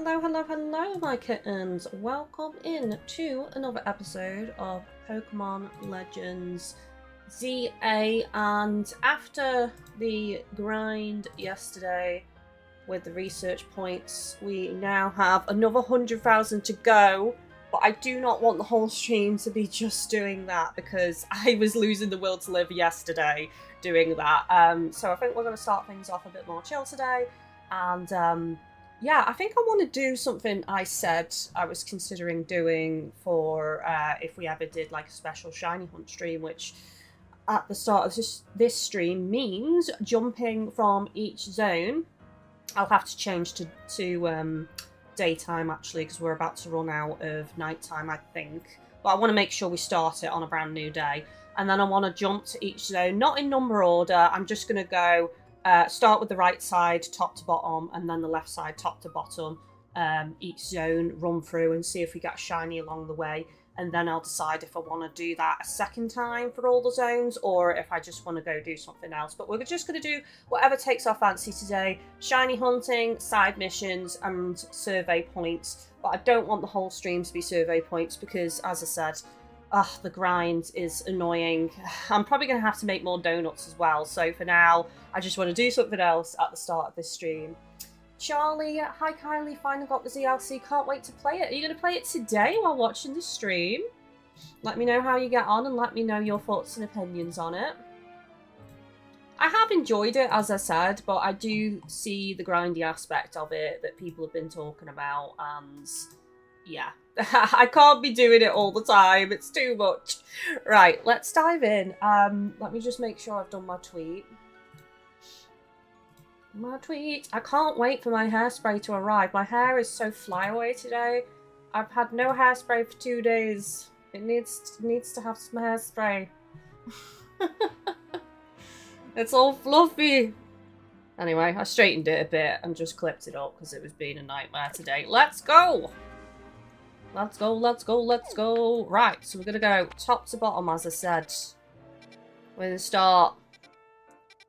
Hello, hello, hello, my kittens. Welcome in to another episode of Pokémon Legends ZA. And after the grind yesterday with the research points, we now have another 100,000 to go. But I do not want the whole stream to be just doing that because I was losing the will to live yesterday doing that. So I think we're going to start things off a bit more chill today. And yeah, I think I want to do something I said I was considering doing for if we ever did like a special shiny hunt stream, which at the start of this stream means jumping from each zone. I'll have to change to daytime actually because we're about to run out of nighttime, I think. But I want to make sure we start it on a brand new day. And then I want to jump to each zone, not in number order. I'm just going to go start with the right side, top to bottom, and then the left side, top to bottom. Each zone, run through and see if we get a shiny along the way. And then I'll decide if I want to do that a second time for all the zones or if I just want to go do something else. But we're just going to do whatever takes our fancy today. Shiny hunting, side missions, and survey points. But I don't want the whole stream to be survey points because, as I said, the grind is annoying. I'm probably going to have to make more donuts as well. So for now, I just want to do something else at the start of this stream. Charlie, hi Kylie, finally got the ZLC. Can't wait to play it. Are you going to play it today while watching the stream? Let me know how you get on and let me know your thoughts and opinions on it. I have enjoyed it, as I said, but I do see the grindy aspect of it that people have been talking about, and yeah. I can't be doing it all the time. It's too much. Right, let's dive in. Let me just make sure I've done my tweet. I can't wait for my hairspray to arrive. My hair is so flyaway today. I've had no hairspray for 2 days. It needs to have some hairspray. It's all fluffy. Anyway, I straightened it a bit and just clipped it up because it was being a nightmare today. Let's go! Let's go, let's go, let's go. Right, so we're going to go top to bottom, as I said. We're going to start.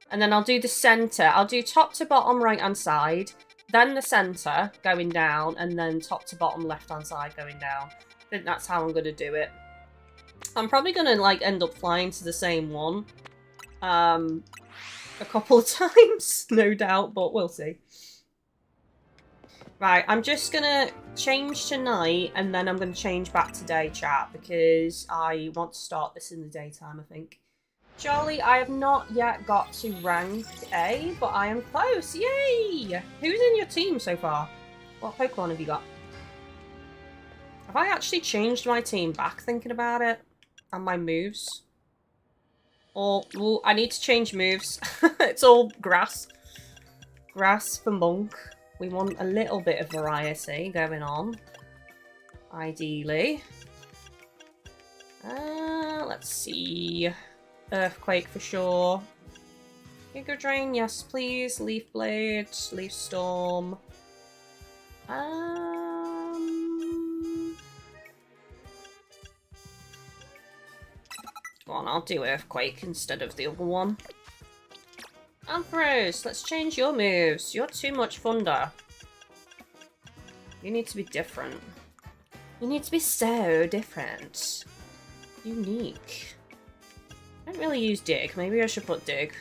And then I'll do the centre. I'll do top to bottom right-hand side. Then the centre going down. And then top to bottom left-hand side going down. I think that's how I'm going to do it. I'm probably going to like end up flying to the same one. A couple of times, no doubt. But we'll see. Right, I'm just going to change to night and then I'm going to change back to day, chat, because I want to start this in the daytime, I think. Charlie, I have not yet got to rank A, but I am close. Yay! Who's in your team so far? What Pokemon have you got? Have I actually changed my team back thinking about it? And my moves? Or, well, I need to change moves. It's all grass. Grass for Monk. We want a little bit of variety going on. Ideally. Let's see. Earthquake for sure. Giga Drain, yes please. Leaf Blade, Leaf Storm. Go on, I'll do Earthquake instead of the other one. Ampharos, let's change your moves. You're too much thunder. You need to be different. You need to be so different. Unique. I don't really use Dig. Maybe I should put Dig.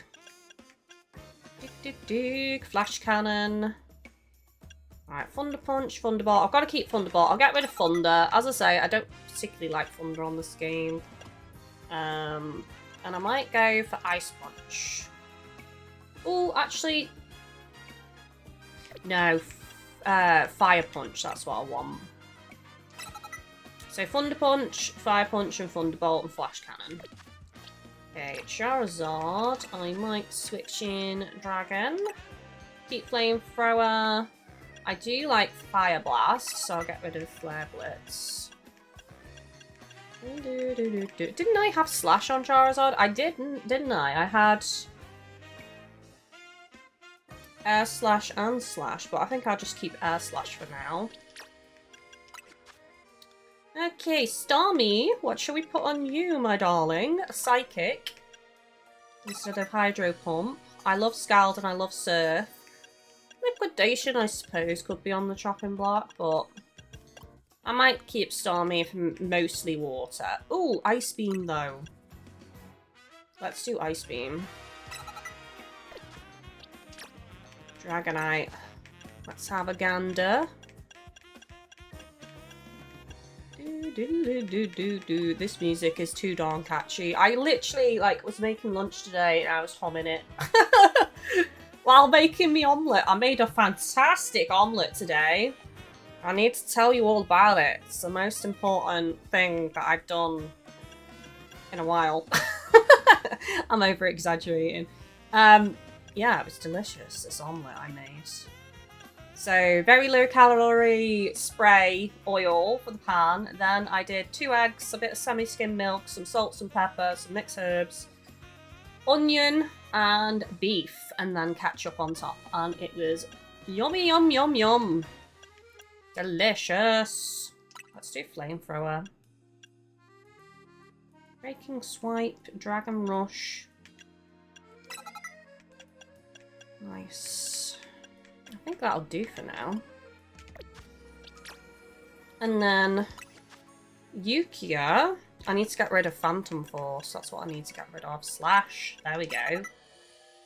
Dig, dig, dig. Flash Cannon. Alright, Thunder Punch, Thunderbolt. I've got to keep Thunderbolt. I'll get rid of Thunder. As I say, I don't particularly like Thunder on this game. And I might go for Ice Punch. Oh, actually... No. Fire Punch, that's what I want. So Thunder Punch, Fire Punch, and Thunderbolt, and Flash Cannon. Okay, Charizard. I might switch in Dragon. Keep Flamethrower. I do like Fire Blast, so I'll get rid of Flare Blitz. Didn't I have Slash on Charizard? I didn't I? I had Air Slash and Slash, but I think I'll just keep Air Slash for now. Okay, Starmie, what shall we put on you, my darling? A Psychic instead of Hydro Pump. I love Scald and I love Surf. I'm Liquidation, I suppose, could be on the chopping block, but I might keep Stormy for mostly water. Ooh, Ice Beam, though. Let's do Ice Beam. Dragonite. Let's have a gander. This music is too darn catchy. I literally, like, was making lunch today and I was humming it. While making me omelette. I made a fantastic omelette today. I need to tell you all about it. It's the most important thing that I've done in a while. I'm over-exaggerating. Yeah, it was delicious, this omelette I made. So, very low-calorie spray oil for the pan. Then I did 2 eggs, a bit of semi-skimmed milk, some salt, some pepper, some mixed herbs, onion, and beef, and then ketchup on top. And it was yummy, yum, yum, yum. Delicious. Let's do flamethrower. Breaking Swipe, Dragon Rush. Nice. I think that'll do for now. And then Yukia. I need to get rid of Phantom Force. That's what I need to get rid of. Slash. There we go.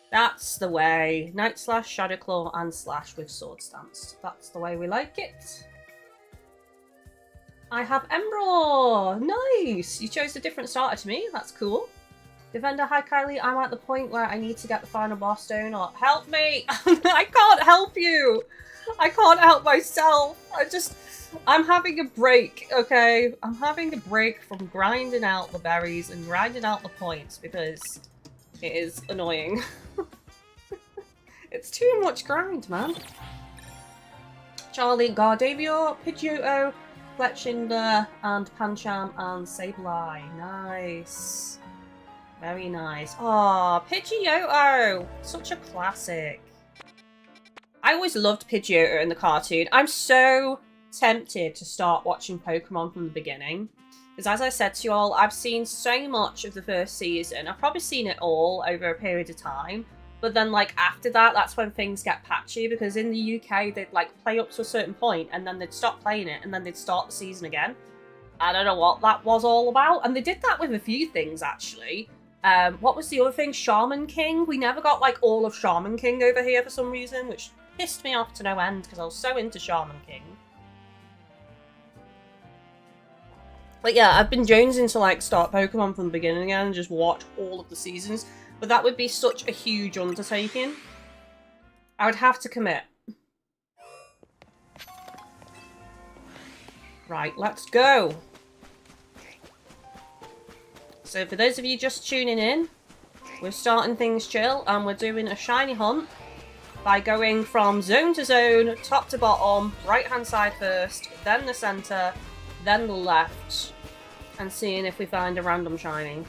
That's the way. Night Slash, Shadow Claw, and Slash with Sword Stance. That's the way we like it. I have Emerald! Nice! You chose a different starter to me. That's cool. Defender, hi Kylie. I'm at the point where I need to get the final boss stone. Or help me! I can't help you! I can't help myself. I'm having a break, okay? I'm having a break from grinding out the berries and grinding out the points because it is annoying. It's too much grind, man. Charlie, Gardevoir, Pidgeotto, Fletchinder, and Pancham, and Sableye. Nice. Very nice. Aw, Pidgeotto! Such a classic. I always loved Pidgeotto in the cartoon. I'm so tempted to start watching Pokemon from the beginning. Because as I said to you all, I've seen so much of the first season. I've probably seen it all over a period of time. But then, like, after that, that's when things get patchy. Because in the UK, they'd, like, play up to a certain point, and then they'd stop playing it, and then they'd start the season again. I don't know what that was all about. And they did that with a few things, actually. What was the other thing? Shaman King? We never got, like, all of Shaman King over here for some reason, which pissed me off to no end, because I was so into Shaman King. But yeah, I've been jonesing to, like, start Pokemon from the beginning again and just watch all of the seasons. But that would be such a huge undertaking. I would have to commit. Right, let's go. So for those of you just tuning in, we're starting things chill and we're doing a shiny hunt by going from zone to zone, top to bottom, right hand side first, then the centre, then the left, and seeing if we find a random shiny.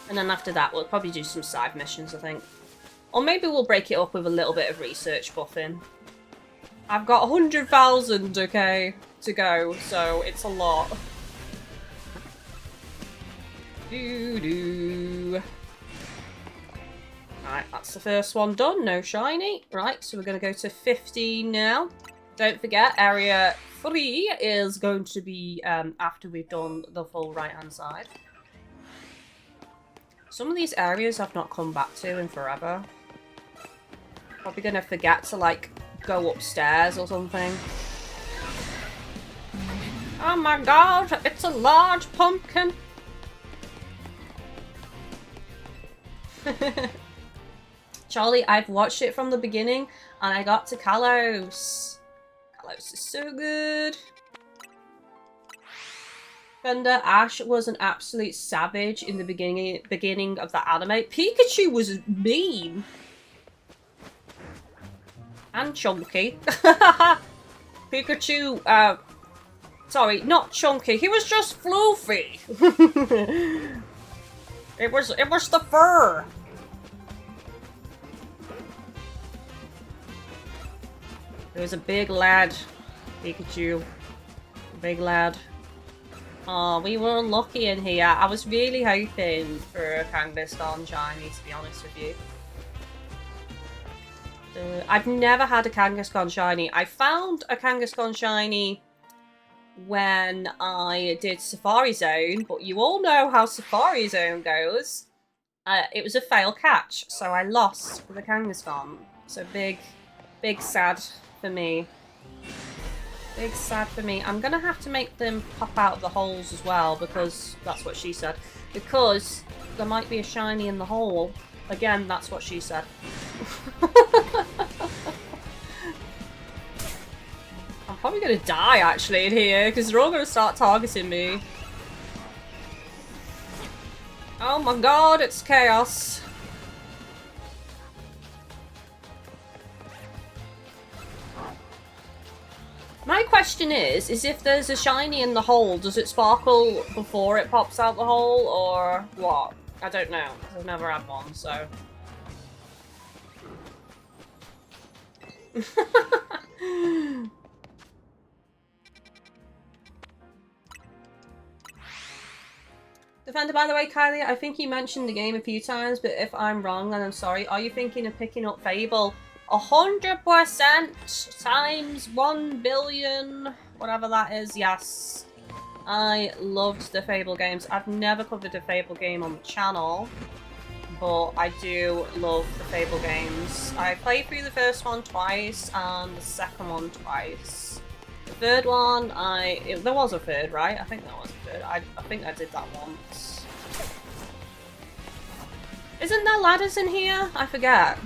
And then after that, we'll probably do some side missions, I think. Or maybe we'll break it up with a little bit of research buffing. I've got 100,000, okay, to go, so it's a lot. Doo-doo. Right, that's the first one done. No shiny. Right, so we're going to go to 15 now. Don't forget, area 3 is going to be after we've done the full right-hand side. Some of these areas I've not come back to in forever. Probably going to forget to, like, go upstairs or something. Oh my god, it's a large pumpkin! Charlie, I've watched it from the beginning and I got to Kalos. Kalos is so good. Fender, Ash was an absolute savage in the beginning of the anime. Pikachu was mean. And chunky. Pikachu, sorry, not chunky. He was just floofy. It was the fur. There was a big lad, Pikachu. Big lad. Oh, we were unlucky in here. I was really hoping for a Kangaskhan shiny, to be honest with you. I've never had a Kangaskhan shiny. I found a Kangaskhan shiny when I did Safari Zone, but you all know how Safari Zone goes. It was a fail catch, so I lost the Kangaskhan. So big sad for me. Big sad for me. I'm gonna have to make them pop out of the holes as well, because that's what she said. Because there might be a shiny in the hole. Again, that's what she said. I'm probably gonna die actually in here, because they're all gonna start targeting me. Oh my god, it's chaos. My question is if there's a shiny in the hole, does it sparkle before it pops out the hole, or what? I don't know, because I've never had one, so... Defender, by the way, Kylie, I think you mentioned the game a few times, but if I'm wrong, then I'm sorry. Are you thinking of picking up Fable? 100% times 1 billion, whatever that is, yes. I loved the Fable games. I've never covered a Fable game on the channel, but I do love the Fable games. I played through the first one twice and the second one twice. The third one, there was a third, right? I think there was a third. I think I did that once. Isn't there ladders in here? I forget.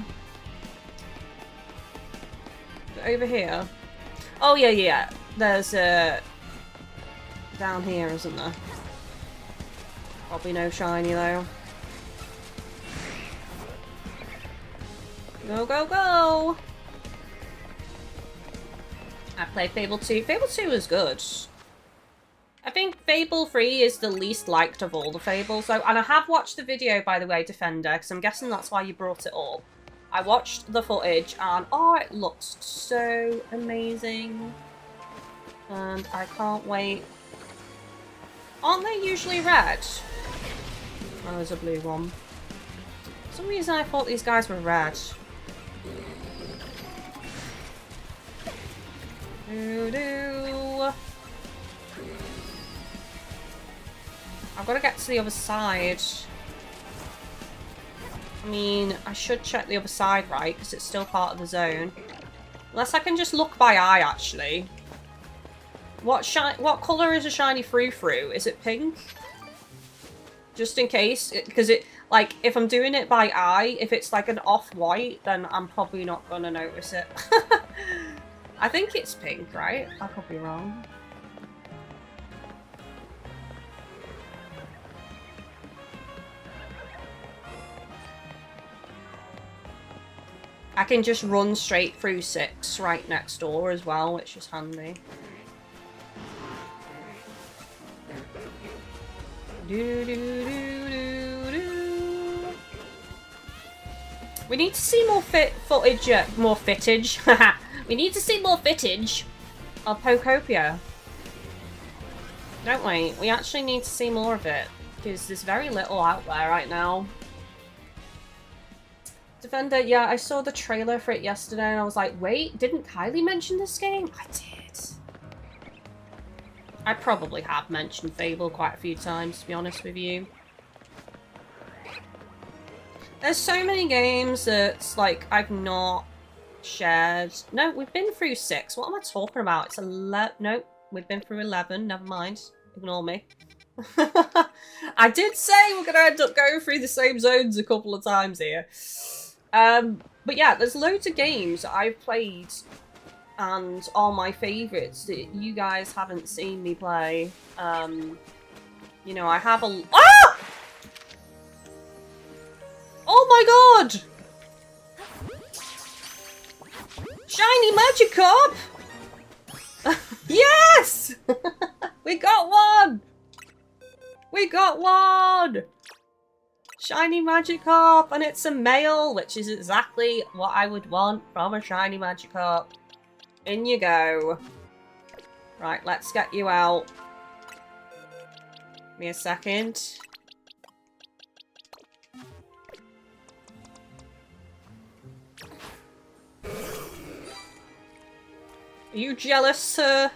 Over here. Oh yeah. There's down here, isn't there? Probably no shiny though. Go, go, go! I played Fable 2. Fable 2 is good. I think Fable 3 is the least liked of all the Fables. So, and I have watched the video, by the way, Defender, because I'm guessing that's why you brought it up. I watched the footage and, oh, it looks so amazing. And I can't wait. Aren't they usually red? Oh, there's a blue one. For some reason I thought these guys were red. Doo-doo. I've got to get to the other side. I mean, I should check the other side, right? Because it's still part of the zone. Unless I can just look by eye, actually. What colour is a shiny frou-frou? Is it pink? Just in case. Because like, if I'm doing it by eye, if it's like an off-white, then I'm probably not going to notice it. I think it's pink, right? I could be wrong. I can just run straight through 6 right next door as well, which is handy. We need to see more footage. We need to see more footage of Pokopia. Don't we? We actually need to see more of it, because there's very little out there right now. Defender, yeah, I saw the trailer for it yesterday and I was like, wait, didn't Kylie mention this game? I did. I probably have mentioned Fable quite a few times, to be honest with you. There's so many games that, like, I've not shared. No, we've been through 6. What am I talking about? It's 11. Nope, we've been through 11. Never mind. Ignore me. I did say we're going to end up going through the same zones a couple of times here. But yeah, there's loads of games that I've played and are my favourites that you guys haven't seen me play. You know, I have a... Ah! Oh my god! Shiny Magikarp! Yes! We got one! We got one! Shiny Magikarp, and it's a male, which is exactly what I would want from a shiny Magikarp. In you go. Right, let's get you out. Give me a second. Are you jealous, sir?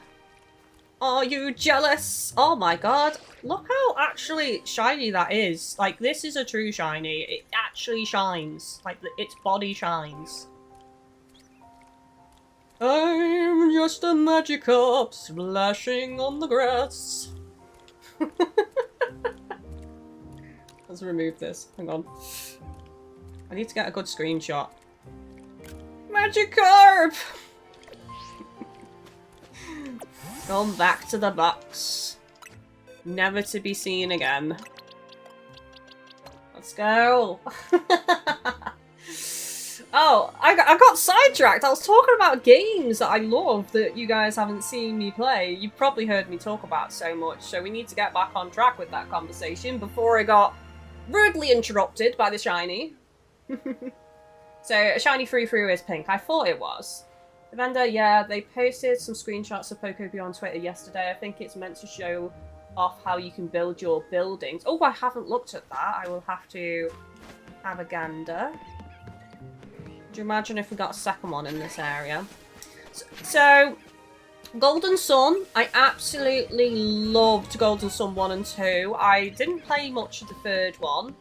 Are you jealous? Oh my god. Look how actually shiny that is. Like, this is a true shiny. It actually shines. Like, its body shines. I'm just a Magikarp splashing on the grass. Let's remove this. Hang on. I need to get a good screenshot. Magikarp! Gone back to the box. Never to be seen again. Let's go. Oh, I got sidetracked. I was talking about games that I love that you guys haven't seen me play. You've probably heard me talk about so much, so we need to get back on track with that conversation before I got rudely interrupted by the shiny. So, a shiny frou-frou is pink. I thought it was. The vendor, yeah, they posted some screenshots of Pokopia on Twitter yesterday. I think it's meant to show off how you can build your buildings. Oh, I haven't looked at that. I will have to have a gander. Do you imagine if we got a second one in this area? So Golden Sun. I absolutely loved Golden Sun 1 and 2. I didn't play much of the third one,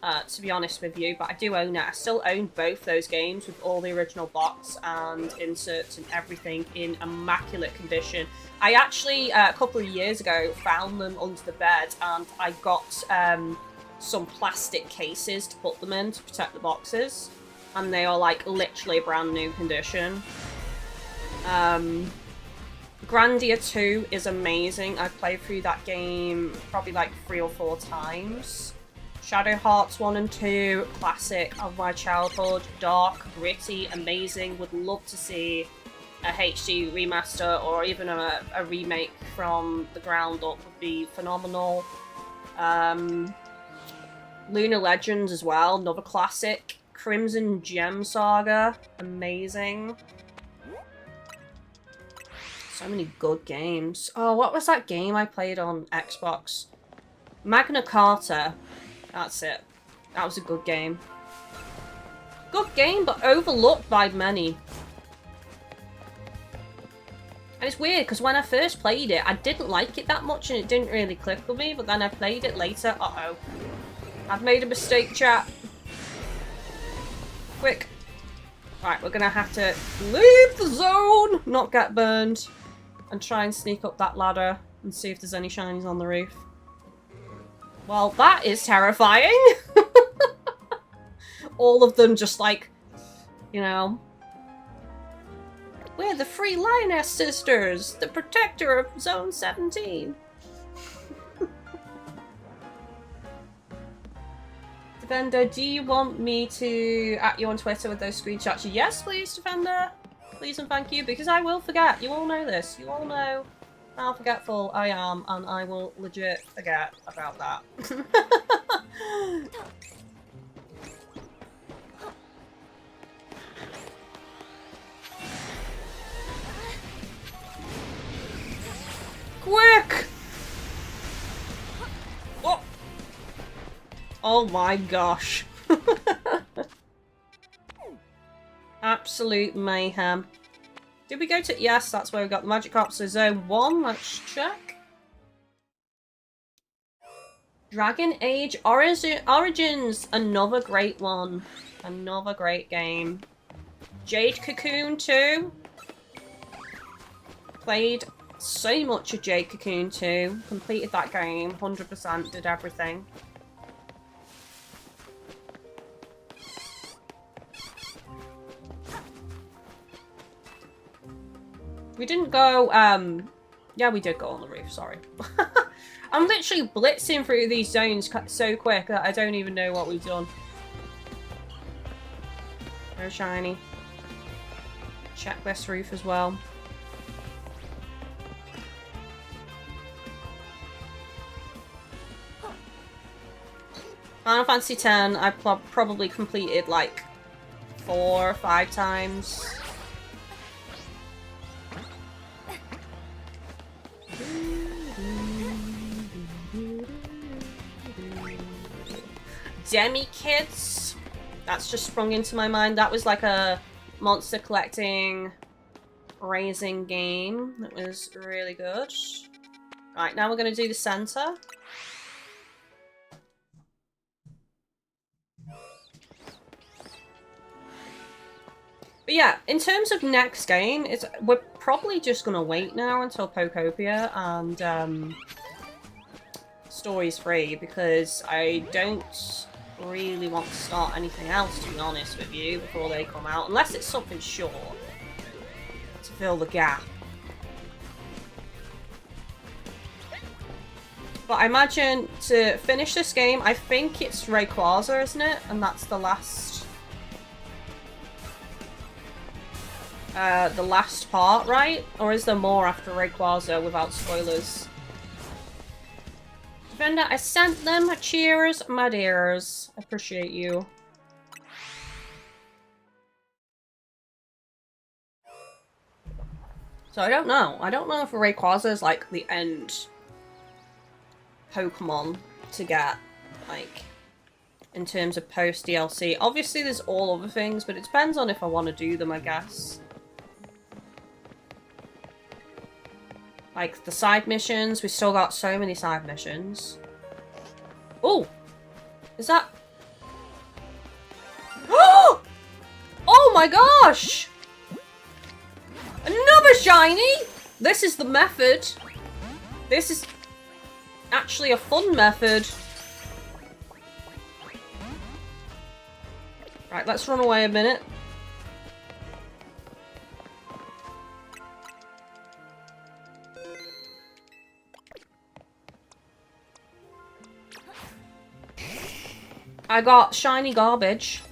to be honest with you, but I do own it. I still own both those games with all the original box and inserts and everything in immaculate condition. I actually, a couple of years ago, found them under the bed and I got some plastic cases to put them in to protect the boxes. And they are, like, literally brand new condition. Grandia 2 is amazing. I've played through that game probably, like, 3 or 4 times. Shadow Hearts 1 and 2, classic of my childhood. Dark, gritty, amazing. Would love to see a HD remaster or even a remake from the ground up would be phenomenal. Lunar Legends as well, another classic. Crimson Gem Saga, amazing. So many good games. Oh, what was that game I played on Xbox? Magna Carta. That's it. That was a good game. Good game, but overlooked by many. And it's weird, because when I first played it, I didn't like it that much, and it didn't really click with me, but then I played it later. Uh-oh. I've made a mistake, chat. Quick. Right, we're gonna have to leave the zone, not get burned, and try and sneak up that ladder and see if there's any shinies on the roof. Well, that is terrifying. All of them just like, you know. We're the Free Lioness Sisters, the protector of Zone 17. Defender, do you want me to at you on Twitter with those screenshots? Yes, please, Defender. Please and thank you, because I will forget. You all know this. You all know how forgetful I am, and I will legit forget about that. Quick! Oh! Oh my gosh. Absolute mayhem. Did we go to... Yes, that's where we got the Magikarp. So Zone 1, let's check. Dragon Age Origins, another great one. Another great game. Jade Cocoon 2. Played so much of Jade Cocoon 2. Completed that game, 100%, did everything. We didn't go, yeah, we did go on the roof, sorry. I'm literally blitzing through these zones so quick that I don't even know what we've done. Very shiny. Check this roof as well. Final Fantasy X, I probably completed like 4 or 5 times. Demi Kids. That's just sprung into my mind. That was like a monster collecting raising game. That was really good. Right, now we're going to do the center. But yeah, in terms of next game, we're probably just going to wait now until Pokopia and Stories Free, because I don't really want to start anything else, to be honest with you, before they come out, unless it's something short to fill the gap. But I imagine to finish this game, I think it's Rayquaza, isn't it? And that's the last part, right? Or is there more after Rayquaza without spoilers? Defender, I sent them. Cheers, my dears. I appreciate you. So I don't know. I don't know if Rayquaza is like the end Pokemon to get, like, in terms of post DLC. Obviously there's all other things, but it depends on if I want to do them, I guess. Like, the side missions, we still got so many side missions. Oh! Is that... Oh! Oh my gosh! Another shiny! This is the method. This is actually a fun method. Right, let's run away a minute. I got shiny garbage.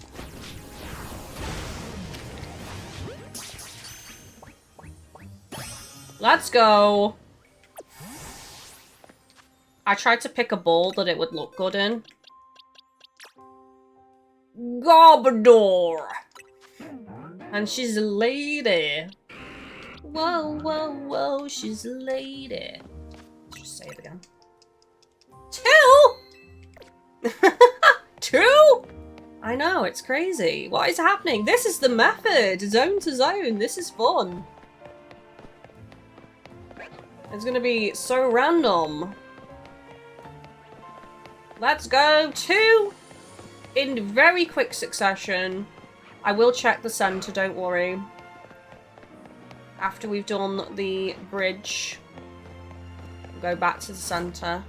Let's go. I tried to pick a ball that it would look good in. Garbodor! And she's a lady. Whoa, whoa, whoa, she's a lady. Let's just say it again. 2? 2? I know, it's crazy. What is happening? This is the method. Zone to zone. This is fun. It's gonna be so random. Let's go. 2 in very quick succession. I will check the center, don't worry. After we've done the bridge, we'll go back to the center.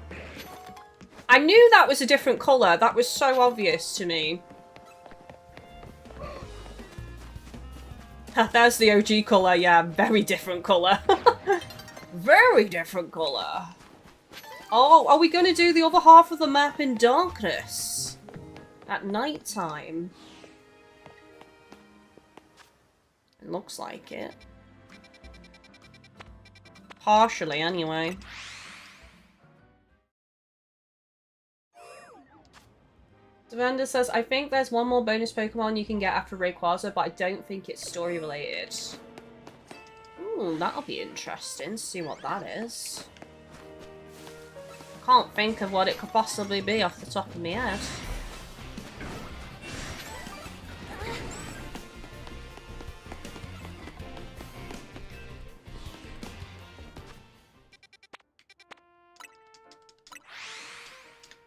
I knew that was a different colour. That was so obvious to me. There's the OG colour. Yeah, very different colour. Very different colour. Oh, are we going to do the other half of the map in darkness? At night time? It looks like it. Partially, anyway. Savanda says, I think there's one more bonus Pokemon you can get after Rayquaza, but I don't think it's story related. Ooh, that'll be interesting. See what that is. Can't think of what it could possibly be off the top of my head.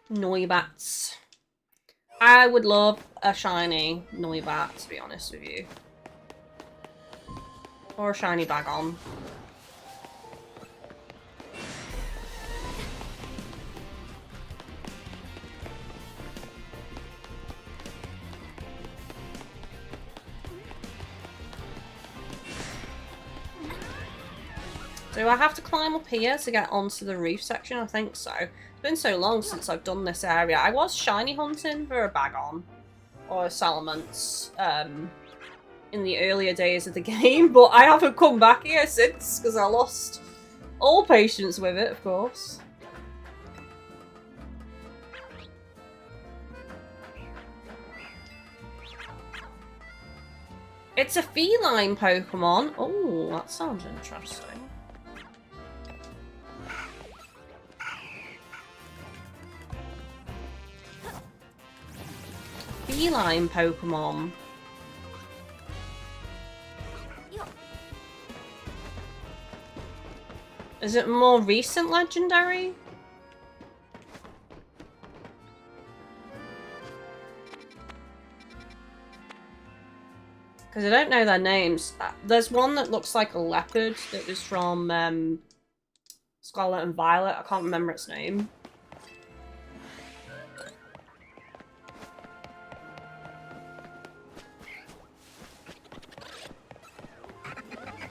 Noibats. I would love a shiny Noibat, to be honest with you. Or a shiny Bagon. Do I have to climb up here to get onto the reef section? I think so. It's been so long since I've done this area. I was shiny hunting for a Bagon or a Salamence in the earlier days of the game, but I haven't come back here since because I lost all patience with it, of course. It's a feline Pokemon. Oh, that sounds interesting. Feline Pokemon. Is it more recent legendary? Because I don't know their names. There's one that looks like a leopard that was from Scarlet and Violet. I can't remember its name.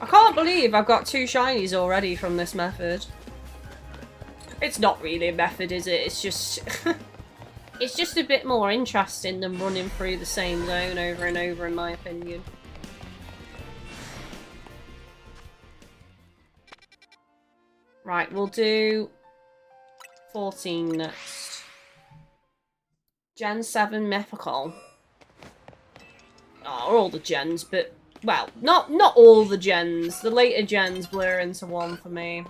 I can't believe I've got 2 shinies already from this method. It's not really a method, is it? It's just... It's just a bit more interesting than running through the same zone over and over, in my opinion. Right, we'll do 14 next. Gen 7 Mythical. Oh, all the gens, but... Well, not all the gens. The later gens blur into one for me.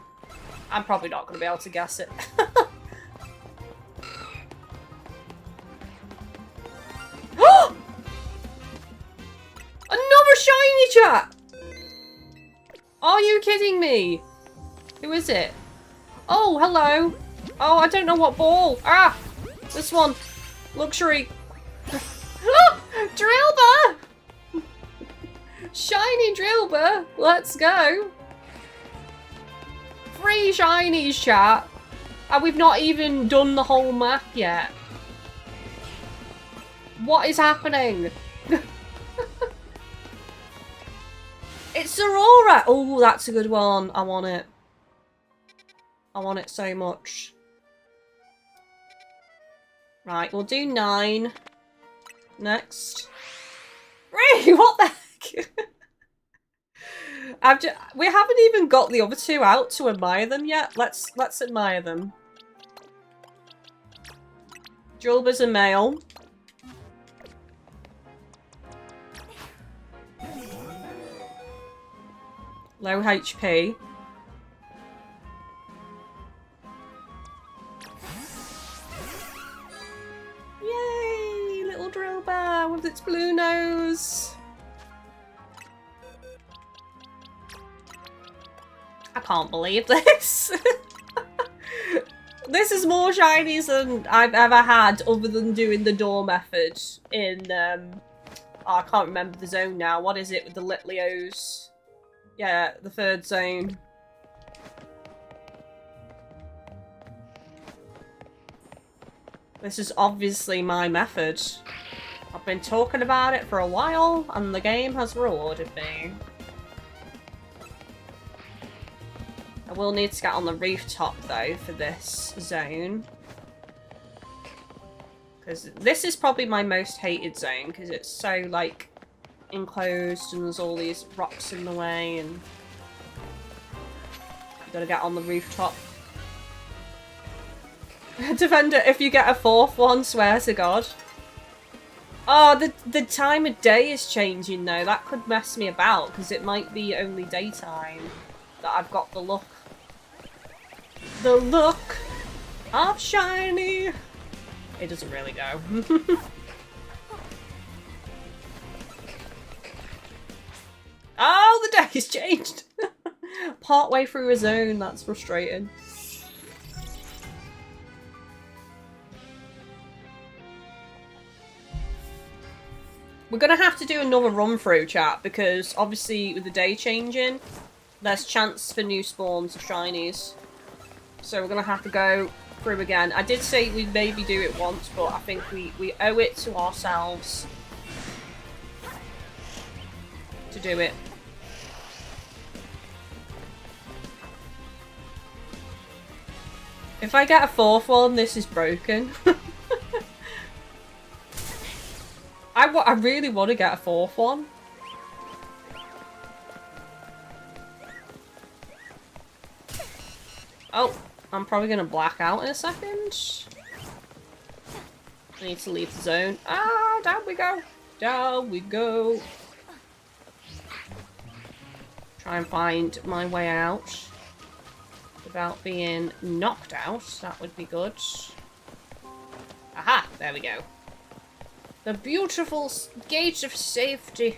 I'm probably not going to be able to guess it. Another shiny, chat! Are you kidding me? Who is it? Oh, hello. Oh, I don't know what ball. Ah! This one. Luxury. Oh! Drillbur! Shiny Drillbur. Let's go. 3 shinies, chat. And we've not even done the whole map yet. What is happening? It's Aurora! Oh, that's a good one. I want it. I want it so much. Right, we'll do 9. Next. Ray, what the heck? We haven't even got the other 2 out to admire them yet. Let's admire them. Drillbur's a male. Low HP. Yay! Little Drillbur with its blue nose. I can't believe this. This is more shinies than I've ever had other than doing the door method in, oh, I can't remember the zone now. What is it with the Litleos? Yeah, the 3rd zone. This is obviously my method. I've been talking about it for a while, and the game has rewarded me. I will need to get on the rooftop, though, for this zone. Because this is probably my most hated zone, because it's so, like, enclosed and there's all these rocks in the way, and you gotta get on the rooftop. Defender, if you get a 4th one, swear to God. Oh, the time of day is changing though. That could mess me about because it might be only daytime that I've got the look. The look of shiny. It doesn't really go. Oh, the deck has changed! Part way through a zone, that's frustrating. We're gonna have to do another run through, chat, because obviously with the day changing, there's chance for new spawns of shinies. So we're gonna have to go through again. I did say we'd maybe do it once, but I think we owe it to ourselves to do it. If I get a 4th one, this is broken. I really want to get a 4th one. Oh, I'm probably going to black out in a second. I need to leave the zone. Ah, down we go. Down we go. Try and find my way out without being knocked out. That would be good. Aha, there we go. The beautiful gate of safety.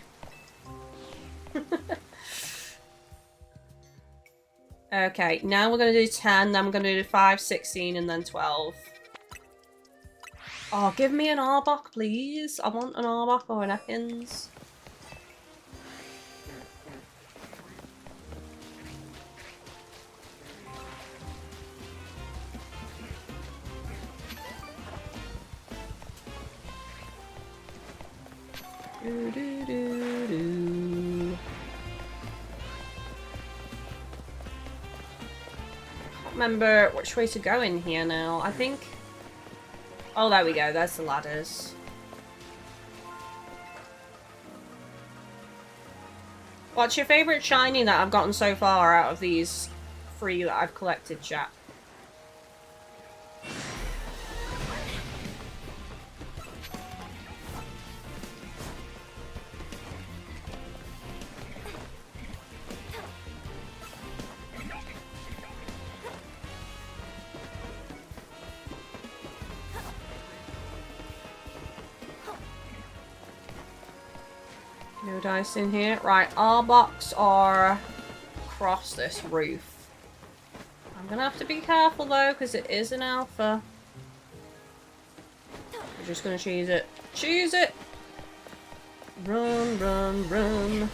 Okay, now we're going to do 10, then we're going to do 5, 16, and then 12. Oh, give me an Arbok, please. I want an Arbok or an Ekans. Do, do, do, do. Can't remember which way to go in here now. I think... Oh, there we go. There's the ladders. What's your favourite shiny that I've gotten so far out of these 3 that I've collected, chat? No dice in here. Right, Arboks are across this roof. I'm gonna have to be careful though, because it is an alpha. We're just gonna choose it. Choose it! Run, run, run.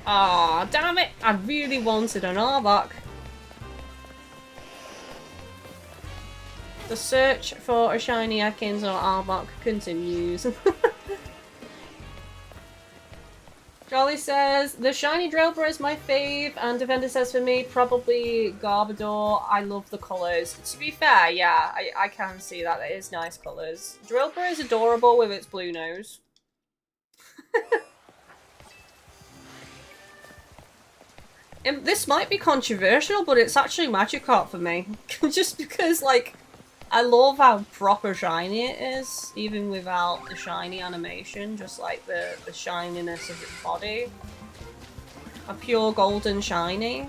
Aw, damn it! I really wanted an Arbok. The search for a shiny Ekans or Arbok continues. Jolly says, the shiny Drillbur is my fave, and Defender says for me, probably Garbodor. I love the colours. To be fair, yeah, I can see that. It is nice colours. Drillbur is adorable with its blue nose. This might be controversial, but it's actually Magikarp for me. Just because, like, I love how proper shiny it is, even without the shiny animation, just like the shininess of its body. A pure golden shiny.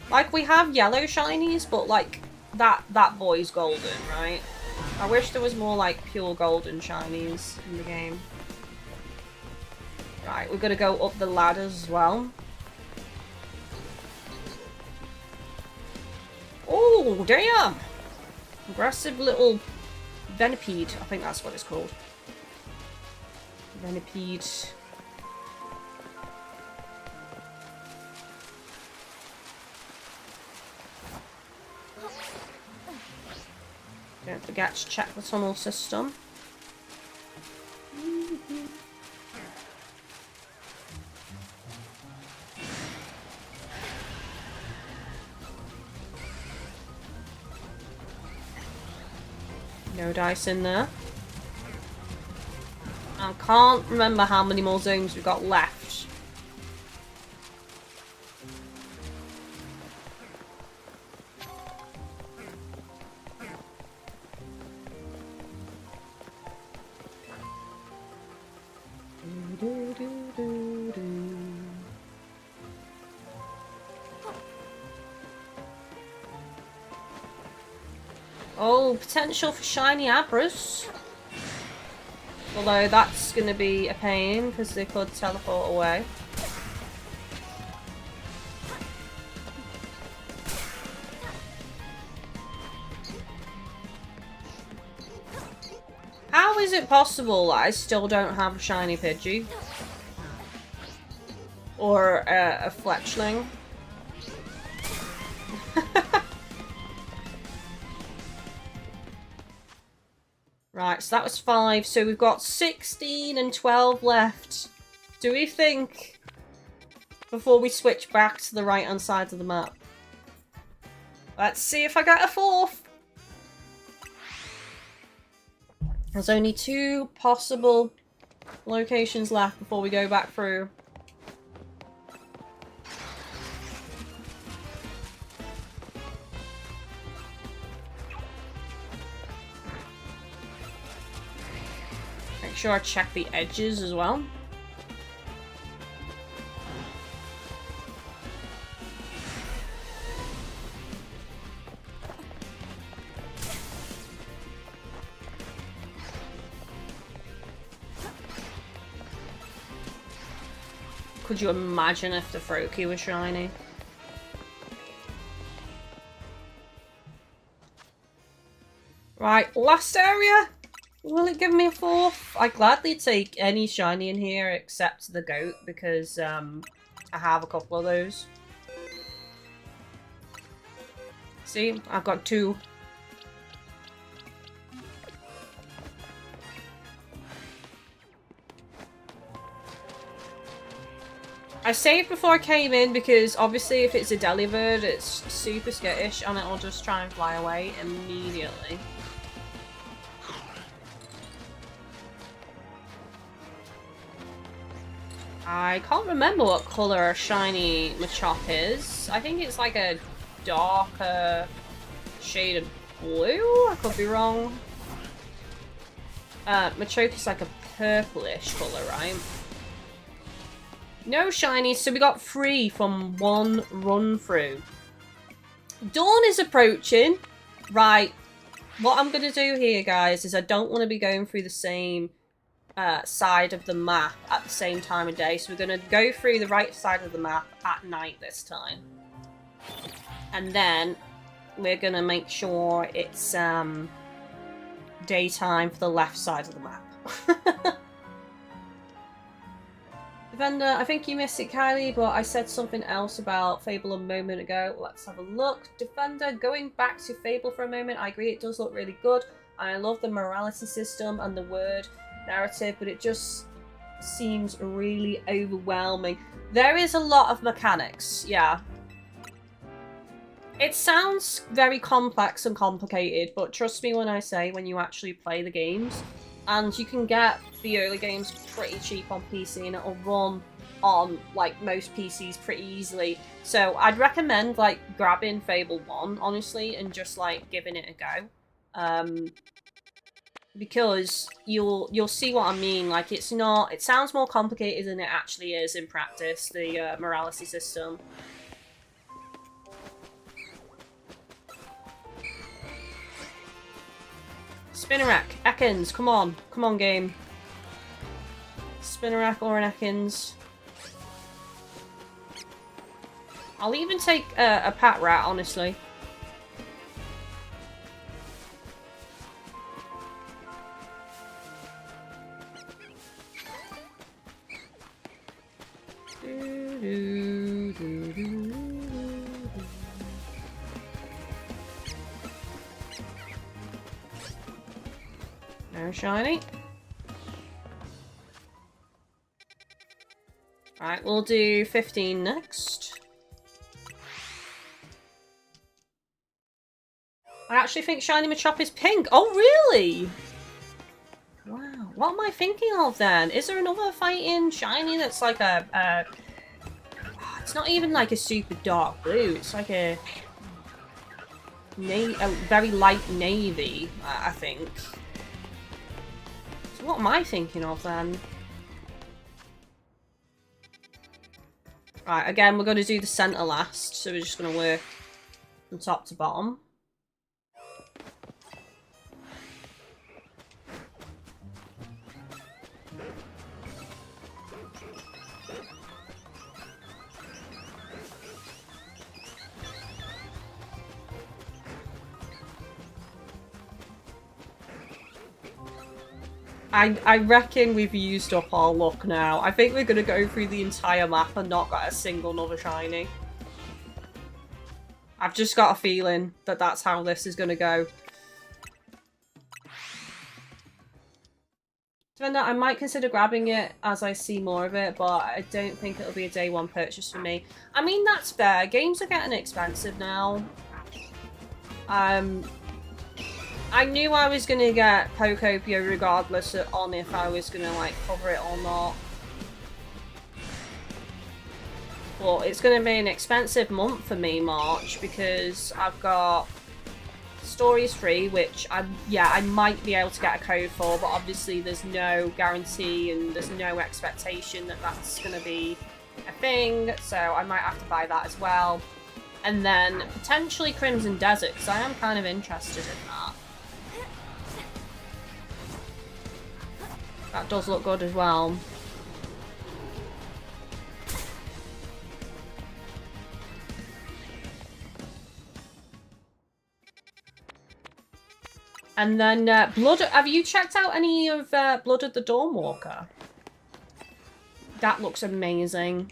Like, we have yellow shinies, but like, that boy's golden, right? I wish there was more like pure golden shinies in the game. Right, we're gonna go up the ladders as well. Oh, damn! Aggressive little Venipede. I think that's what it's called. Venipede. Don't forget to check the tunnel system. No dice in there. I can't remember how many more zones we've got left. Oh, potential for shiny Abras. Although that's going to be a pain because they could teleport away. How is it possible that I still don't have a shiny Pidgey? Or a Fletchling? Right, so that was 5. So we've got 16 and 12 left. Do we think, before we switch back to the right-hand side of the map? Let's see if I get a 4th. There's only 2 possible locations left before we go back through. Make sure I check the edges as well. Could you imagine if the Froakie was shiny? Right, last area. Will it give me a 4th? I'd gladly take any shiny in here except the goat because I have a couple of those. See, I've got 2. I saved before I came in because obviously if it's a Delibird, it's super skittish and it'll just try and fly away immediately. I can't remember what colour a shiny Machop is. I think it's like a darker shade of blue? I could be wrong. Machoke is like a purplish colour, right? No shinies, so we got 3 from 1 run through. Dawn is approaching. Right, what I'm going to do here, guys, is I don't want to be going through the same side of the map at the same time of day. So we're going to go through the right side of the map at night this time. And then we're going to make sure it's daytime for the left side of the map. Defender, I think you missed it, Kylie, but I said something else about Fable a moment ago. Let's have a look. Defender, going back to Fable for a moment, I agree it does look really good. And I love the morality system and the word narrative, but it just seems really overwhelming. There is a lot of mechanics, yeah. It sounds very complex and complicated, but trust me when I say when you actually play the games, and you can get the early games pretty cheap on PC and it'll run on like most PCs pretty easily. So I'd recommend like grabbing Fable 1 honestly and just like giving it a go. Because you'll see what I mean. Like it sounds more complicated than it actually is in practice, the morality system. Spinnerack, Ekans, come on. Come on, game. Spinnerack or an Ekans. I'll even take a Pat Rat, honestly. No shiny. Alright, we'll do 15 next. I actually think Shiny Machop is pink. Oh, really? Wow. What am I thinking of then? Is there another fighting Shiny that's like a it's not even like a super dark blue. It's like a very light navy, I think. So what am I thinking of then? Right, again, we're going to do the centre last, so we're just going to work from top to bottom. I reckon we've used up our luck now. I think we're going to go through the entire map and not get a single another shiny. I've just got a feeling that that's how this is going to go. I might consider grabbing it as I see more of it, but I don't think it'll be a day one purchase for me. I mean, that's fair. Games are getting expensive now. I knew I was going to get Pokopia regardless on if I was going to like cover it or not. But it's going to be an expensive month for me, March, because I've got Stories free, which I might be able to get a code for, but obviously there's no guarantee and there's no expectation that that's going to be a thing, so I might have to buy that as well. And then potentially Crimson Desert, because I am kind of interested in that. That does look good as well. And then Blood... Have you checked out any of Blood of the Dawnwalker? That looks amazing.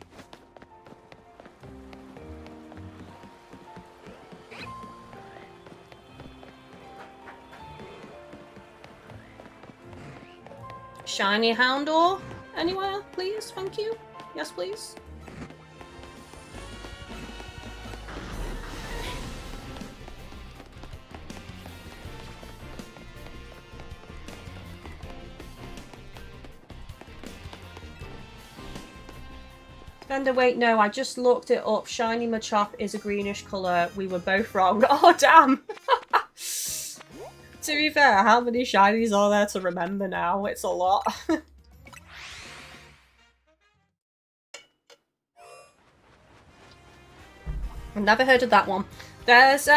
Shiny Houndor? Anywhere, please? Thank you. Yes, please. Defender, wait, no, I just looked it up. Shiny Machop is a greenish colour. We were both wrong. Oh, damn! To be fair, how many shinies are there to remember now? It's a lot. I've never heard of that one. There's,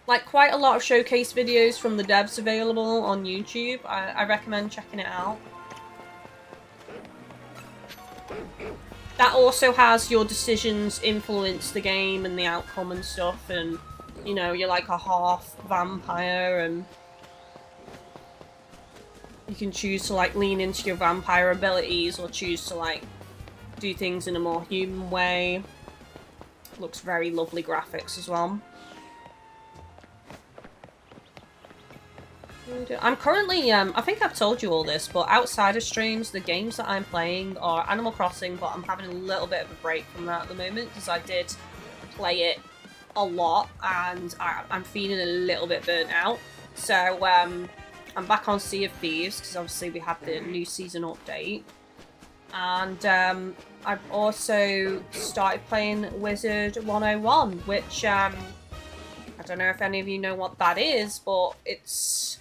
like, quite a lot of showcase videos from the devs available on YouTube. I recommend checking it out. That also has your decisions influence the game and the outcome and stuff, and, you know, you're like a half vampire, and you can choose to, like, lean into your vampire abilities or choose to, like, do things in a more human way. Looks very lovely graphics as well. I'm currently, I think I've told you all this, but outside of streams, the games that I'm playing are Animal Crossing, but I'm having a little bit of a break from that at the moment, because I did play it a lot, and I'm feeling a little bit burnt out. So, I'm back on Sea of Thieves, because obviously we have the new season update. And, I've also started playing Wizard 101, which, I don't know if any of you know what that is, but it's...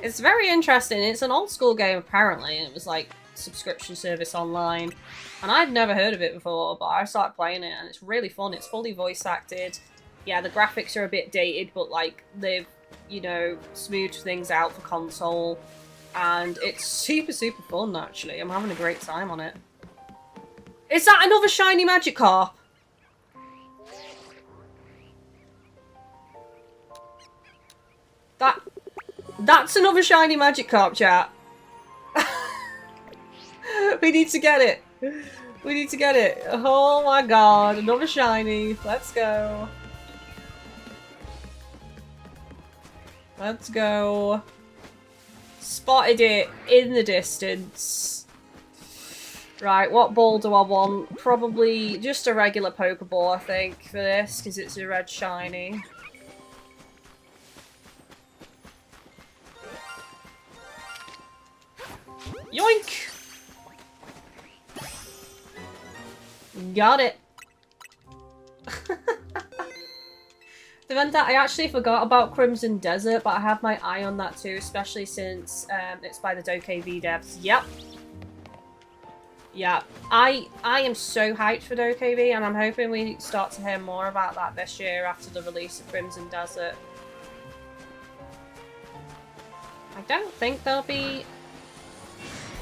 it's very interesting. It's an old school game, apparently. It was like subscription service online, and I'd never heard of it before, but I started playing it, and it's really fun. It's fully voice acted. Yeah, the graphics are a bit dated, but like they've, you know, smoothed things out for console, and it's super fun. Actually, I'm having a great time on it. Is that another shiny Magikarp? That's another shiny Magikarp, chat. We need to get it. We need to get it. Oh my god, another shiny. Let's go. Let's go. Spotted it in the distance. Right, what ball do I want? Probably just a regular Pokeball, I think, for this, because it's a red shiny. Yoink! Got it. Deventa, I actually forgot about Crimson Desert, but I have my eye on that too, especially since it's by the DokeV devs. Yep. Yeah, I am so hyped for DokeV, and I'm hoping we start to hear more about that this year after the release of Crimson Desert. I don't think there'll be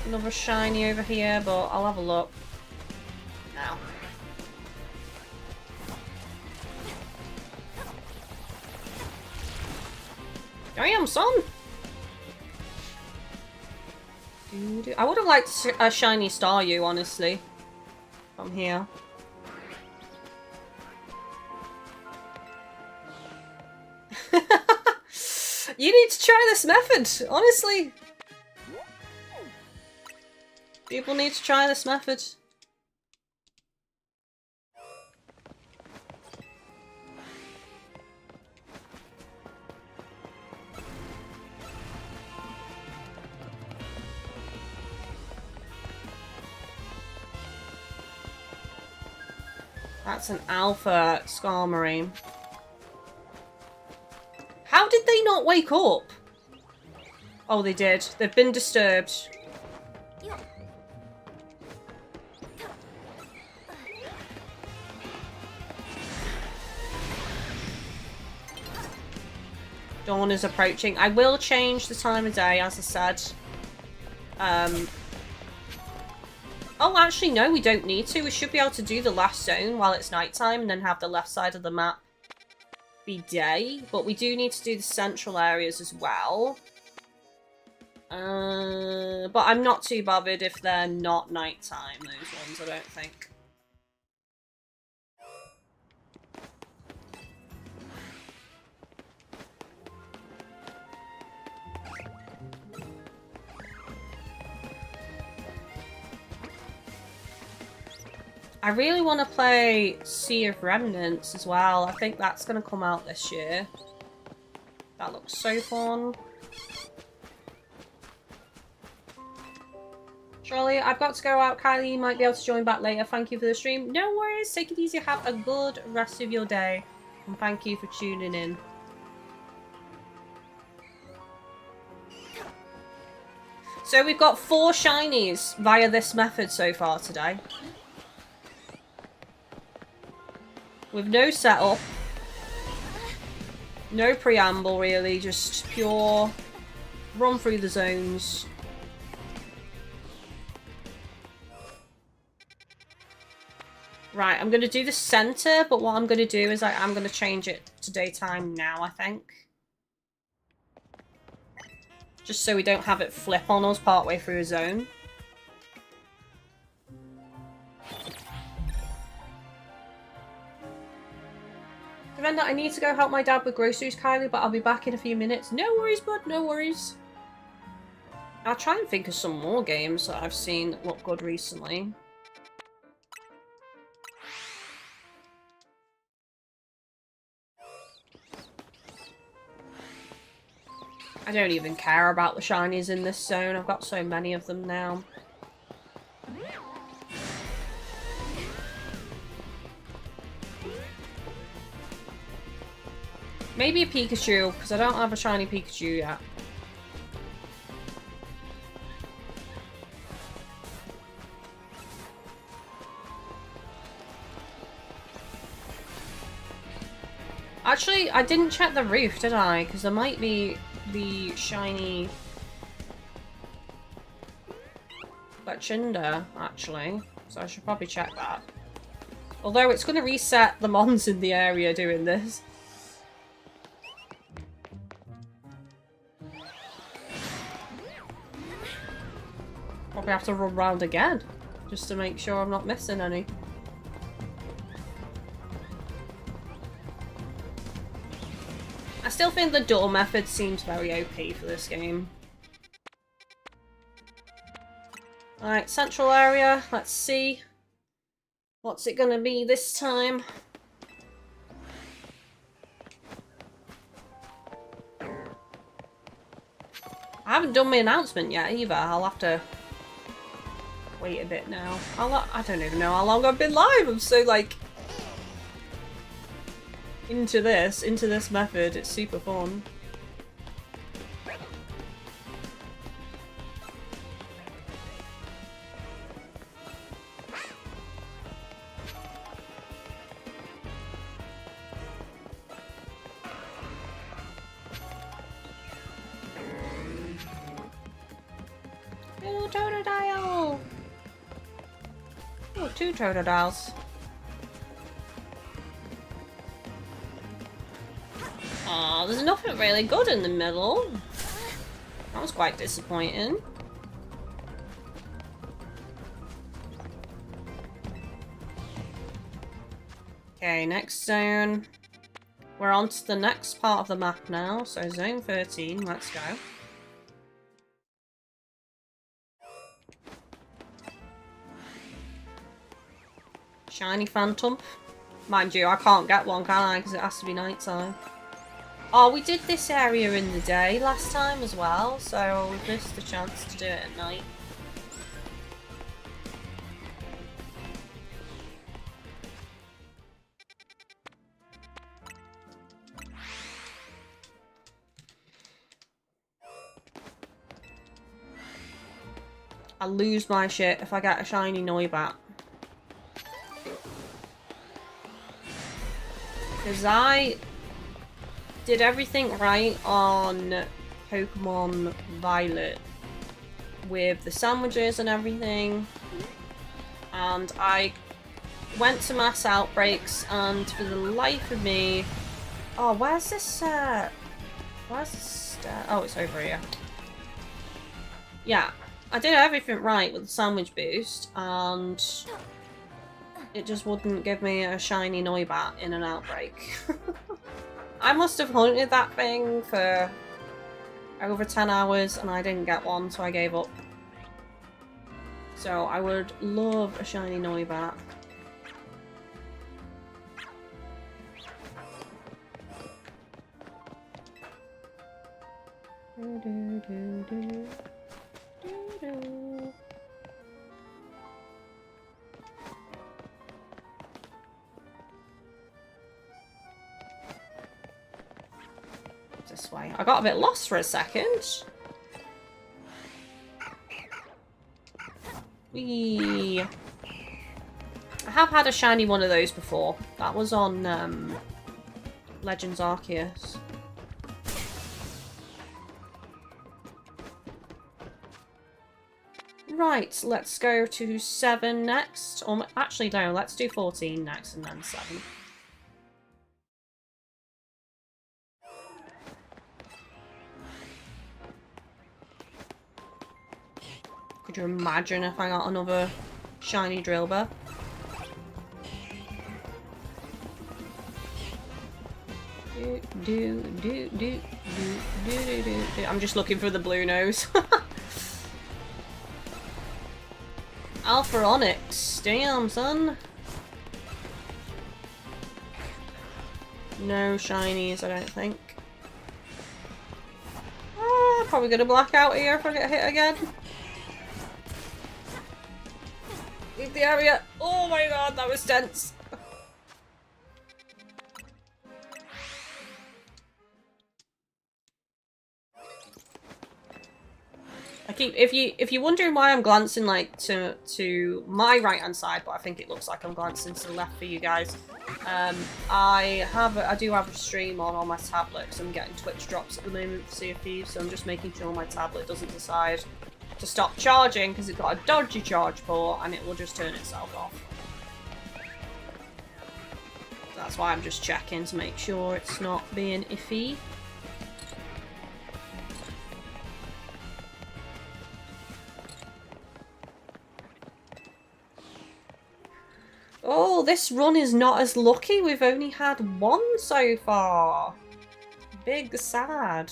another shiny over here, but I'll have a look. Now. Damn, son! I would have liked a shiny Staryu, honestly. From here. You need to try this method, honestly. People need to try this method. That's an alpha Skarmory. How did they not wake up? Oh, they did. They've been disturbed. Dawn is approaching. I will change the time of day, as I said. Oh, actually, no, we don't need to. We should be able to do the last zone while it's nighttime and then have the left side of the map be day, but we do need to do the central areas as well. But I'm not too bothered if they're not nighttime, those ones, I don't think. I really want to play Sea of Remnants as well. I think that's going to come out this year. That looks so fun. Charlie, I've got to go out. Kylie, you might be able to join back later. Thank you for the stream. No worries. Take it easy. Have a good rest of your day. And thank you for tuning in. So we've got 4 shinies via this method so far today. With no setup. No preamble really, just pure run through the zones. Right, I'm going to do the center, but what I'm going to do is I'm going to change it to daytime now, I think. Just so we don't have it flip on us partway through a zone. Devenda, I need to go help my dad with groceries, Kylie, but I'll be back in a few minutes. No worries, bud, no worries. I'll try and think of some more games that I've seen look good recently. I don't even care about the shinies in this zone. I've got so many of them now. Maybe a Pikachu, because I don't have a shiny Pikachu yet. Actually, I didn't check the roof, did I? Because there might be the shiny Bachinda, actually. So I should probably check that. Although it's going to reset the mons in the area doing this. Probably have to run round again, just to make sure I'm not missing any. I still think the door method seems very OP for this game. Alright, central area, let's see. What's it gonna be this time? I haven't done my announcement yet either, I'll have to wait a bit now. I don't even know how long I've been live. I'm so like into this method. It's super fun. Oh, Totodile! Oh, 2 Totodiles. Aw, there's nothing really good in the middle. That was quite disappointing. Okay, next zone. We're on to the next part of the map now, so zone 13, let's go. Shiny Phantom. Mind you, I can't get one, can I? Because it has to be nighttime. Oh, we did this area in the day last time as well, so we've missed the chance to do it at night. I'll lose my shit if I get a shiny Noibat. Because I did everything right on Pokemon Violet with the sandwiches and everything. And I went to mass outbreaks and for the life of me, Oh, where's this, where's this, oh, it's over here. Yeah, I did everything right with the sandwich boost, and it just wouldn't give me a shiny Noibat in an outbreak. I must have hunted that thing for over 10 hours, and I didn't get one, so I gave up. So I would love a shiny Noibat. This way. I got a bit lost for a second. Whee! I have had a shiny one of those before. That was on Legends Arceus. Right, let's go to 7 next. Or actually, no, let's do 14 next and then 7. Could you imagine if I got another shiny Drillbur? I'm just looking for the blue nose. Alpha Onyx. Damn, son. No shinies, I don't think. Ah, probably gonna black out here if I get hit again. Leave the area. Oh my god, that was tense. If you're wondering why I'm glancing like to my right hand side, but I think it looks like I'm glancing to the left for you guys. I do have a stream on my tablet because I'm getting Twitch drops at the moment for Sea of Thieves, so I'm just making sure my tablet doesn't decide to stop charging because it's got a dodgy charge port and it will just turn itself off. That's why I'm just checking to make sure it's not being iffy. Oh, this run is not as lucky. We've only had one so far. Big sad.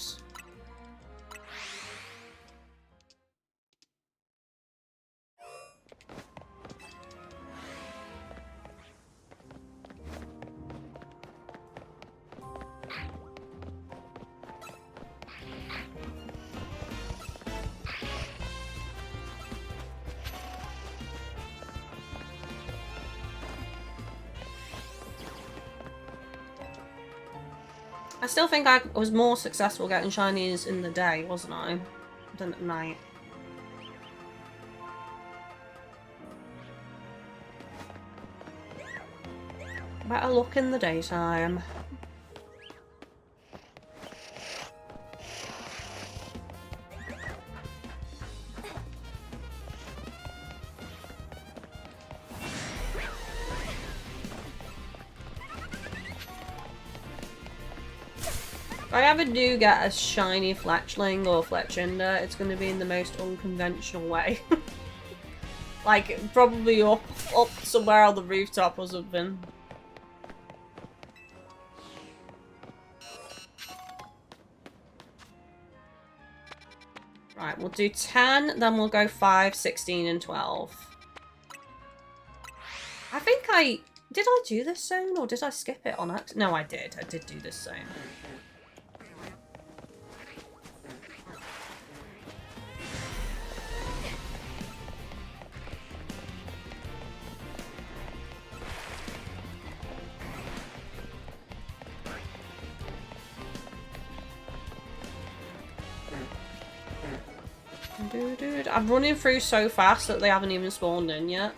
I still think I was more successful getting shinies in the day, wasn't I? Than at night. Better luck in the daytime. If I ever do get a shiny Fletchling or Fletchinder, it's going to be in the most unconventional way. Like, probably up somewhere on the rooftop or something. Right, we'll do 10, then we'll go 5, 16, and 12. I think did I do this zone or did I skip it on accident? No, I did. I did do this zone. Dude, I'm running through so fast that they haven't even spawned in yet.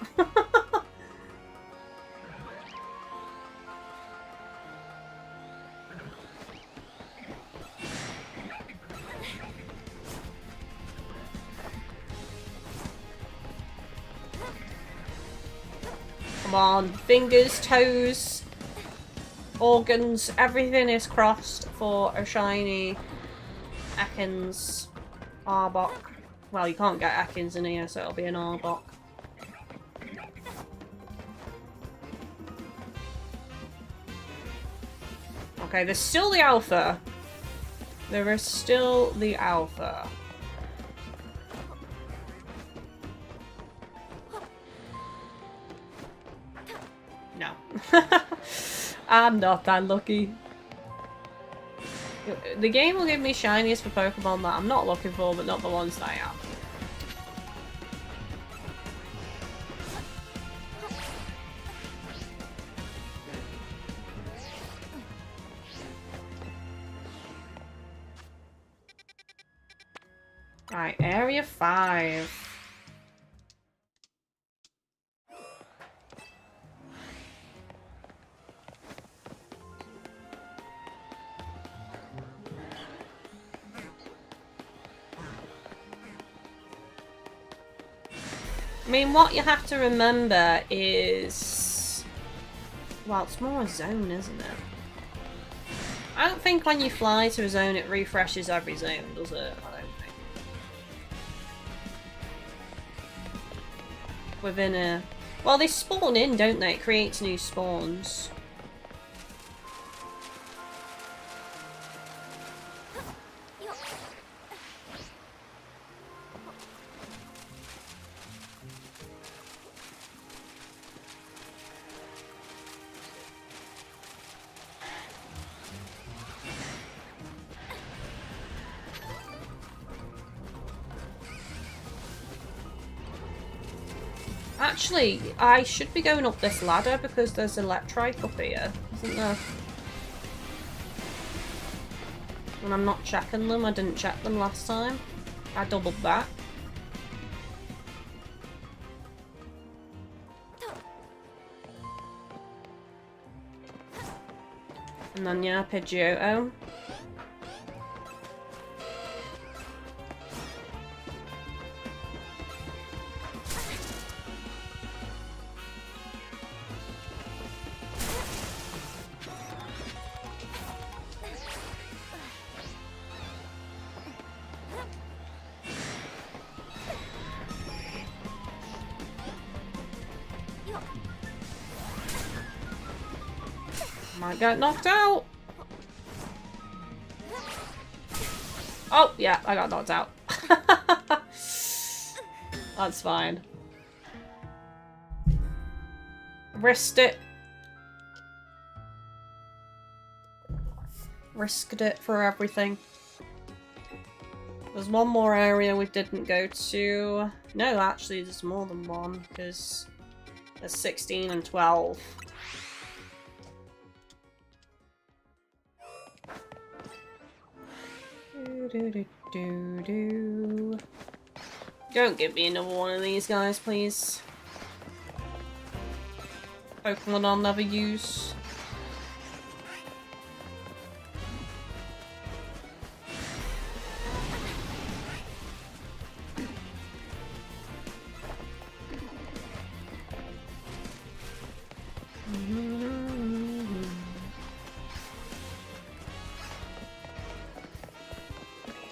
Come on, fingers, toes. organs, everything is crossed for a shiny Ekans Arbok. Well, you can't get Ekans in here, so it'll be an Arbok. Okay, there's still the alpha. There is still the alpha. No. I'm not that lucky. The game will give me shinies for Pokemon that I'm not looking for, but not the ones that I am. Right, Area 5. I mean, what you have to remember is... Well, it's more a zone, isn't it? I don't think when you fly to a zone it refreshes every zone, does it? I don't think. Within a... Well, they spawn in, don't they? It creates new spawns. Actually, I should be going up this ladder because there's Electrike up here, isn't there? And I'm not checking them. I didn't check them last time. I doubled that. And then, yeah, Pidgeotto. Might get knocked out. Oh, yeah, I got knocked out. That's fine. Risked it. Risked it for everything. There's one more area we didn't go to. No, actually, there's more than one, because there's 16 and 12. Don't give me another one of these guys, please. Pokemon I'll never use.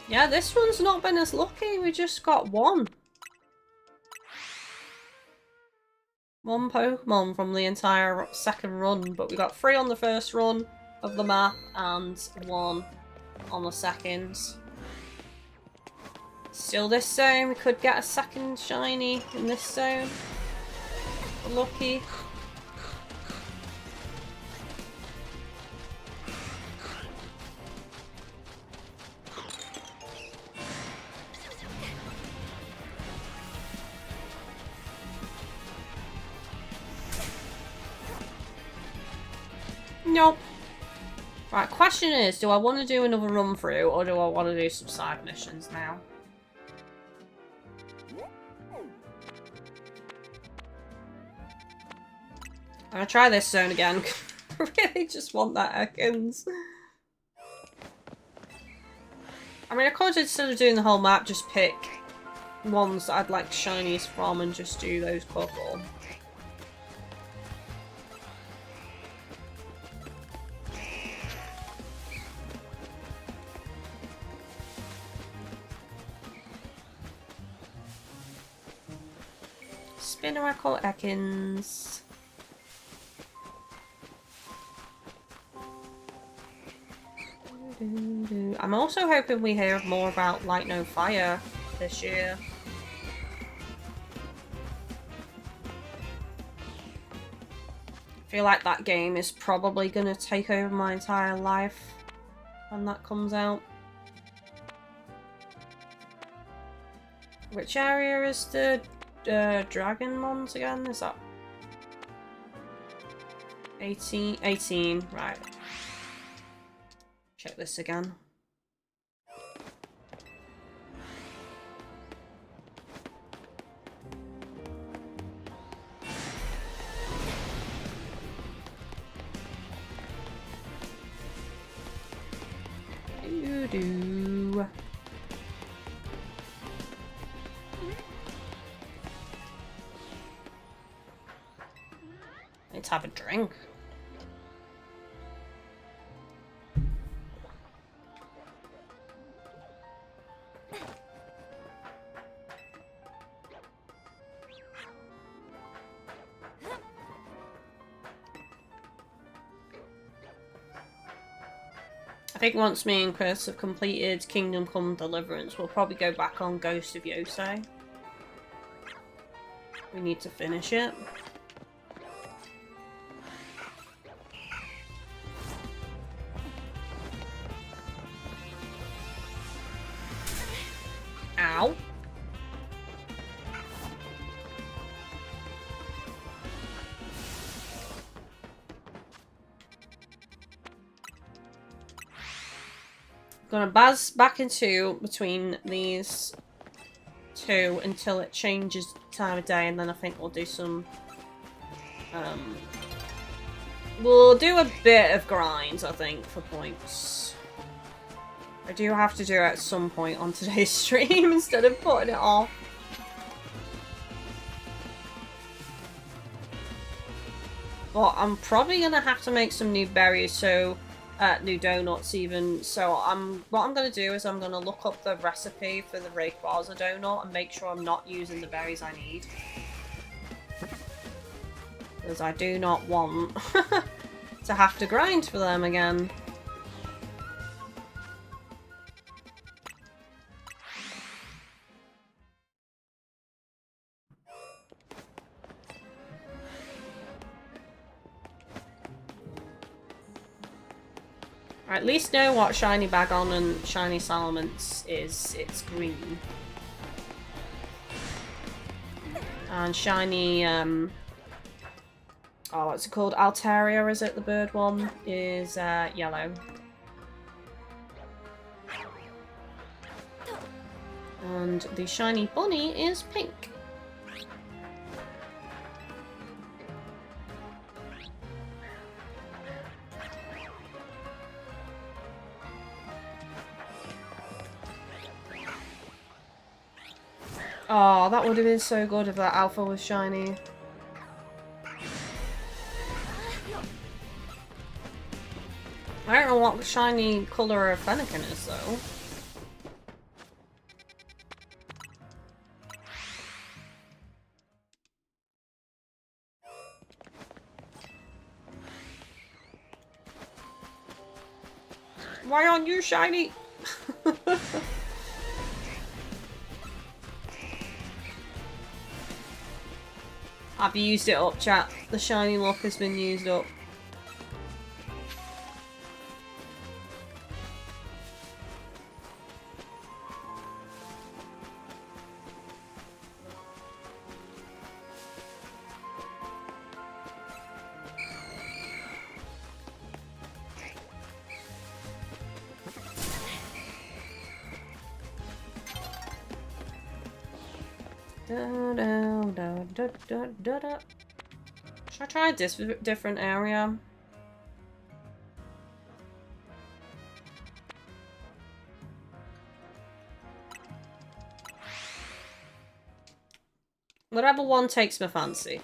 Yeah, this one's not been as lucky. We just got one. One Pokemon from the entire second run, but we got 3 on the first run of the map and 1 on the second. Still this zone, we could get a second shiny in this zone. Lucky. Nope. Right, question is, do I want to do another run through or do I want to do some side missions now? I'm gonna try this zone again. I really just want that Ekans. I mean, I could, instead of doing the whole map, just pick ones that I'd like shinies from and just do those couple. Spinneracle Ekans. I'm also hoping we hear more about Light No Fire this year. I feel like that game is probably going to take over my entire life when that comes out. Which area is the Dragon Mons again? Is that 18? 18, right. Check this again. Doo-doo. Let's have a drink. I think once me and Chris have completed Kingdom Come Deliverance, we'll probably go back on Ghost of Yosei. We need to finish it. Ow. Gonna buzz back into between these two until it changes time of day, and then I think we'll do some we'll do a bit of grinds, I think, for points. I do have to do it at some point on today's stream instead of putting it off. But I'm probably gonna have to make some new berries, so new donuts even. So what I'm gonna do is I'm gonna look up the recipe for the Rayquaza donut and make sure I'm not using the berries I need, because I do not want to have to grind for them again. I at least know what Shiny Bagon and Shiny Salamence is. It's green. And Shiny, oh, what's it called? Altaria, is it? The bird one is yellow. And the Shiny Bunny is pink. Oh, that would have been so good if that alpha was shiny. I don't know what shiny colour of Fennekin is, though. Why aren't you shiny? I've used it up, chat. The shiny look has been used up. Should I try this different area? Whatever one takes my fancy.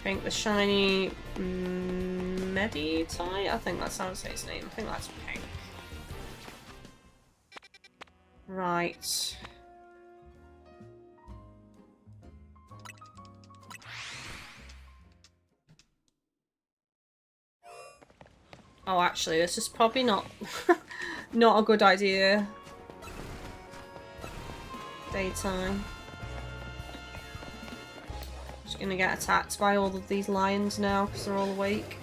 think the shiny Meditite? I think that's how to say its name. I think that's pink. Right. Oh, actually, this is probably not not a good idea. Daytime. Just gonna get attacked by all of these lions now because they're all awake.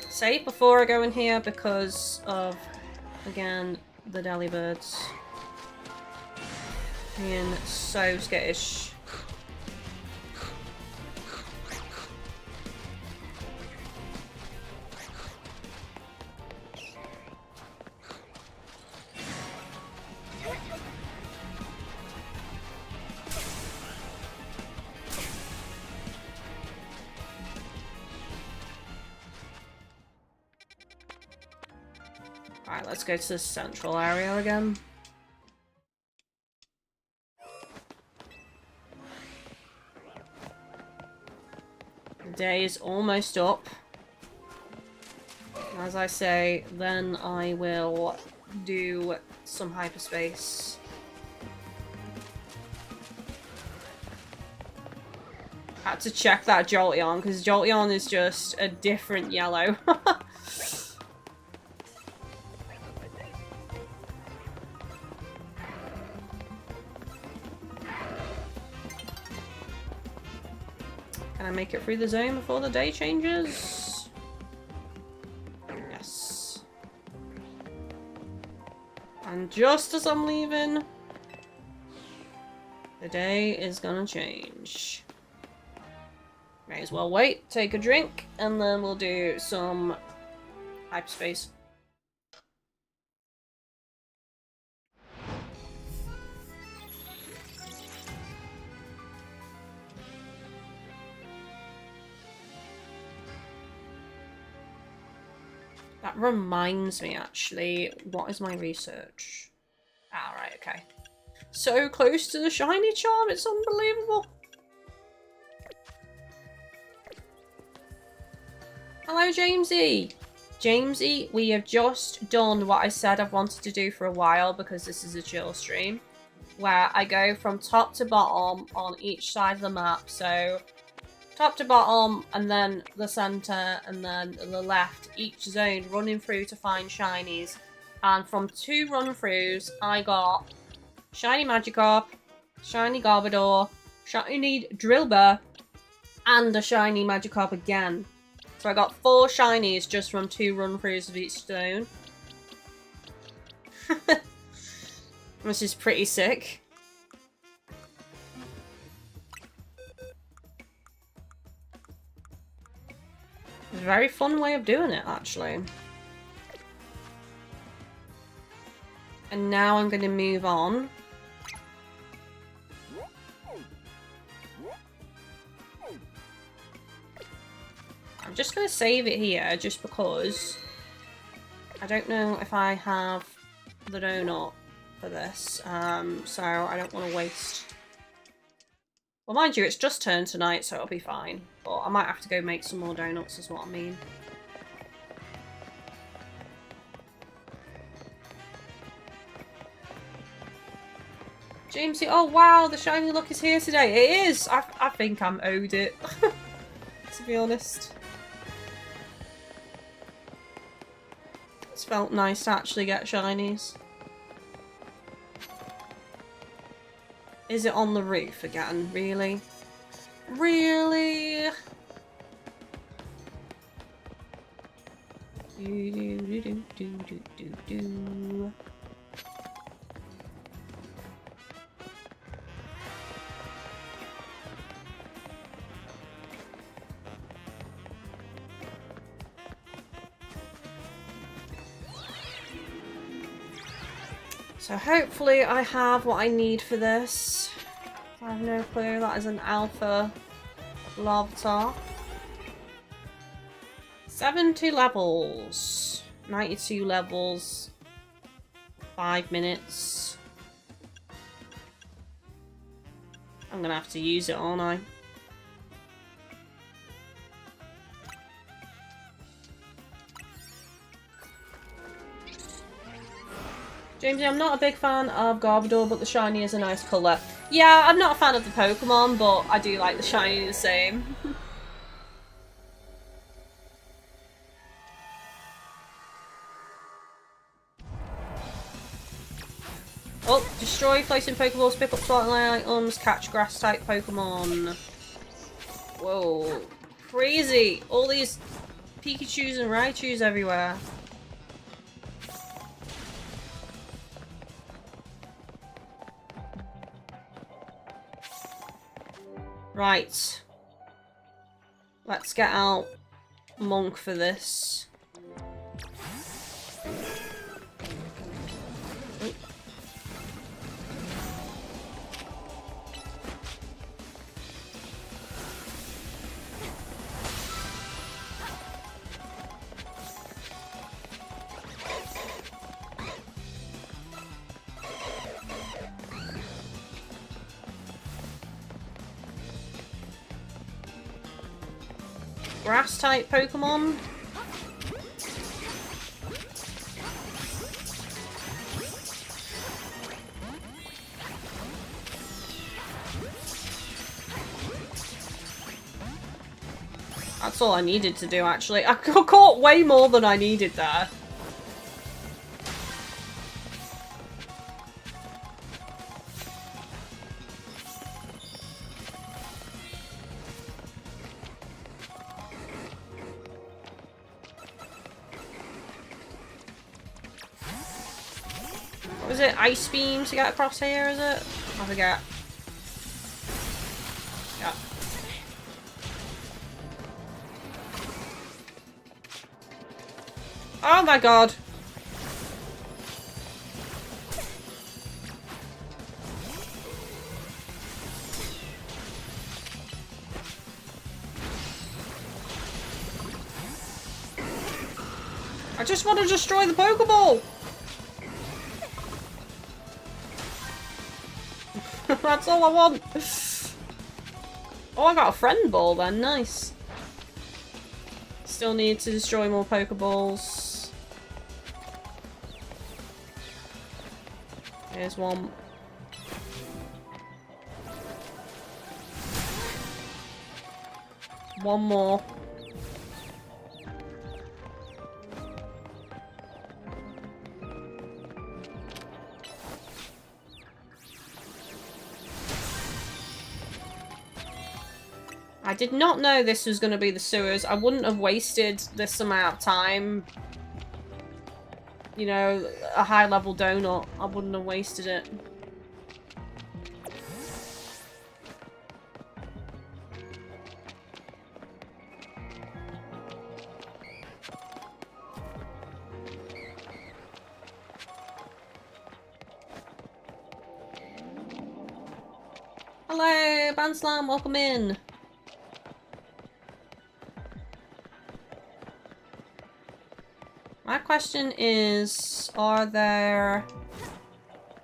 Save before I go in here because of, again, the delibirds being so skittish. Alright, let's go to the central area again. The day is almost up. As I say, then I will do some hyperspace. Had to check that Jolteon, because Jolteon is just a different yellow. Can I make it through the zone before the day changes? Yes. And just as I'm leaving, the day is gonna change. May as well wait, take a drink, and then we'll do some hyperspace. That reminds me, actually, what is my research? Ah, right, okay. So close to the shiny charm, it's unbelievable. Hello, Jamesy. Jamesy, we have just done what I said I've wanted to do for a while because this is a chill stream, where I go from top to bottom on each side of the map. So top to bottom, and then the center, and then the left, each zone running through to find shinies. And from 2 run-throughs, I got shiny Magikarp, shiny Garbodor, shiny Drillbur, and a shiny Magikarp again. So I got 4 shinies just from 2 run-throughs of each zone. Which is pretty sick. It's a very fun way of doing it, actually. And now I'm going to move on. I'm just going to save it here, just because I don't know if I have the donut for this, so I don't want to waste. Well, mind you, it's just turned tonight, so it'll be fine. But I might have to go make some more donuts, is what I mean. Jamesy, oh wow, the shiny look is here today. It is! I think I'm owed it, to be honest. It's felt nice to actually get shinies. Is it on the roof again? Really? Really? Do. So hopefully I have what I need for this. I have no clue. That is an alpha Larvitar. 70 levels. 92 levels. 5 minutes. I'm gonna have to use it, aren't I? Jamesy, I'm not a big fan of Garbodor, but the shiny is a nice colour. Yeah, I'm not a fan of the Pokemon, but I do like the shiny the same. Oh, destroy floating Pokeballs, pick up Spotlight items, catch Grass-type Pokemon. Whoa. Crazy! All these Pikachus and Raichus everywhere. Right. Let's get out Monk for this. Grass-type Pokemon. That's all I needed to do, actually. I caught way more than I needed there. Was it Ice Beam to get across here, is it? I forget. Yeah. Oh my god! I just want to destroy the Pokeball! That's all I want. Oh, I got a friend ball then. Nice. Still need to destroy more Pokeballs. Here's one. One more. I did not know this was going to be the sewers. I wouldn't have wasted this amount of time. You know, a high-level donut. I wouldn't have wasted it. Hello, Banslam, welcome in. My question is, are there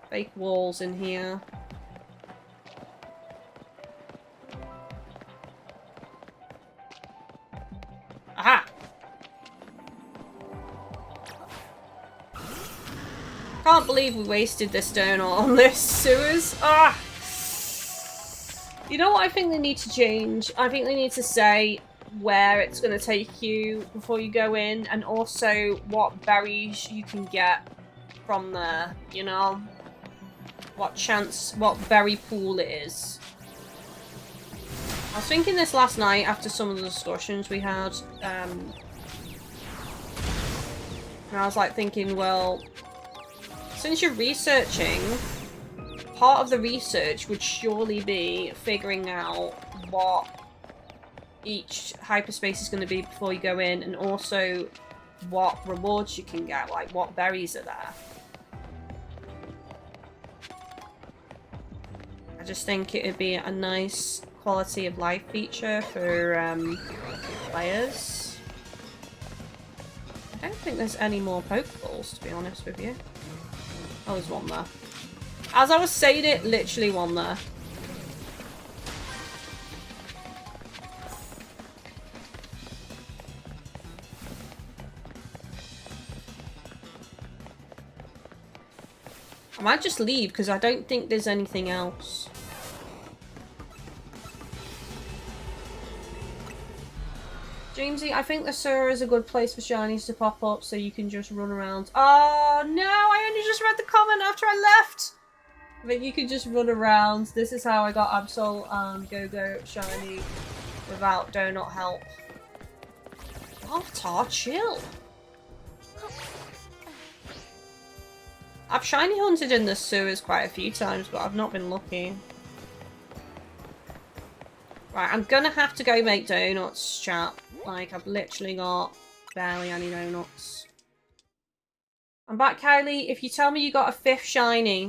fake walls in here? Aha! Can't believe we wasted this donut on this sewers. Ah! You know what I think they need to change? I think they need to say where it's going to take you before you go in, and also what berries you can get from there, you know? What berry pool it is. I was thinking this last night after some of the discussions we had, and I was like thinking, well, since you're researching, part of the research would surely be figuring out what each hyperspace is going to be before you go in, and also what rewards you can get, like what berries are there. I just think it would be a nice quality of life feature for players. I don't think there's any more Pokeballs, to be honest with you. Oh, there's one there. As I was saying it, literally one there. I might just leave because I don't think there's anything else. Jamesy, I think the sewer is a good place for shinies to pop up so you can just run around. Oh no, I only just read the comment after I left! But you can just run around. This is how I got Absol and Go-Go shiny without donut help. Otter, chill. I've shiny hunted in the sewers quite a few times, but I've not been lucky. Right, I'm gonna have to go make donuts, chat. Like, I've literally got barely any donuts. I'm back, Kylie. If you tell me you got a 5th shiny...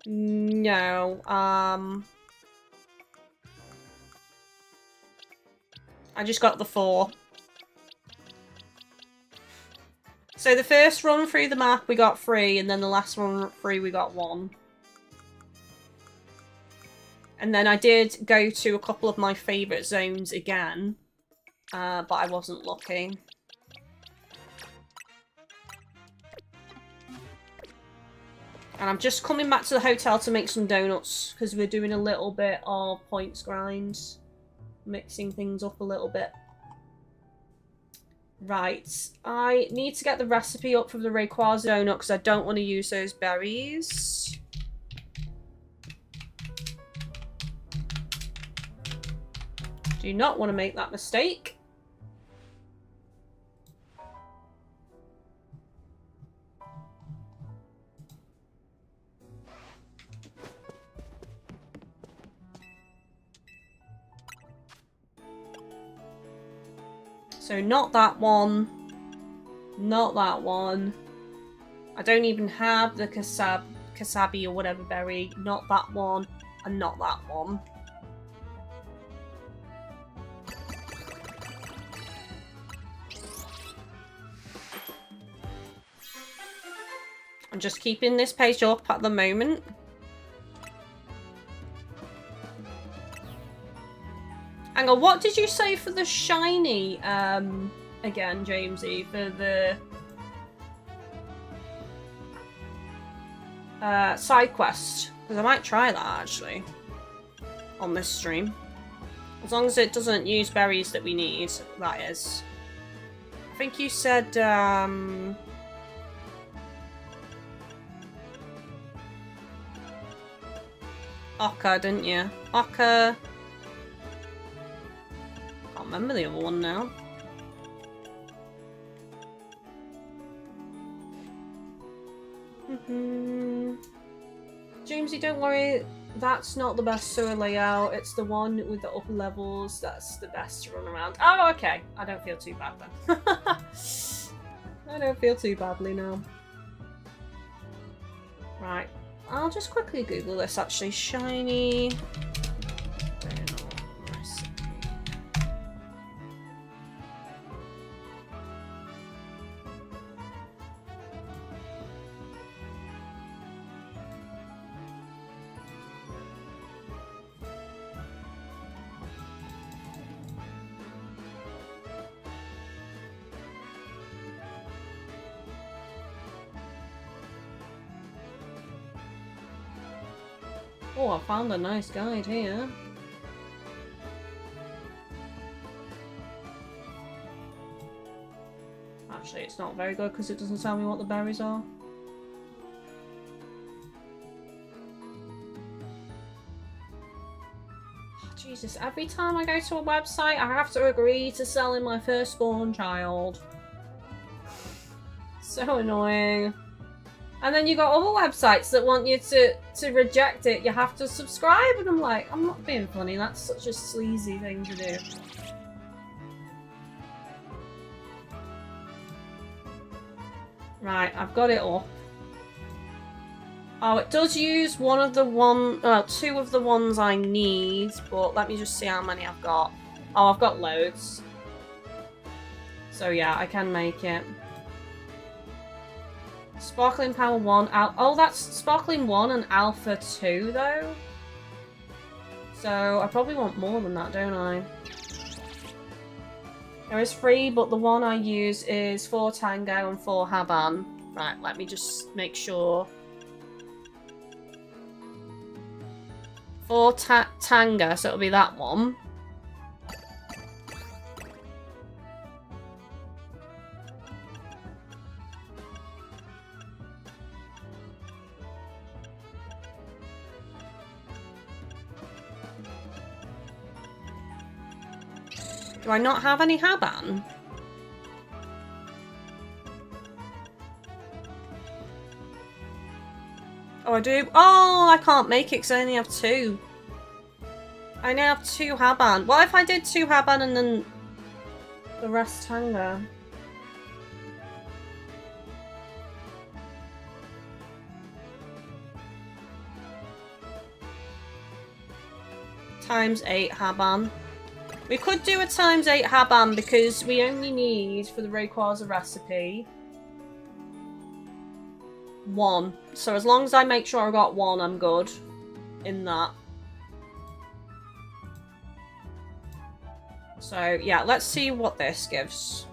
No, I just got the 4. So the first run through the map we got 3, and then the last run through we got 1. And then I did go to a couple of my favourite zones again, but I wasn't lucky. And I'm just coming back to the hotel to make some donuts, because we're doing a little bit of points grinds. Mixing things up a little bit. Right, I need to get the recipe up for the Rayquaza donut, because I don't want to use those berries. Do not want to make that mistake. So not that one. Not that one. I don't even have the Kasabi or whatever berry. Not that one. And not that one. I'm just keeping this page up at the moment. Hang on, what did you say for the shiny, again, Jamesy, for the side quest? Because I might try that, actually, on this stream. As long as it doesn't use berries that we need, that is. I think you said, Otter, didn't you? Otter. Can't remember the other one now. Jamesy, don't worry. That's not the best sewer layout. It's the one with the upper levels. That's the best to run around. Oh, okay. I don't feel too bad then. I don't feel too badly now. Right. I'll just quickly Google this actually. Shiny donut recipe. Oh, I found a nice guide here. Actually, it's not very good because it doesn't tell me what the berries are. Oh, Jesus, every time I go to a website, I have to agree to selling my firstborn child. So annoying. And then you got other websites that want you to reject it. You have to subscribe, and I'm like, I'm not being funny. That's such a sleazy thing to do. Right, I've got it up. Oh, it does use two of the ones I need, but let me just see how many I've got. Oh, I've got loads. So yeah, I can make it. Sparkling Power 1. Oh, that's Sparkling 1 and Alpha 2, though. So I probably want more than that, don't I? There is 3, but the one I use is 4 Tango and 4 Haban. Right, let me just make sure. 4 Tanga, so it'll be that one. Do I not have any Haban? Oh, I do. Oh, I can't make it because I only have 2. I only have 2 Haban. What if I did 2 Haban and then the rest Tanga? Times 8 Haban. We could do a times 8 Haban because we only need, for the Rayquaza recipe, 1. So as long as I make sure I got 1, I'm good in that. So yeah, let's see what this gives.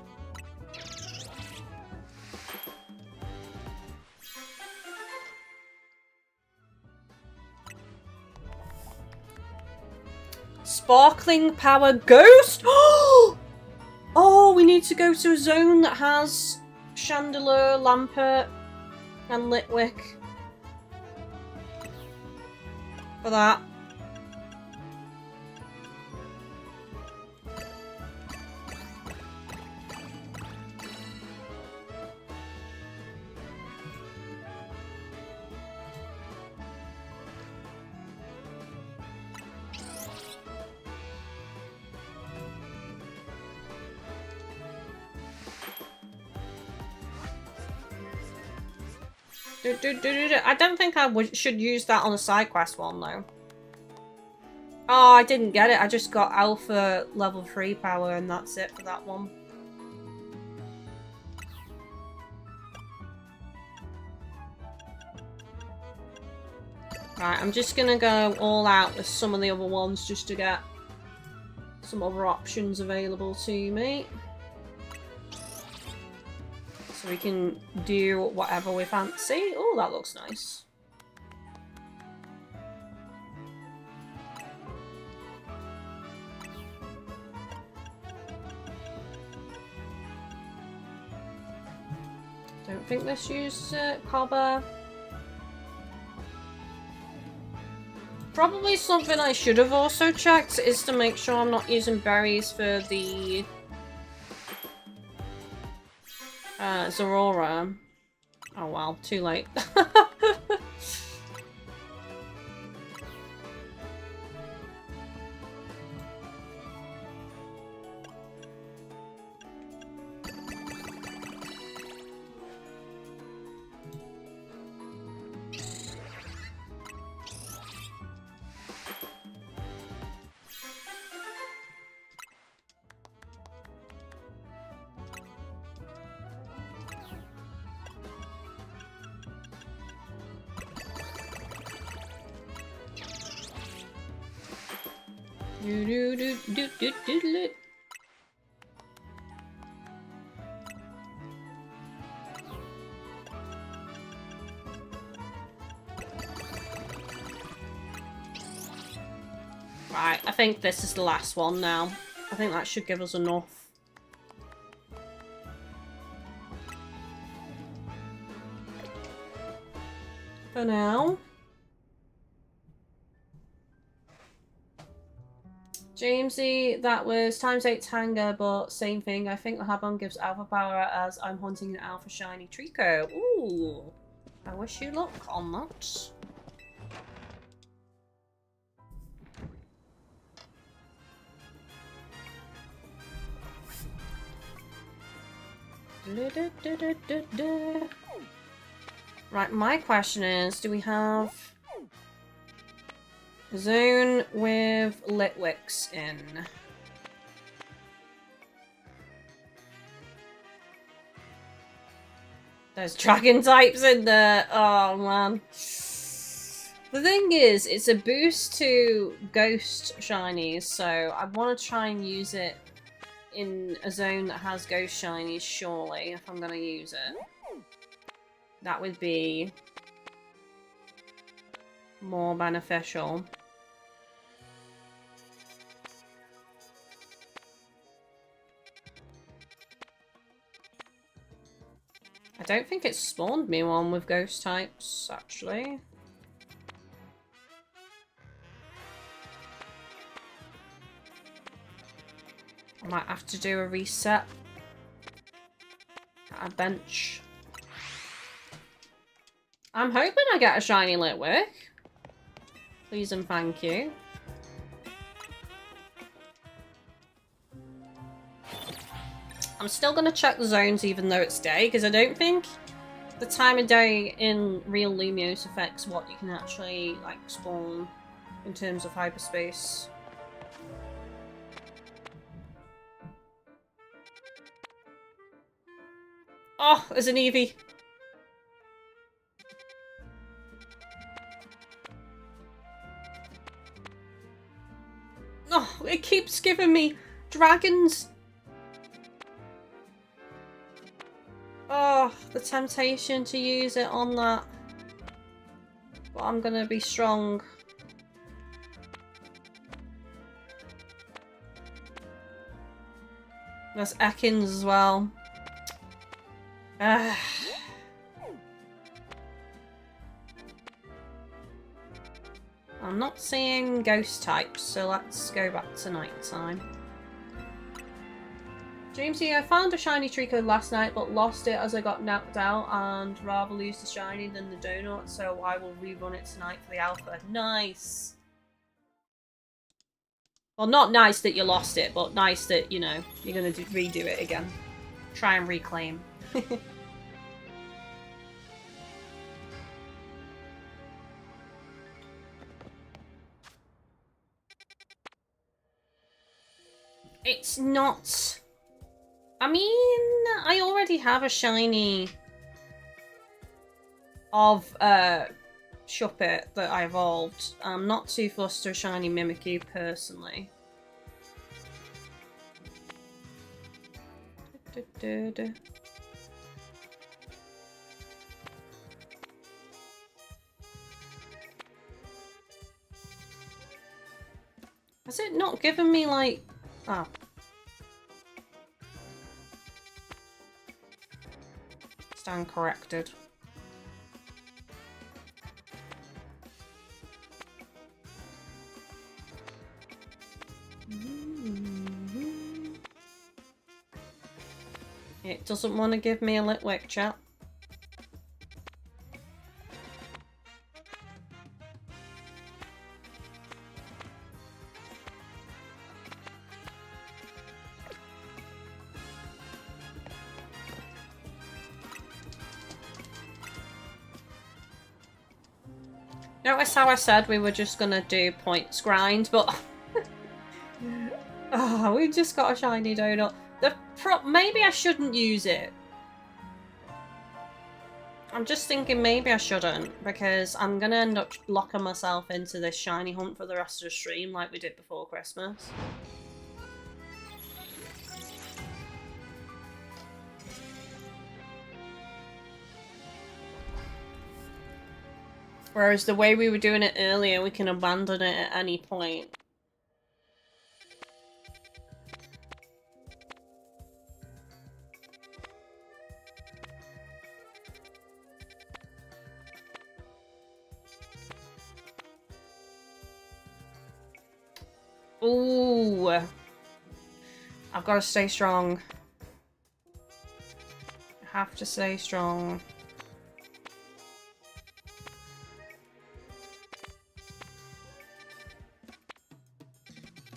Sparkling Power Ghost? Oh, we need to go to a zone that has Chandelure, Lampert, and Litwick. For that. I don't think I should use that on a side quest one though. Oh, I didn't get it. I just got Alpha level 3 power and that's it for that one. Right, I'm just gonna go all out with some of the other ones just to get some other options available to me. So we can do whatever we fancy. Oh, that looks nice. Don't think this uses it. Cobber. Probably something I should have also checked is to make sure I'm not using berries for the Zorora. Oh wow, too late. Right, I think this is the last one now. I think that should give us enough. For now. Jamesy, that was times 8 Tanga, but same thing. I think the Habon gives alpha power as I'm hunting an alpha shiny Trico. Ooh. I wish you luck on that. Right, my question is, do we have a zone with Litwicks in? There's dragon types in there. Oh, man. The thing is, it's a boost to ghost shinies, so I want to try and use it in a zone that has ghost shinies, surely, if I'm going to use it. That would be more beneficial. I don't think it spawned me one with ghost types, actually. I might have to do a reset at a bench. I'm hoping I get a shiny Litwick. Please and thank you. I'm still going to check the zones even though it's day, because I don't think the time of day in real Lumiose affects what you can actually, like, spawn in terms of hyperspace. Oh, there's an Eevee. Oh, it keeps giving me dragons. Oh, the temptation to use it on that. But I'm gonna be strong. There's Ekans as well. I'm not seeing ghost types, so let's go back to nighttime. Dreamsy, I found a shiny Trico last night, but lost it as I got knocked out, and rather lose the shiny than the donut, so I will rerun it tonight for the alpha. Nice! Well, not nice that you lost it, but nice that, you know, you're gonna redo it again. Try and reclaim. It's not... I mean, I already have a shiny of Shuppet that I evolved. I'm not too fussed to a shiny Mimikyu personally. Has it not given me like... Oh. Stand corrected. It doesn't want to give me a Litwick, chat. Notice how I said we were just gonna do points grind, but oh, we just got a shiny donut. Maybe I shouldn't use it. I'm just thinking maybe I shouldn't, because I'm gonna end up locking myself into this shiny hunt for the rest of the stream like we did before Christmas. Whereas the way we were doing it earlier, we can abandon it at any point. Ooh. I've got to stay strong. I have to stay strong.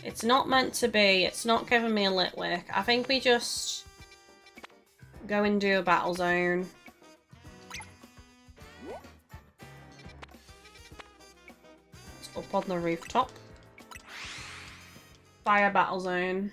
It's not meant to be. It's not giving me a Litwick. I think we just go and do a battle zone. up on the rooftop. Fire battle zone.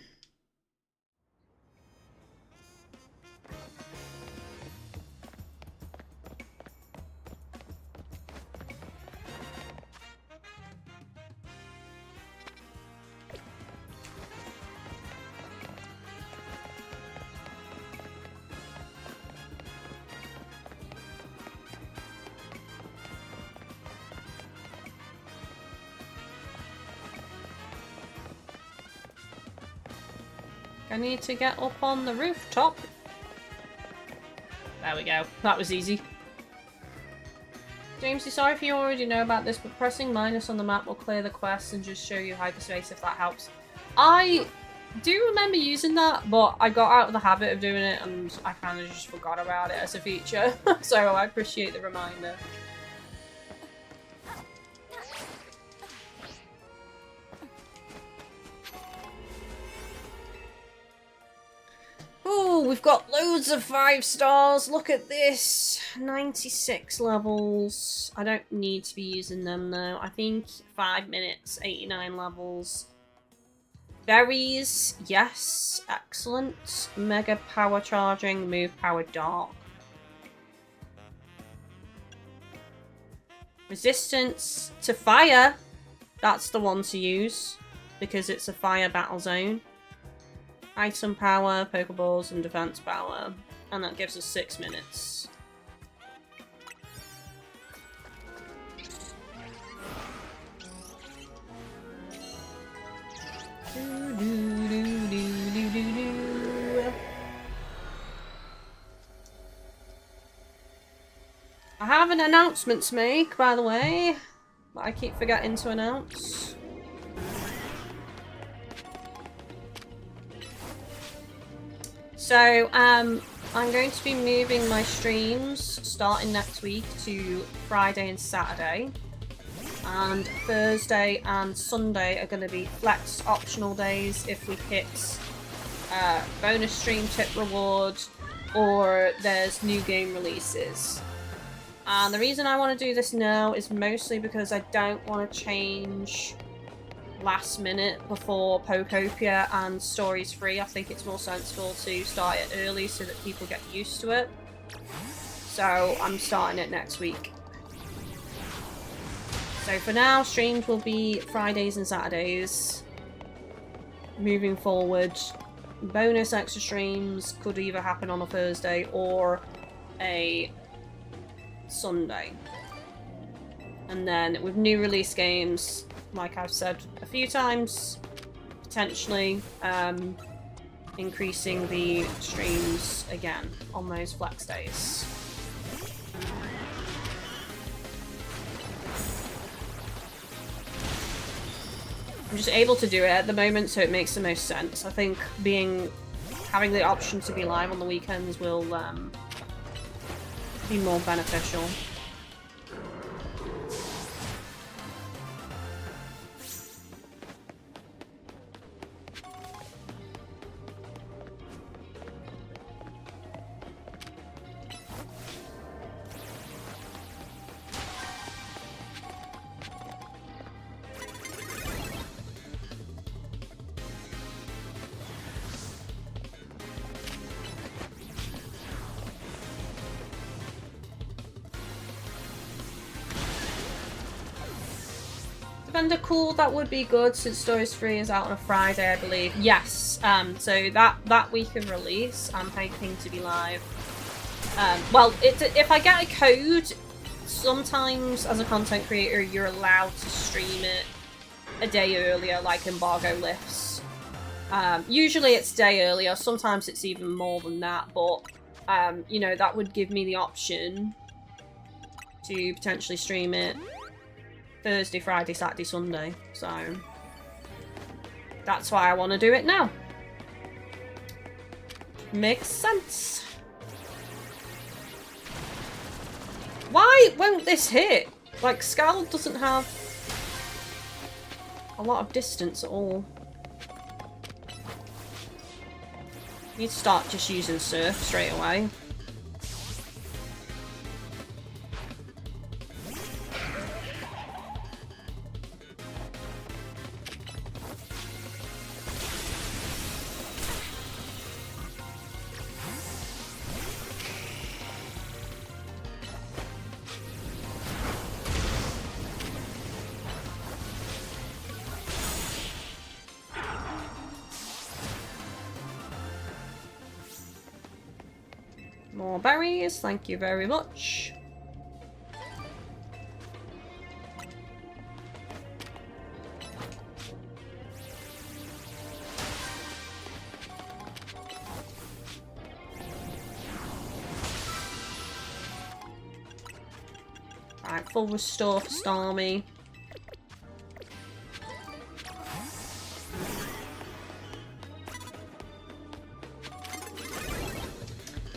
I need to get up on the rooftop. There we go. That was easy. Jamesy, sorry if you already know about this, but pressing minus on the map will clear the quest and just show you hyperspace if that helps. I do remember using that, but I got out of the habit of doing it and I kind of just forgot about it as a feature. So I appreciate the reminder. Oh, we've got loads of 5 stars. Look at this. 96 levels. I don't need to be using them though. I think 5 minutes, 89 levels. Berries, yes. Excellent. Mega power charging, move power dark. Resistance to fire. That's the one to use because it's a fire battle zone. Item power, Pokeballs, and defense power. And that gives us 6 minutes. I have an announcement to make, by the way, that I keep forgetting to announce. So, I'm going to be moving my streams starting next week to Friday and Saturday. And Thursday and Sunday are going to be flex optional days if we hit bonus stream tip reward or there's new game releases. And the reason I want to do this now is mostly because I don't want to change last minute before Pokopia and Stories Free. I think it's more sensible to start it early so that people get used to it. So I'm starting it next week. So for now, streams will be Fridays and Saturdays. Moving forward, bonus extra streams could either happen on a Thursday or a Sunday. And then with new release games, like I've said a few times, potentially increasing the streams again on those flex days. I'm just able to do it at the moment, so it makes the most sense. I think having the option to be live on the weekends will be more beneficial. Cool, that would be good since Stories Free is out on a Friday, I believe. Yes, so that week of release, I'm hoping to be live. Well, if I get a code, sometimes as a content creator, you're allowed to stream it a day earlier, like embargo lifts. Usually it's a day earlier, sometimes it's even more than that, but you know, that would give me the option to potentially stream it Thursday, Friday, Saturday, Sunday. So that's why I want to do it now. Makes sense. Why won't this hit? Like, Scald doesn't have a lot of distance at all. Need to start just using Surf straight away. More berries, thank you very much. Right, full restore for Stormy.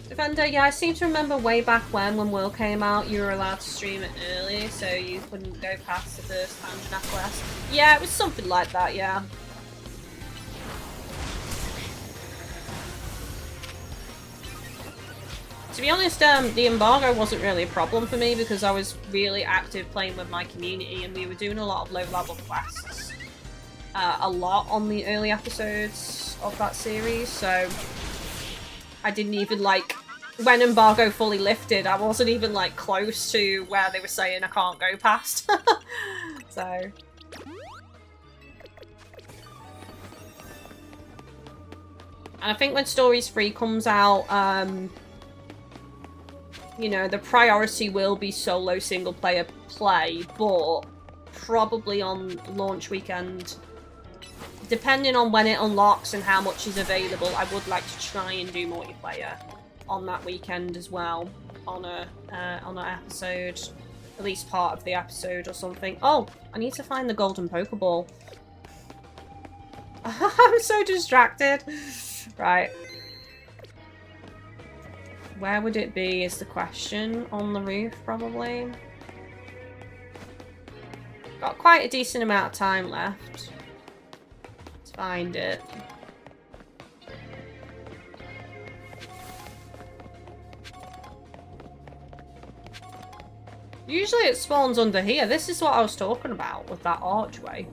Defender, yeah, I seem to remember way back when Will came out, you were allowed to stream it early, so you couldn't go past the first Tangent quest. Yeah, it was something like that, yeah. To be honest, the embargo wasn't really a problem for me because I was really active playing with my community and we were doing a lot of low-level quests. A lot on the early episodes of that series, so I didn't even, like, when embargo fully lifted, I wasn't even, like, close to where they were saying I can't go past. So... And I think when Stories 3 comes out, you know, the priority will be solo single-player play, but probably on launch weekend, depending on when it unlocks and how much is available, I would like to try and do multiplayer on that weekend as well, on an episode, at least part of the episode or something. Oh, I need to find the golden Pokeball. I'm so distracted. Right. Where would it be is the question. On the roof, probably. Got quite a decent amount of time left to find it. Usually it spawns under here. This is what I was talking about with that archway.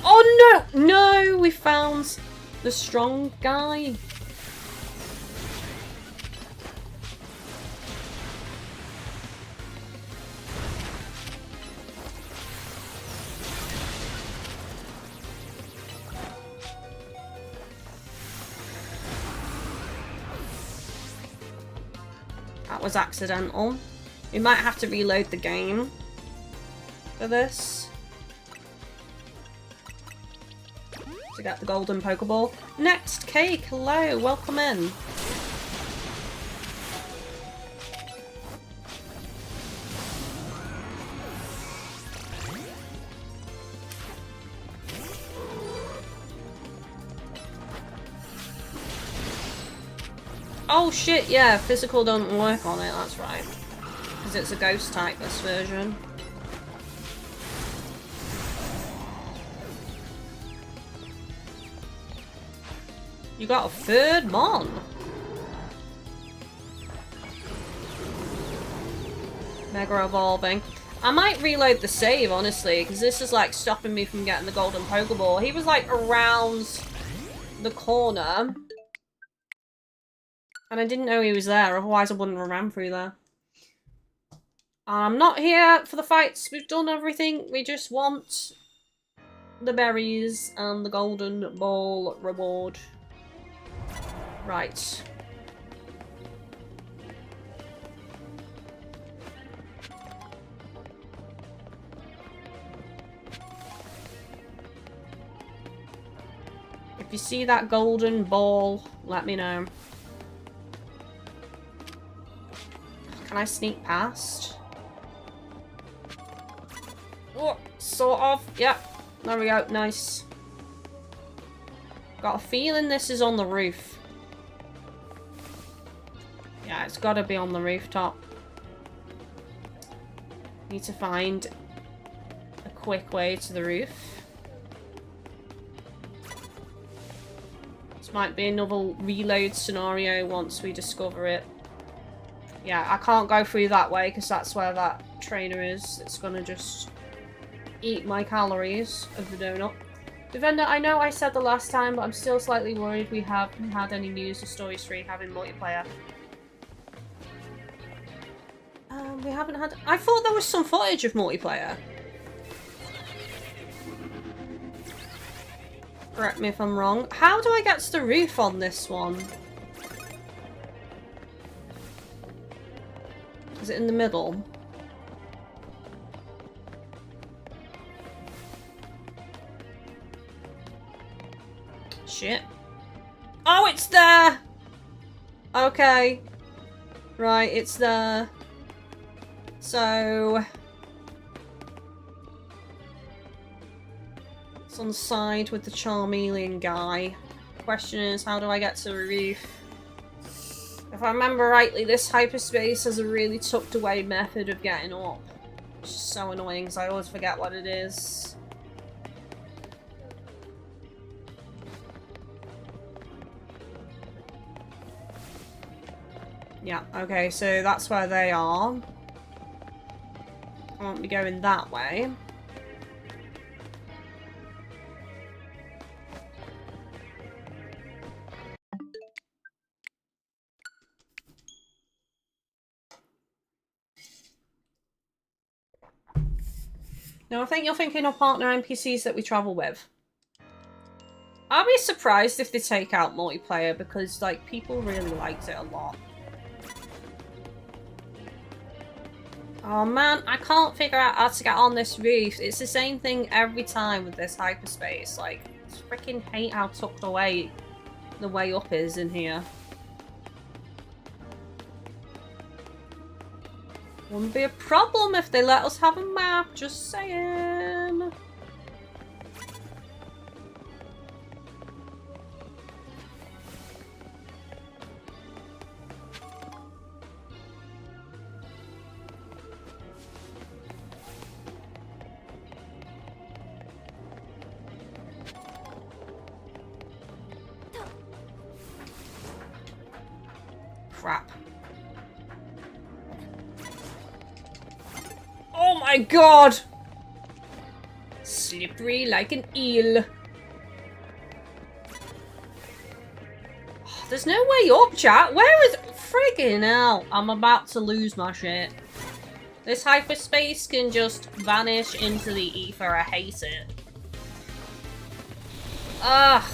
Oh no! No! We found the strong guy. That was accidental. We might have to reload the game for this to get the golden Pokeball. Next, Cake, hello, welcome in. Oh shit, yeah, physical don't work on it, that's right. Because it's a ghost type, this version. You got a third Mon! Mega evolving. I might reload the save, honestly, because this is like stopping me from getting the golden Pokeball. He was like around the corner. And I didn't know he was there, otherwise I wouldn't have ran through there. I'm not here for the fights, we've done everything, we just want the berries and the golden ball reward. Right. If you see that golden ball, let me know. Can I sneak past? Oh, sort of. Yep. There we go. Nice. Got a feeling this is on the roof. Yeah, it's got to be on the rooftop. Need to find a quick way to the roof. This might be another reload scenario once we discover it. Yeah, I can't go through that way because that's where that trainer is. It's gonna just eat my calories of the donut. Defender, I know I said the last time, but I'm still slightly worried we haven't had any news of Stories 3 having multiplayer. We haven't had... I thought there was some footage of multiplayer. Correct me if I'm wrong. How do I get to the roof on this one? Is it in the middle? Shit. Oh, it's there! Okay. Right, it's there. So... it's on the side with the Charmeleon guy. Question is, how do I get to the roof? If I remember rightly, this hyperspace has a really tucked away method of getting up. Which is so annoying because I always forget what it is. Yeah, okay, so that's where they are. I won't be going that way. Now, I think you're thinking of partner NPCs that we travel with. I'll be surprised if they take out multiplayer because, like, people really liked it a lot. Oh man, I can't figure out how to get on this roof. It's the same thing every time with this hyperspace. Like, I freaking hate how tucked away the way up is in here. Wouldn't be a problem if they let us have a map, just saying. Crap. Oh my god! Slippery like an eel. Oh, there's no way up, chat. Where is... friggin' hell. I'm about to lose my shit. This hyperspace can just vanish into the ether. I hate it. Ugh.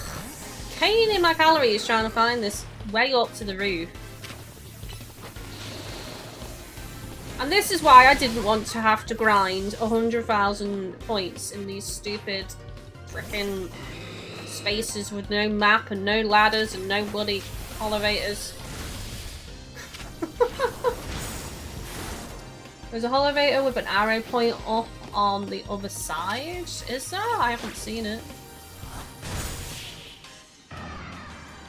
Pain in my calories trying to find this way up to the roof. And this is why I didn't want to have to grind 100,000 points in these stupid frickin' spaces with no map and no ladders and no bloody elevators. There's a elevator with an arrow point up on the other side. Is there? I haven't seen it.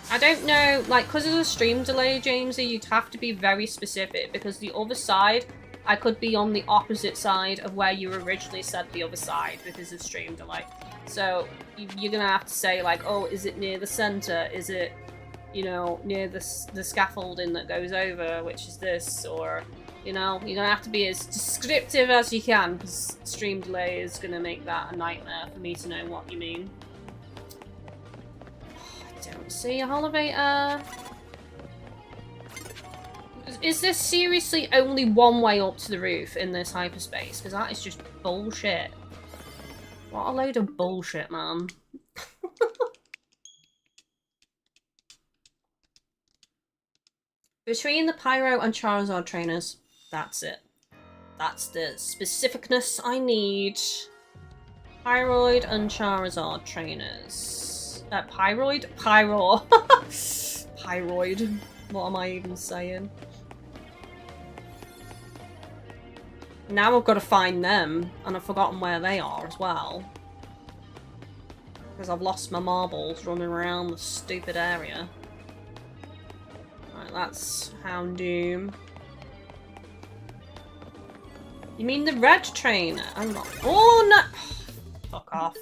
I don't know, like, because of the stream delay, Jamesy, you'd have to be very specific because the other side, I could be on the opposite side of where you originally said the other side because of stream delay. So you're gonna have to say, like, oh, is it near the center? Is it, you know, near the scaffolding that goes over, which is this? Or, you know, you're gonna have to be as descriptive as you can because stream delay is gonna make that a nightmare for me to know what you mean. Don't see a elevator. Is there seriously only one way up to the roof in this hyperspace? Because that is just bullshit. What a load of bullshit, man. Between the Pyro and Charizard trainers. That's it. That's the specificness I need. Pyroid and Charizard trainers. Pyroid? Pyro. Pyroid. What am I even saying? Now I've got to find them, and I've forgotten where they are as well. Because I've lost my marbles running around the stupid area. Right, that's Houndoom. You mean the red trainer? I'm not. Oh no! Fuck off.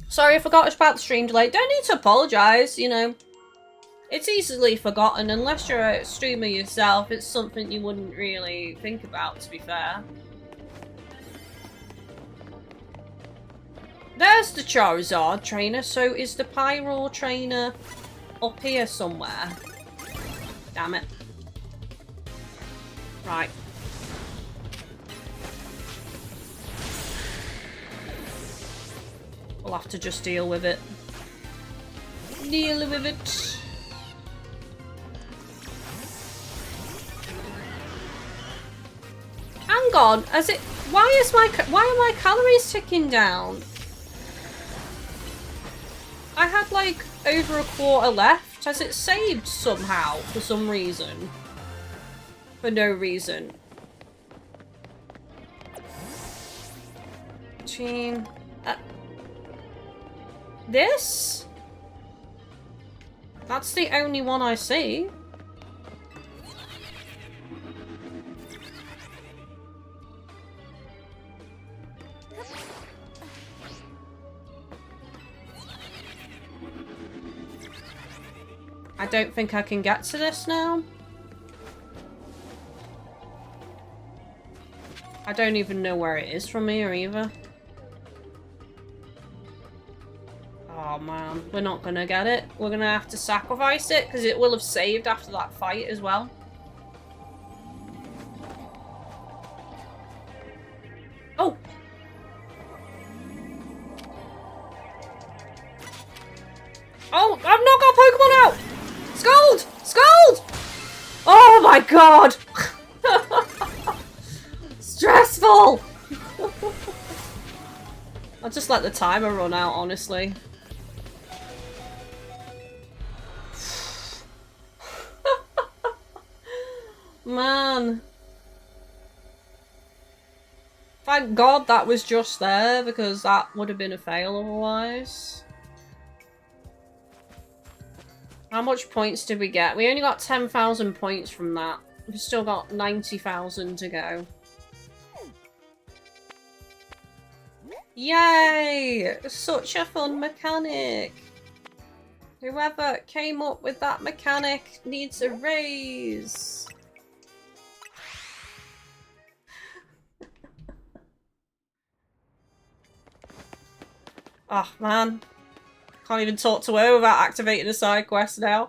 Sorry, I forgot about the stream delay. Don't need to apologise, you know. It's easily forgotten. Unless you're a streamer yourself, it's something you wouldn't really think about, to be fair. There's the Charizard trainer, so is the Pyro trainer up here somewhere? Damn it. Right. We'll have to just deal with it. Deal with it. Hang on, as it. Why are my calories ticking down? I had like over a quarter left. Has it saved somehow for some reason? For no reason. This? That's the only one I see. I don't think I can get to this now. I don't even know where it is from here either. Oh man, we're not gonna get it. We're gonna have to sacrifice it because it will have saved after that fight as well. Oh! Oh, I've not got Pokemon out! Scold! Scold! Oh my god! Stressful! I'll just let the timer run out, honestly. Man. Thank God that was just there, because that would have been a fail otherwise. How much points did we get? We only got 10,000 points from that. We've still got 90,000 to go. Yay! Such a fun mechanic. Whoever came up with that mechanic needs a raise. Oh man. Can't even talk to her without activating a side quest now.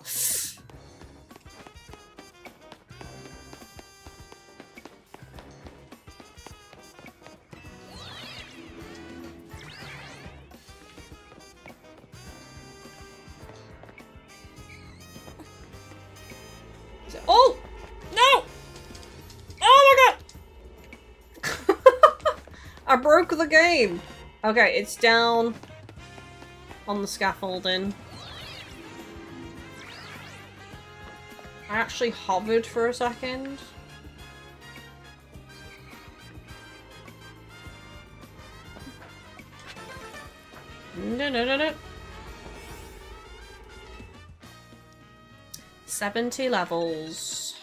Oh! No! Oh my god! I broke the game! Okay, it's down on the scaffolding. I actually hovered for a second. No. 70 levels.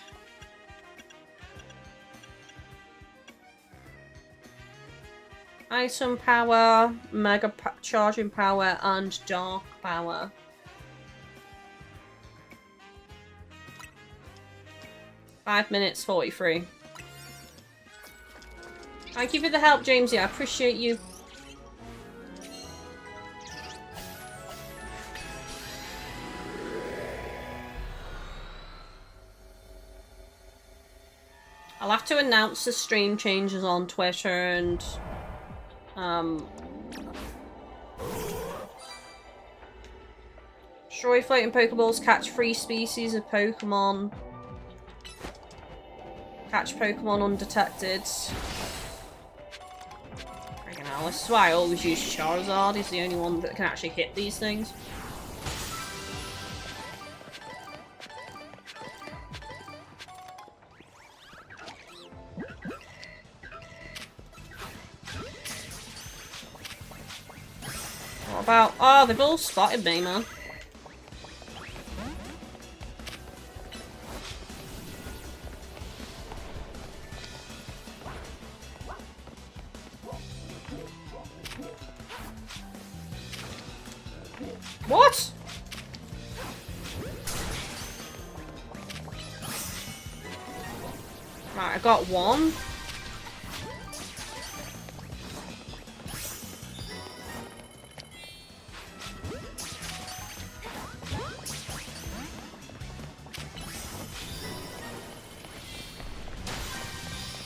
Item power, mega charging power, and dark power. Five minutes 43. Thank you for the help, Jamesy. I appreciate you. I'll have to announce the stream changes on Twitter and destroy floating Pokeballs, catch free species of Pokemon. Catch Pokemon undetected. Freaking hell, this is why I always use Charizard. He's the only one that can actually hit these things. What about... Oh, they've all spotted me, man. What? Right, I got one.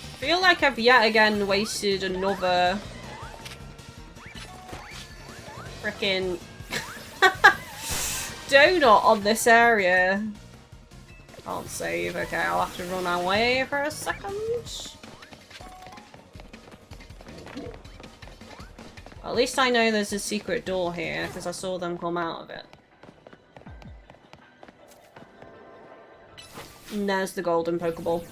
I feel like I've yet again wasted another frickin' donut on this area. Can't save. Okay, I'll have to run away for a second. At least I know there's a secret door here, because I saw them come out of it. And there's the golden Pokeball.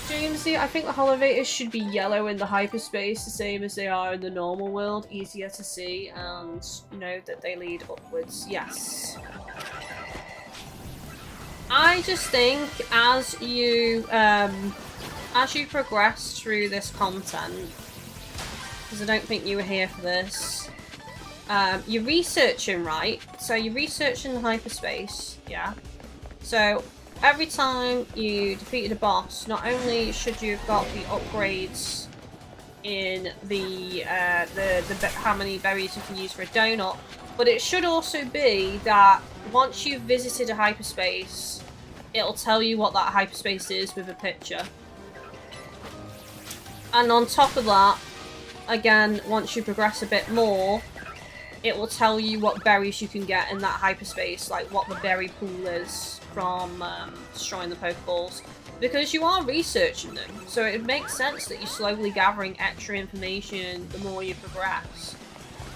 Jamesy, I think the elevators should be yellow in the hyperspace, the same as they are in the normal world. Easier to see, and you know that they lead upwards. Yes. I just think as you progress through this content, because I don't think you were here for this, you're researching, right? So you're researching the hyperspace, yeah? So every time you defeated a boss, not only should you have got the upgrades in the how many berries you can use for a donut, but it should also be that once you've visited a hyperspace, it'll tell you what that hyperspace is with a picture. And on top of that, again, once you progress a bit more, it will tell you what berries you can get in that hyperspace, like what the berry pool is from destroying the Pokeballs. Because you are researching them, so it makes sense that you're slowly gathering extra information the more you progress.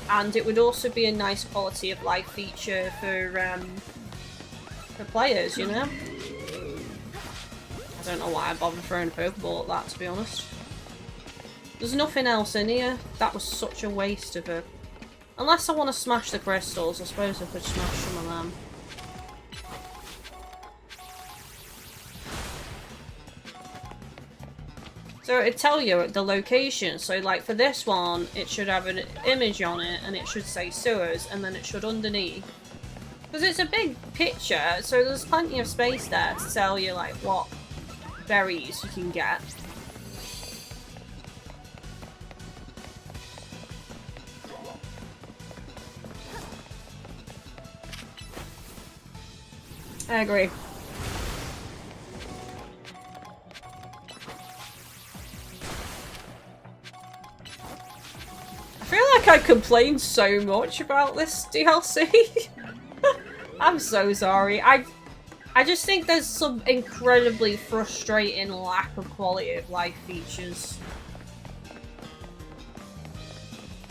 And it would also be a nice quality of life feature for players, you know? I don't know why I bothered throwing a Pokeball at that, to be honest. There's nothing else in here. That was such a waste of a... Unless I want to smash the crystals, I suppose I could smash some of them. So it'd tell you the location. So like for this one, it should have an image on it and it should say sewers, and then it should underneath. Because it's a big picture, so there's plenty of space there to tell you like what berries you can get. I agree. I feel like I complained so much about this DLC. I'm so sorry. I just think there's some incredibly frustrating lack of quality of life features.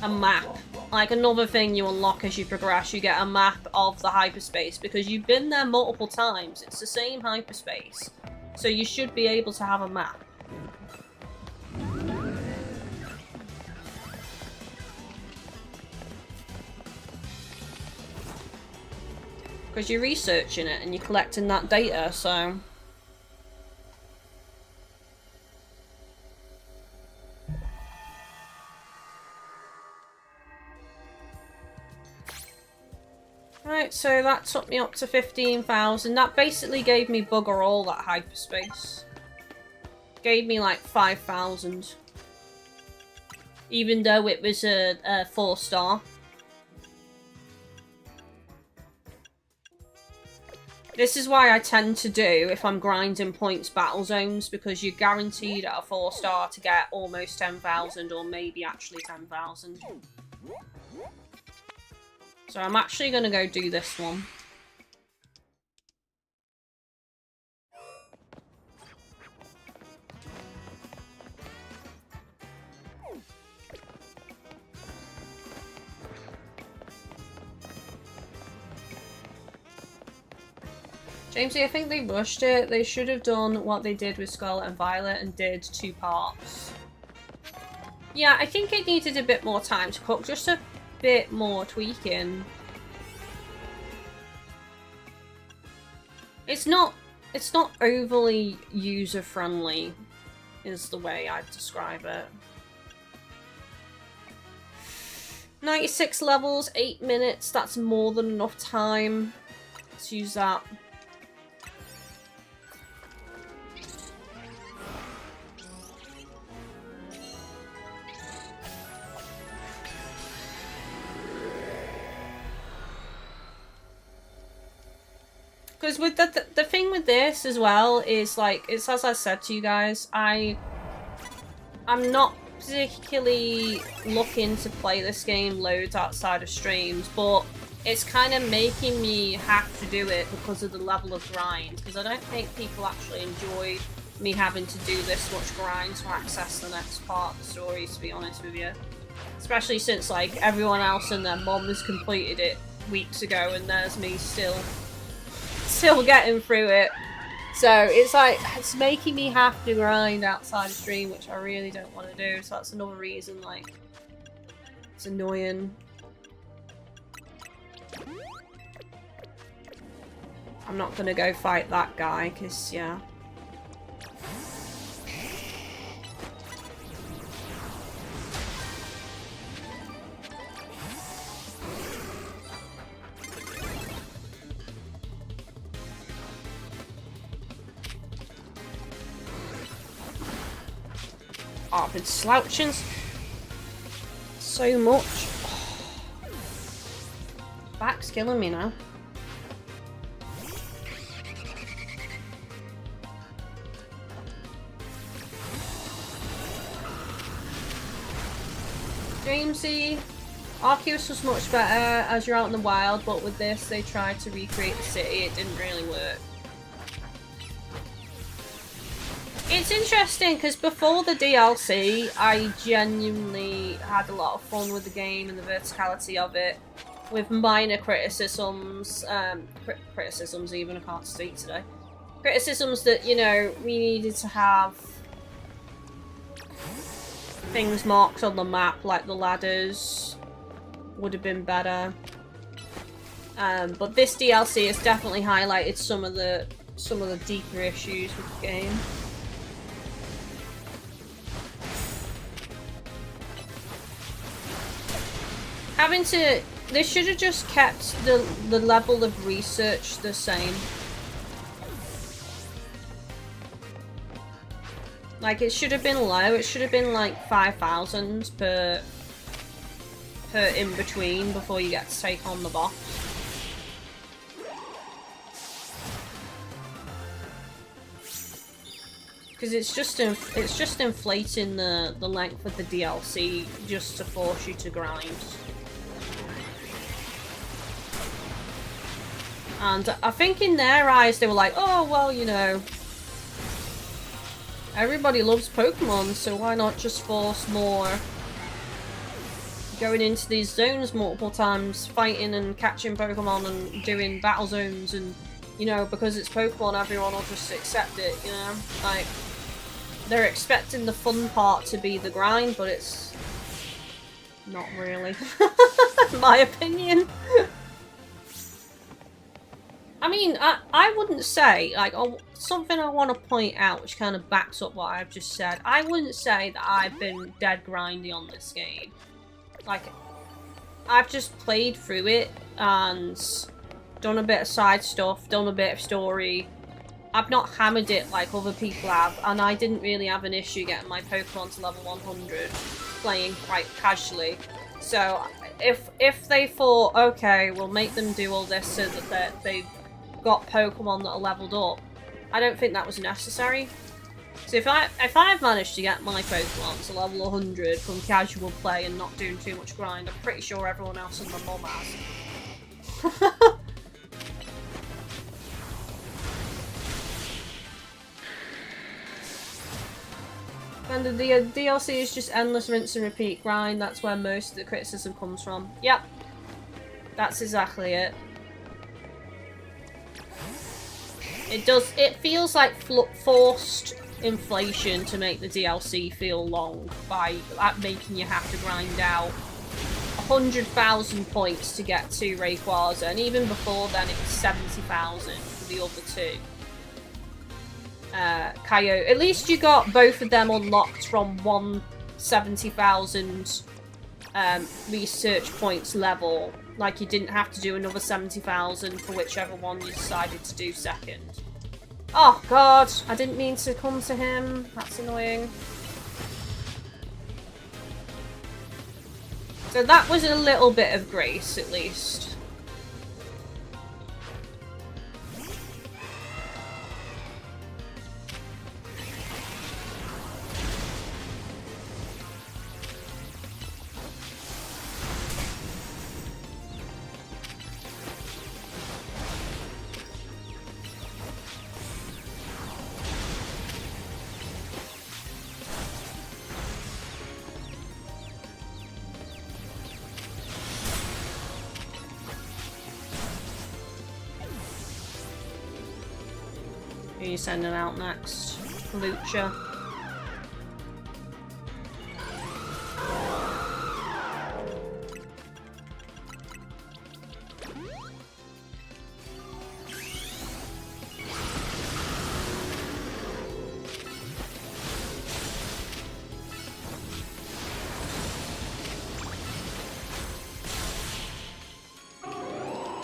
A map. Like another thing you unlock as you progress, you get a map of the hyperspace because you've been there multiple times. It's the same hyperspace. So you should be able to have a map. Because you're researching it and you're collecting that data, so... Right, so that took me up to 15,000. That basically gave me bugger all that hyperspace. Gave me like 5,000. Even though it was a 4-star. This is why I tend to do, if I'm grinding points, battle zones, because you're guaranteed at a 4-star to get almost 10,000 or maybe actually 10,000. So I'm actually going to go do this one. Jamesy, I think they rushed it. They should have done what they did with Scarlet and Violet and did 2 parts. Yeah, I think it needed a bit more time to cook. Just a bit more tweaking. It's not overly user-friendly, is the way I'd describe it. 96 levels, 8 minutes, that's more than enough time. Let's use that. Because with the thing with this as well is like, it's as I said to you guys, I'm not particularly looking to play this game loads outside of streams, but it's kind of making me have to do it because of the level of grind, because I don't think people actually enjoy me having to do this much grind to access the next part of the story, to be honest with you. Especially since, like, everyone else and their mom has completed it weeks ago, and there's me still getting through it. So it's like, it's making me have to grind outside of stream, which I really don't want to do, so that's another reason, like, it's annoying. I'm not gonna go fight that guy, because, yeah. Oh, I've been slouching so much. Oh. Back's killing me now. Jamesy, Arceus was much better as you're out in the wild, but with this they tried to recreate the city. It didn't really work. It's interesting because before the DLC, I genuinely had a lot of fun with the game and the verticality of it, with minor criticisms, criticisms even, I can't speak today. Criticisms that, you know, we needed to have things marked on the map, like the ladders would have been better. But this DLC has definitely highlighted some of the deeper issues with the game. They should have just kept the level of research the same. Like, it should have been low. It should have been like 5,000 per in between before you get to take on the boss. Because it's just inflating the length of the DLC just to force you to grind. And I think in their eyes they were like, oh well, you know, everybody loves Pokemon, so why not just force more going into these zones multiple times, fighting and catching Pokemon and doing battle zones, and, you know, because it's Pokemon, everyone will just accept it, you know? Like, they're expecting the fun part to be the grind, but it's not really, in my opinion. I mean, I wouldn't say, like, something I want to point out which kind of backs up what I've just said. I wouldn't say that I've been dead grindy on this game. Like, I've just played through it and done a bit of side stuff, done a bit of story. I've not hammered it like other people have, and I didn't really have an issue getting my Pokemon to level 100, playing quite casually. So, if they thought, okay, we'll make them do all this so that they've got Pokemon that are leveled up, I don't think that was necessary. So if I've managed to get my Pokemon to level 100 from casual play and not doing too much grind, I'm pretty sure everyone else and my mum has. And the DLC is just endless rinse and repeat grind. That's where most of the criticism comes from. Yep. That's exactly it. It feels like forced inflation to make the DLC feel long by making you have to grind out 100,000 points to get 2 Rayquaza, and even before then it was 70,000 for the other 2. Coyote. At least you got both of them unlocked from one 70,000 research points level. Like, you didn't have to do another 70,000 for whichever one you decided to do second. Oh god, I didn't mean to come to him. That's annoying. So that was a little bit of grace, at least. Who are you sending out next? Lucha.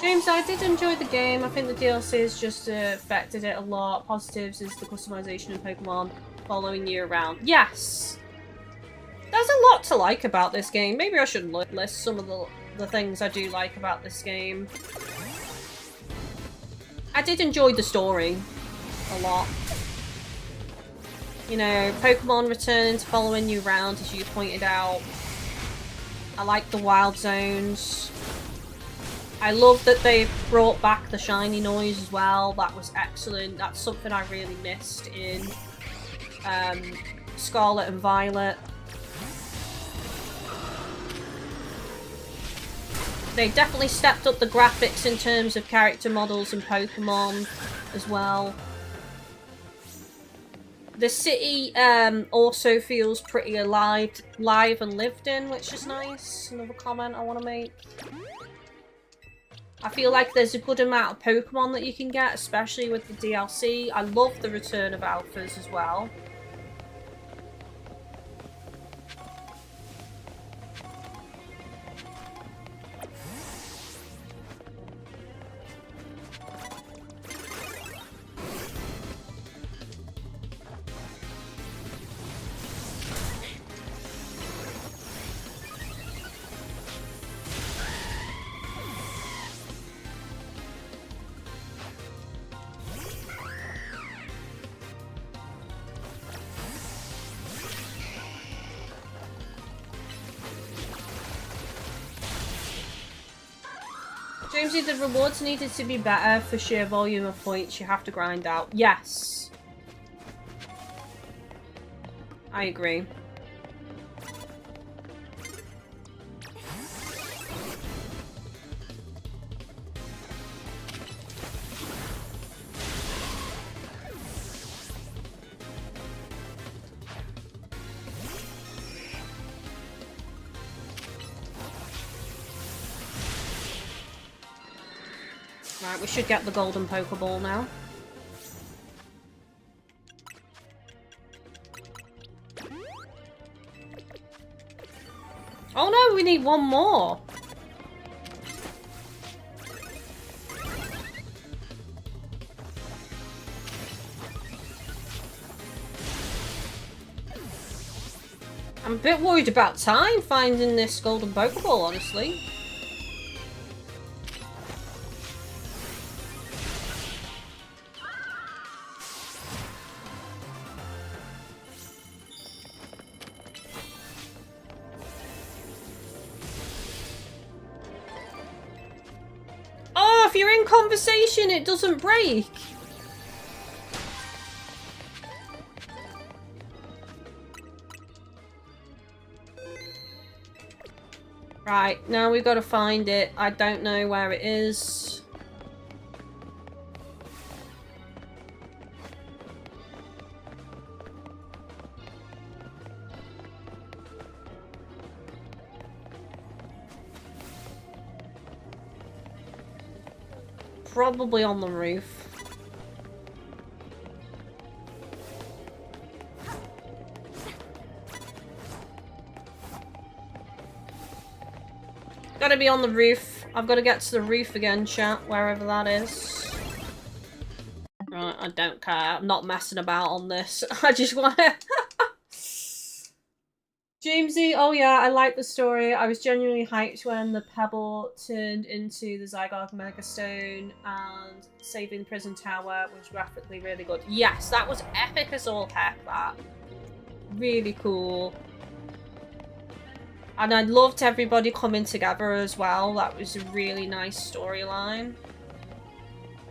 James, I did enjoy the game. I think the DLCs just affected it a lot. Positives is the customization of Pokemon following you around. Yes! There's a lot to like about this game. Maybe I should list some of the things I do like about this game. I did enjoy the story a lot. You know, Pokemon returning to following you around, as you pointed out. I like the wild zones. I love that they brought back the shiny noise as well. That was excellent. That's something I really missed in Scarlet and Violet. They definitely stepped up the graphics in terms of character models and Pokemon as well. The city also feels pretty live and lived in, which is nice. Another comment I want to make. I feel like there's a good amount of Pokemon that you can get, especially with the DLC. I love the return of Alphas as well. Jamesy, the rewards needed to be better for sheer volume of points you have to grind out. Yes. I agree. Right, we should get the golden Pokeball now. Oh no, we need one more. I'm a bit worried about time finding this golden Pokeball, honestly. If you're in conversation, it doesn't break. Right, now we've got to find it. I don't know where it is. Probably on the roof. Gotta be on the roof. I've got to get to the roof again, chat, wherever that is. Right, I don't care. I'm not messing about on this. I just want to... Jamesy, oh yeah, I like the story. I was genuinely hyped when the Pebble turned into the Zygarde Megastone, and saving Prison Tower was graphically really good. Yes, that was epic as all heck, that. Really cool. And I loved everybody coming together as well. That was a really nice storyline.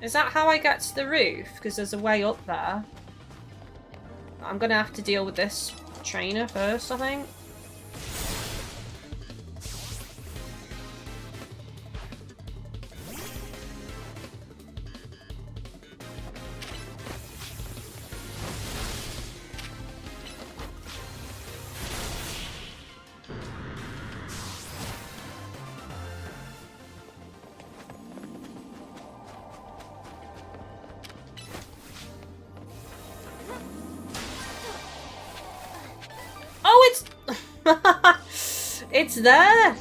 Is that how I get to the roof? Because there's a way up there. I'm going to have to deal with this trainer first, I think. It's there!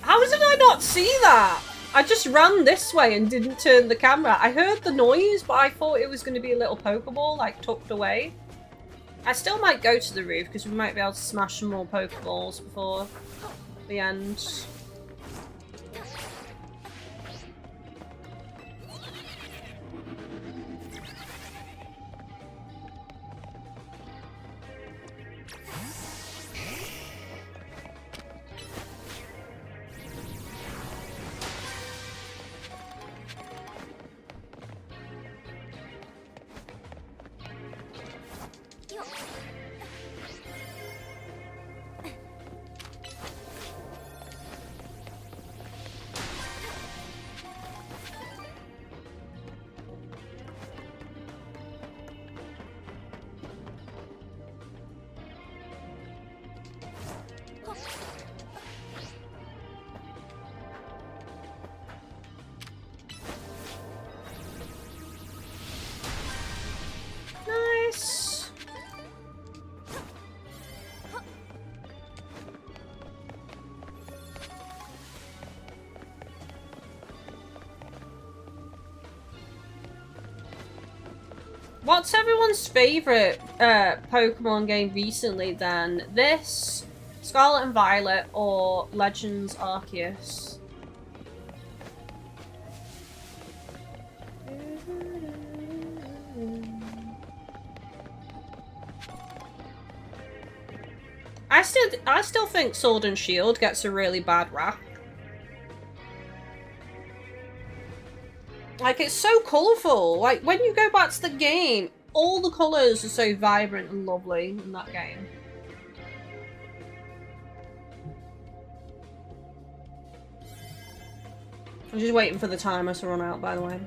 How did I not see that? I just ran this way and didn't turn the camera. I heard the noise, but I thought it was going to be a little Pokeball, like, tucked away. I still might go to the roof, because we might be able to smash some more Pokeballs before the end. Nice. What's everyone's favourite Pokemon game recently then? This, Scarlet and Violet, or Legends Arceus? I still think Sword and Shield gets a really bad rap. Like, it's so colourful. Like, when you go back to the game, all the colours are so vibrant and lovely in that game. I'm just waiting for the timer to run out, by the way.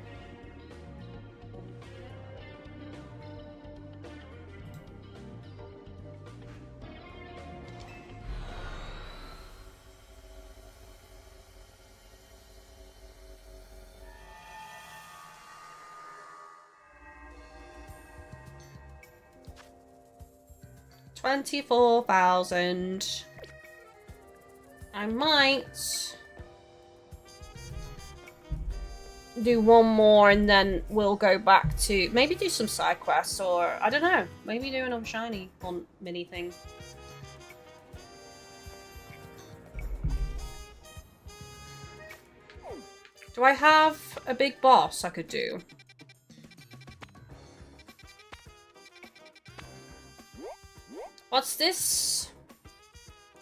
$24,000. I might do one more and then we'll go back to maybe do some side quests, or I don't know, maybe do another shiny hunt mini thing. Do I have a big boss I could do? What's this?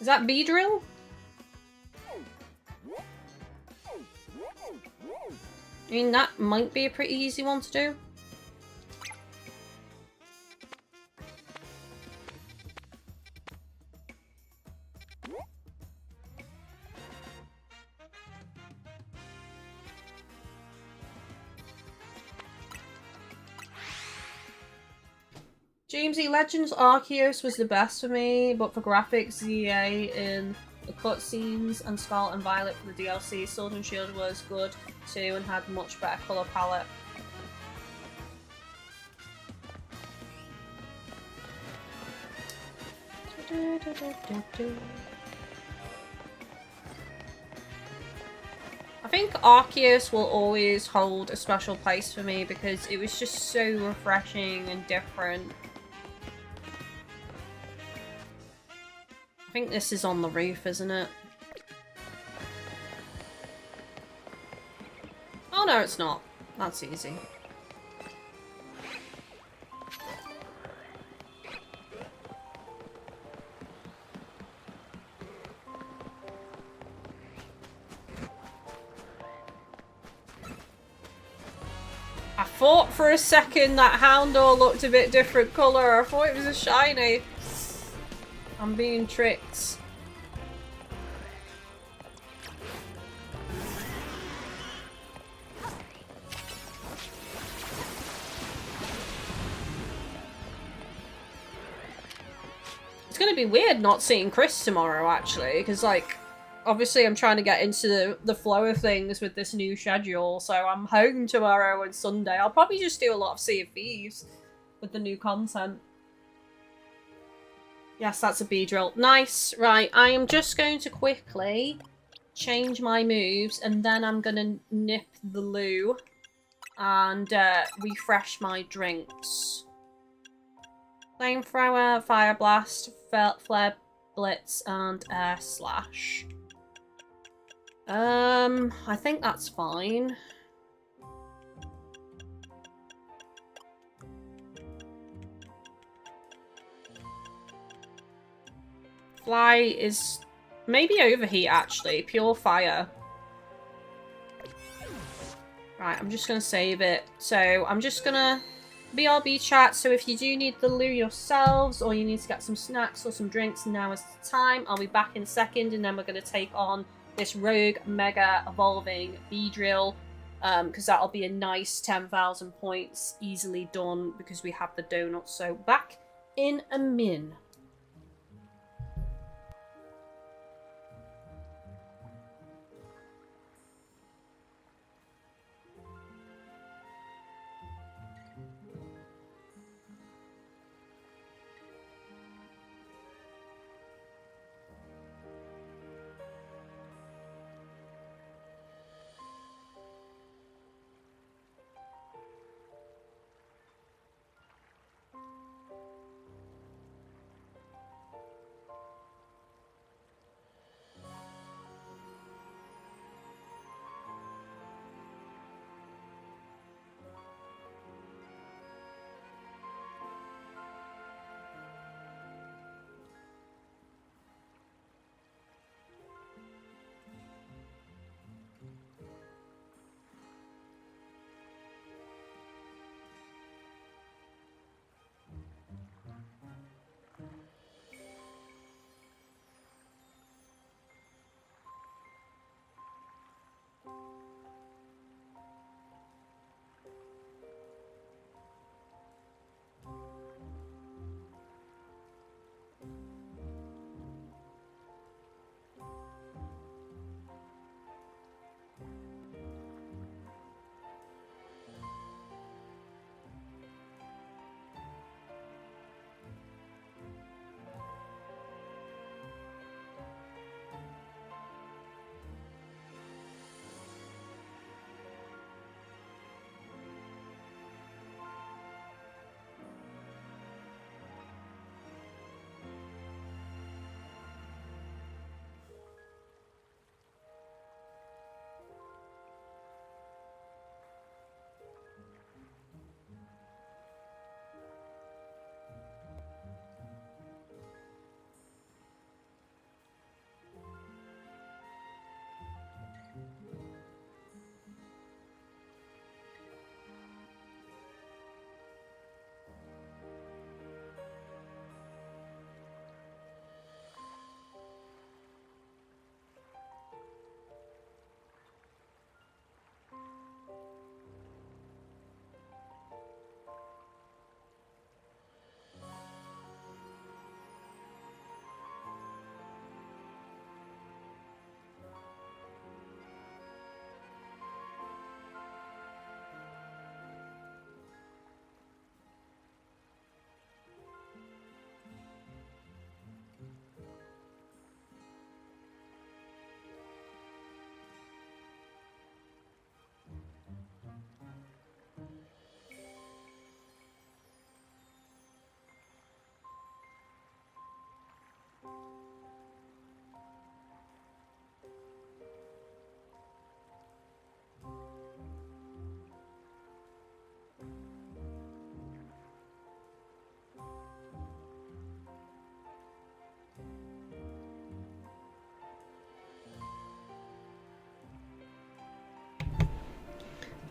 Is that Beedrill? I mean, that might be a pretty easy one to do. Jamesy, Legends Arceus was the best for me, but for graphics, ZA in the cutscenes and Scarlet and Violet for the DLC. Sword and Shield was good too and had much better colour palette. I think Arceus will always hold a special place for me because it was just so refreshing and different. I think this is on the roof, isn't it? Oh no, it's not. That's easy. I thought for a second that Houndour looked a bit different colour. I thought it was a shiny. I'm being tricked. It's gonna be weird not seeing Chris tomorrow, actually, because, like, obviously I'm trying to get into the flow of things with this new schedule, so I'm home tomorrow and Sunday. I'll probably just do a lot of Sea of Thieves with the new content. Yes, that's a Beedrill. Nice. Right, I am just going to quickly change my moves, and then I'm going to nip the loo and refresh my drinks. Flamethrower, Fire Blast, Flare Blitz, and Air Slash. I think that's fine. Fly is maybe Overheat, actually. Pure Fire. Right, I'm just going to save it. So I'm just going to BRB chat. So if you do need the loo yourselves, or you need to get some snacks or some drinks, now is the time. I'll be back in a second, and then we're going to take on this Rogue Mega Evolving Beedrill. Because that'll be a nice 10,000 points easily done because we have the donuts. So back in a min.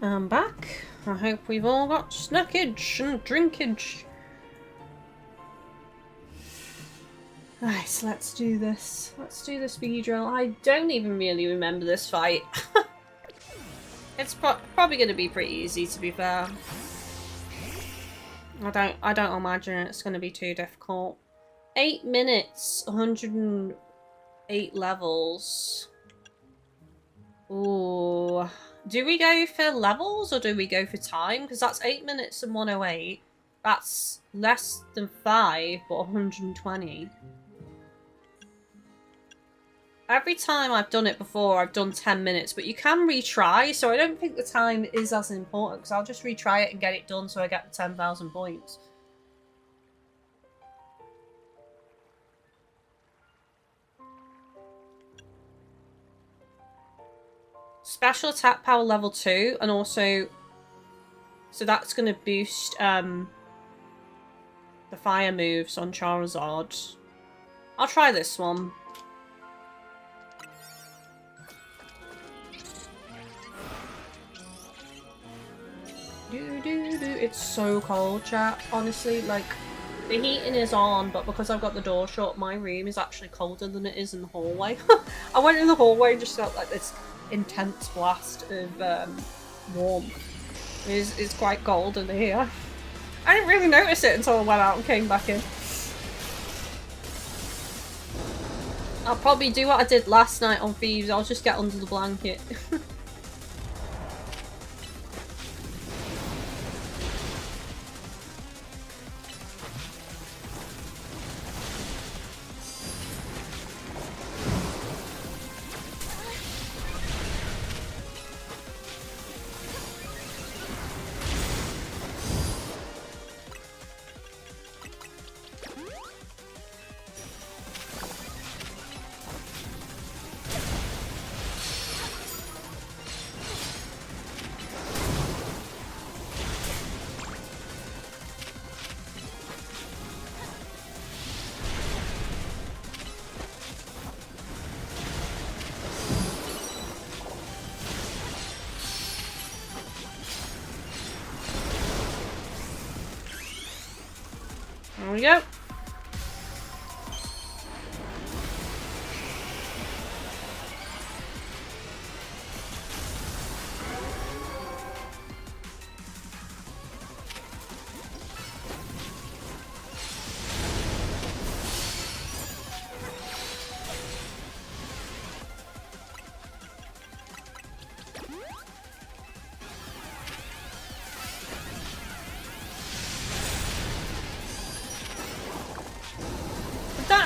I'm back. I hope we've all got snackage and drinkage. Right, so let's do this. Let's do this Beedrill. I don't even really remember this fight. It's probably going to be pretty easy, to be fair. I don't imagine it's going to be too difficult. 8 minutes, 108 levels. Ooh. Do we go for levels or do we go for time? Because that's 8 minutes and 108. That's less than 5, but 120. Every time I've done it before, I've done 10 minutes, but you can retry, so I don't think the time is as important, because I'll just retry it and get it done so I get the 10,000 points. Special attack power level 2, and also... So that's going to boost the fire moves on Charizard. I'll try this one. It's so cold, chat. Honestly, like, the heating is on, but because I've got the door shut, my room is actually colder than it is in the hallway. I went in the hallway and just felt like this intense blast of warmth. It's quite cold in here. I didn't really notice it until I went out and came back in. I'll probably do what I did last night on Thieves. I'll just get under the blanket. There we go.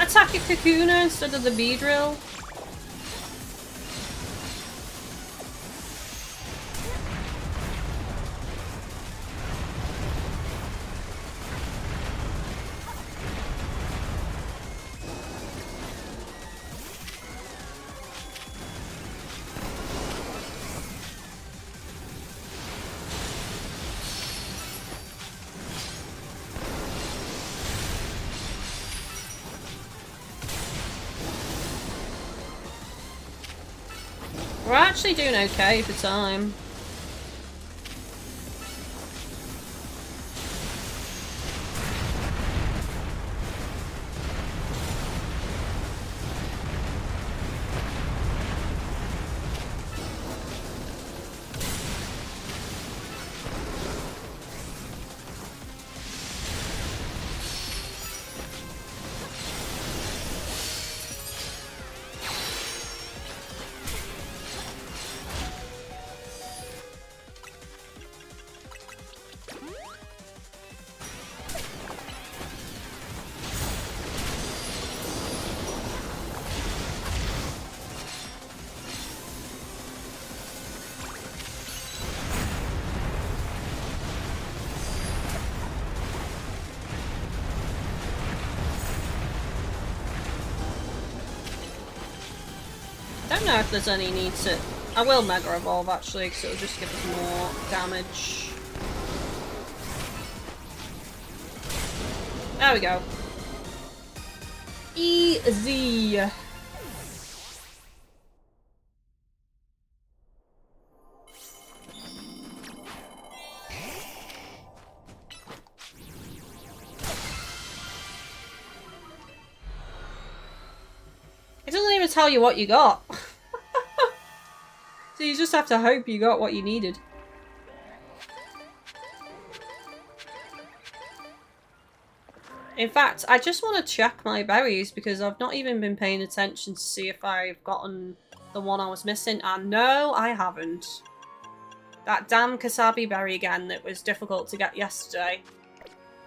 Attack a Kakuna instead of the Beedrill. We're actually doing okay for time. I don't know if there's any need to... I will Mega Evolve actually, because it'll just give us more damage. There we go. Easy. It doesn't even tell you what you got. So you just have to hope you got what you needed. In fact, I just want to check my berries because I've not even been paying attention to see if I've gotten the one I was missing. And no, I haven't. That damn Kasabi berry again that was difficult to get yesterday.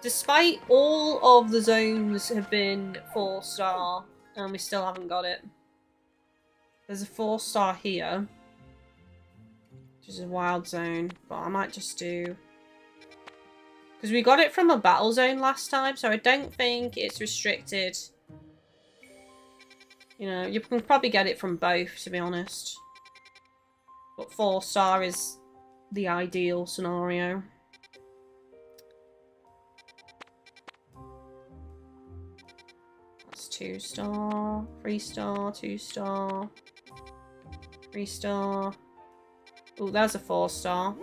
Despite all of the zones have been 4-star, and we still haven't got it. There's a 4-star here, which is a wild zone, but I might just do... Because we got it from a battle zone last time, so I don't think it's restricted. You know, you can probably get it from both, to be honest. But 4-star is the ideal scenario. That's 2-star, 3-star, 2-star, 3-star. Oh, there's a 4-star.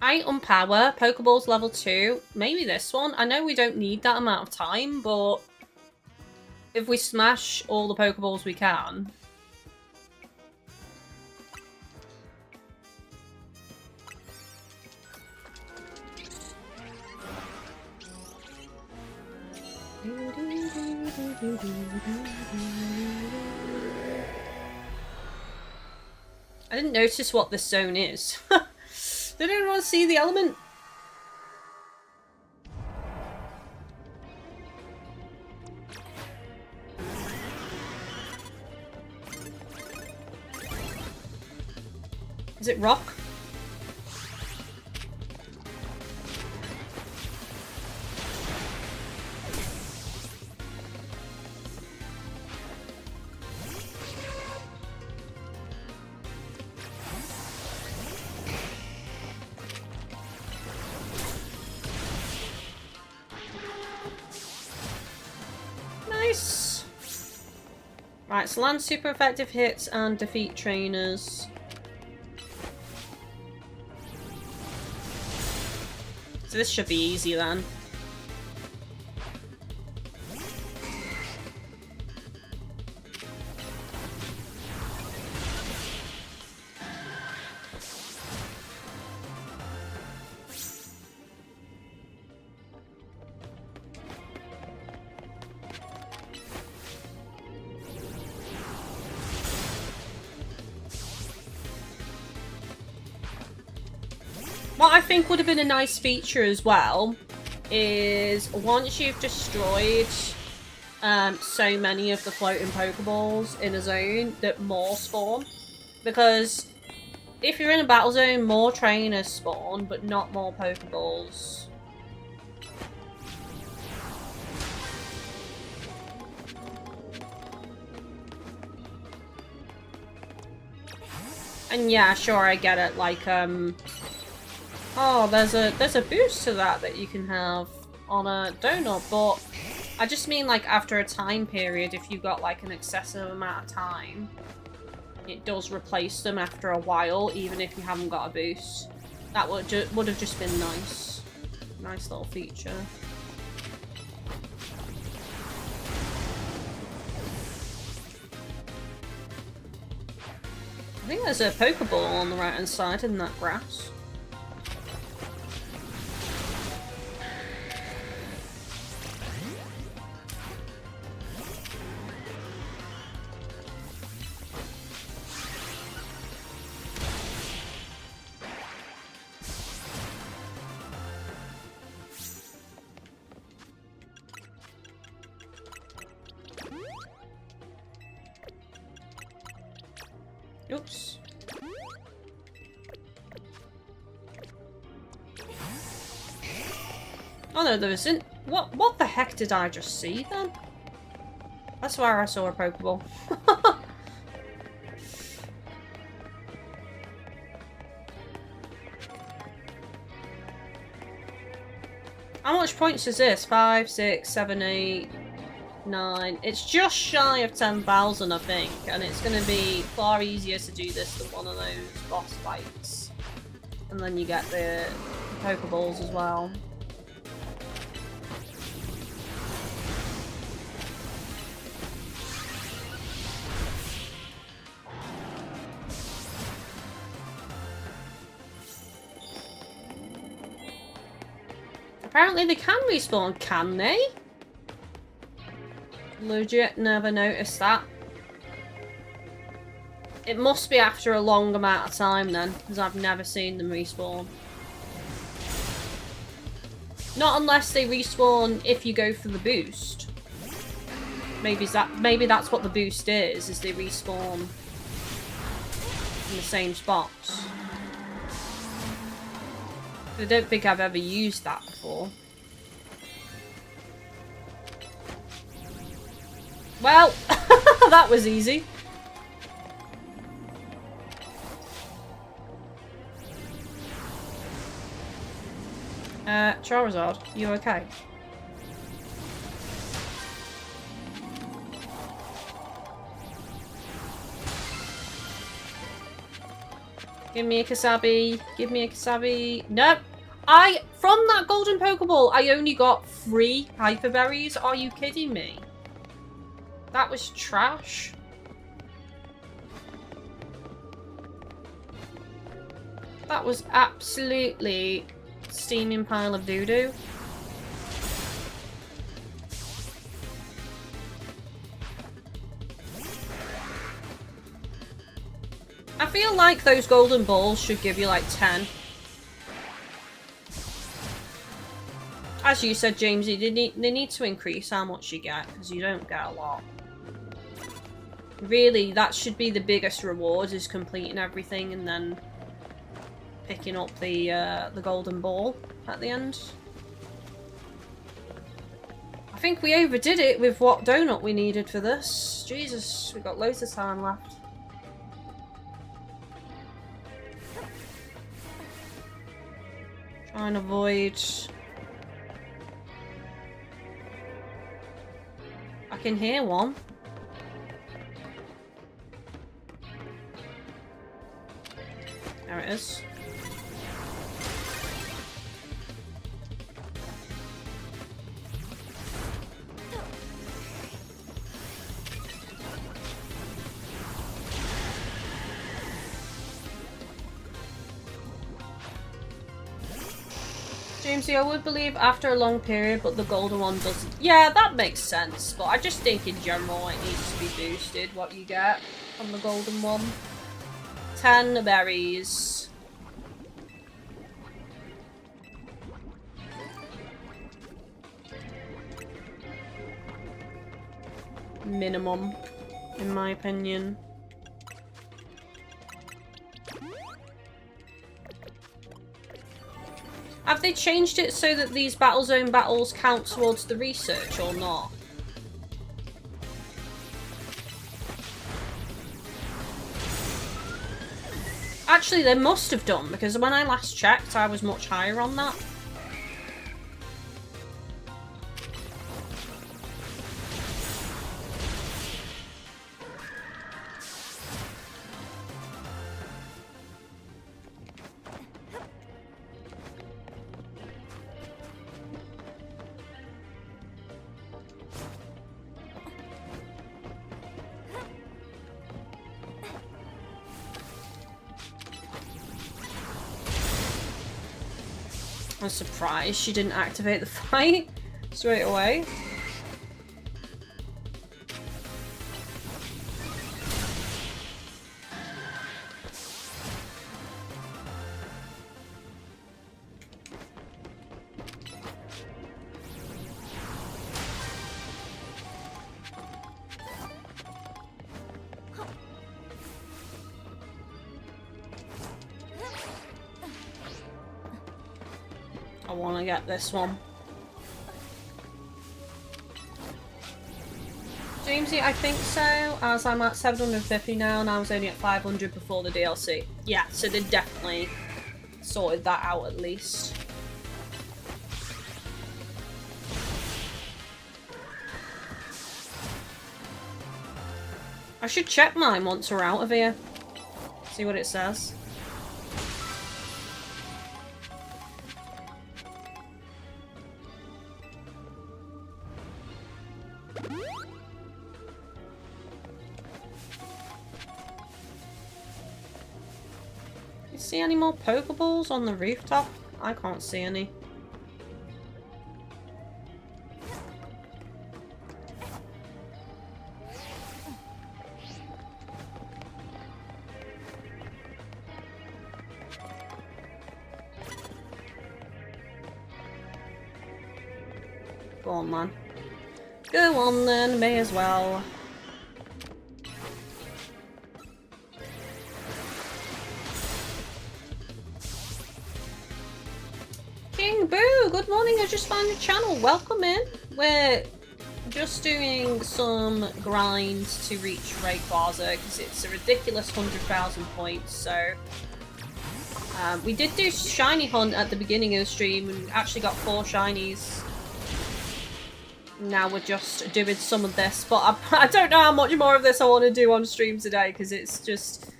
Item power, Pokeballs level 2. Maybe this one. I know we don't need that amount of time, but if we smash all the Pokeballs we can. I didn't notice what this zone is. Did anyone see the element? Is it rock? Nice. Right, so land super effective hits and defeat trainers. So this should be easy then. What I think would have been a nice feature as well is once you've destroyed so many of the floating Pokeballs in a zone, that more spawn. Because if you're in a battle zone, more trainers spawn, but not more Pokeballs. And yeah, sure, I get it, like, oh, there's a boost to that you can have on a donut, but I just mean like after a time period, if you've got like an excessive amount of time, it does replace them after a while, even if you haven't got a boost. That would have just been nice. Nice little feature. I think there's a Pokeball on the right hand side in that grass. Oops. Oh no, there isn't. What the heck did I just see then? That's where I saw a Pokeball. How much points is this? 5, 6, 7, 8. 9. It's just shy of 10,000, I think, and it's going to be far easier to do this than one of those boss fights. And then you get the Pokeballs as well. Apparently they can respawn, can they? Legit never noticed that. It must be after a long amount of time then, because I've never seen them respawn. Not unless they respawn if you go for the boost. Maybe that's what the boost is they respawn in the same spots. I don't think I've ever used that before. Well, that was easy. Charizard, you okay? Give me a Kasabi. Give me a Kasabi. Nope. From that golden Pokeball, I only got 3 Hyper Berries. Are you kidding me? That was trash. That was absolutely steaming pile of doo-doo. I feel like those golden balls should give you like 10. As you said, Jamesy, they need to increase how much you get, because you don't get a lot. Really, that should be the biggest reward, is completing everything and then picking up the golden ball at the end. I think we overdid it with what donut we needed for this. Jesus, we've got loads of time left. Try and avoid... I can hear one. There it is. Jamesy, I would believe after a long period, but the golden one doesn't. Yeah, that makes sense, but I just think in general it needs to be boosted, what you get from the golden one. 10 berries. Minimum, in my opinion. Have they changed it so that these Battle Zone battles count towards the research or not? Actually, they must have done, because when I last checked, I was much higher on that. I'm surprised she didn't activate the fight straight away. I want to get this one. Jamesy, I think so, as I'm at 750 now and I was only at 500 before the DLC. Yeah, so they definitely sorted that out at least. I should check mine once we're out of here. See what it says. You see any more Pokeballs on the rooftop? I can't see any. Go on, man. Go on then, may as well. King Boo, good morning, I just found your channel. Welcome in. We're just doing some grinds to reach Rayquaza because it's a ridiculous 100,000 points, so... we did do Shiny Hunt at the beginning of the stream and actually got 4 shinies. Now we're just doing some of this, but I don't know how much more of this I want to do on stream today because it's just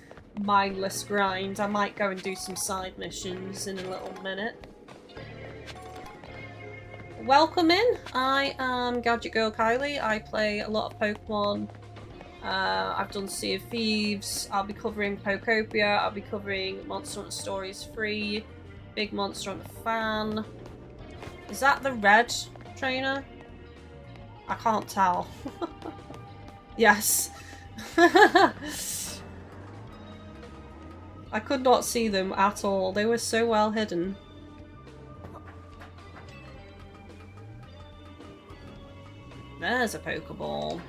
mindless grind. I might go and do some side missions in a little minute. Welcome in, I am GadgetGirlKylie. I play a lot of Pokemon. I've done Sea of Thieves, I'll be covering Pokopia, I'll be covering Monster Hunter Stories 3, Big Monster Hunter fan. Is that the red trainer? I can't tell. Yes. I could not see them at all. They were so well hidden. There's a Pokeball.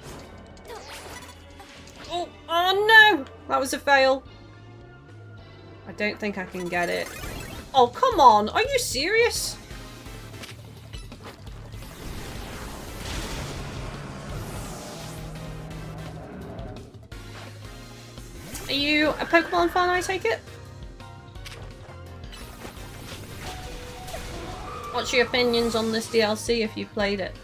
Oh, oh no! That was a fail. I don't think I can get it. Oh, come on! Are you serious? Are you a Pokemon fan, I take it? What's your opinions on this DLC if you've played it?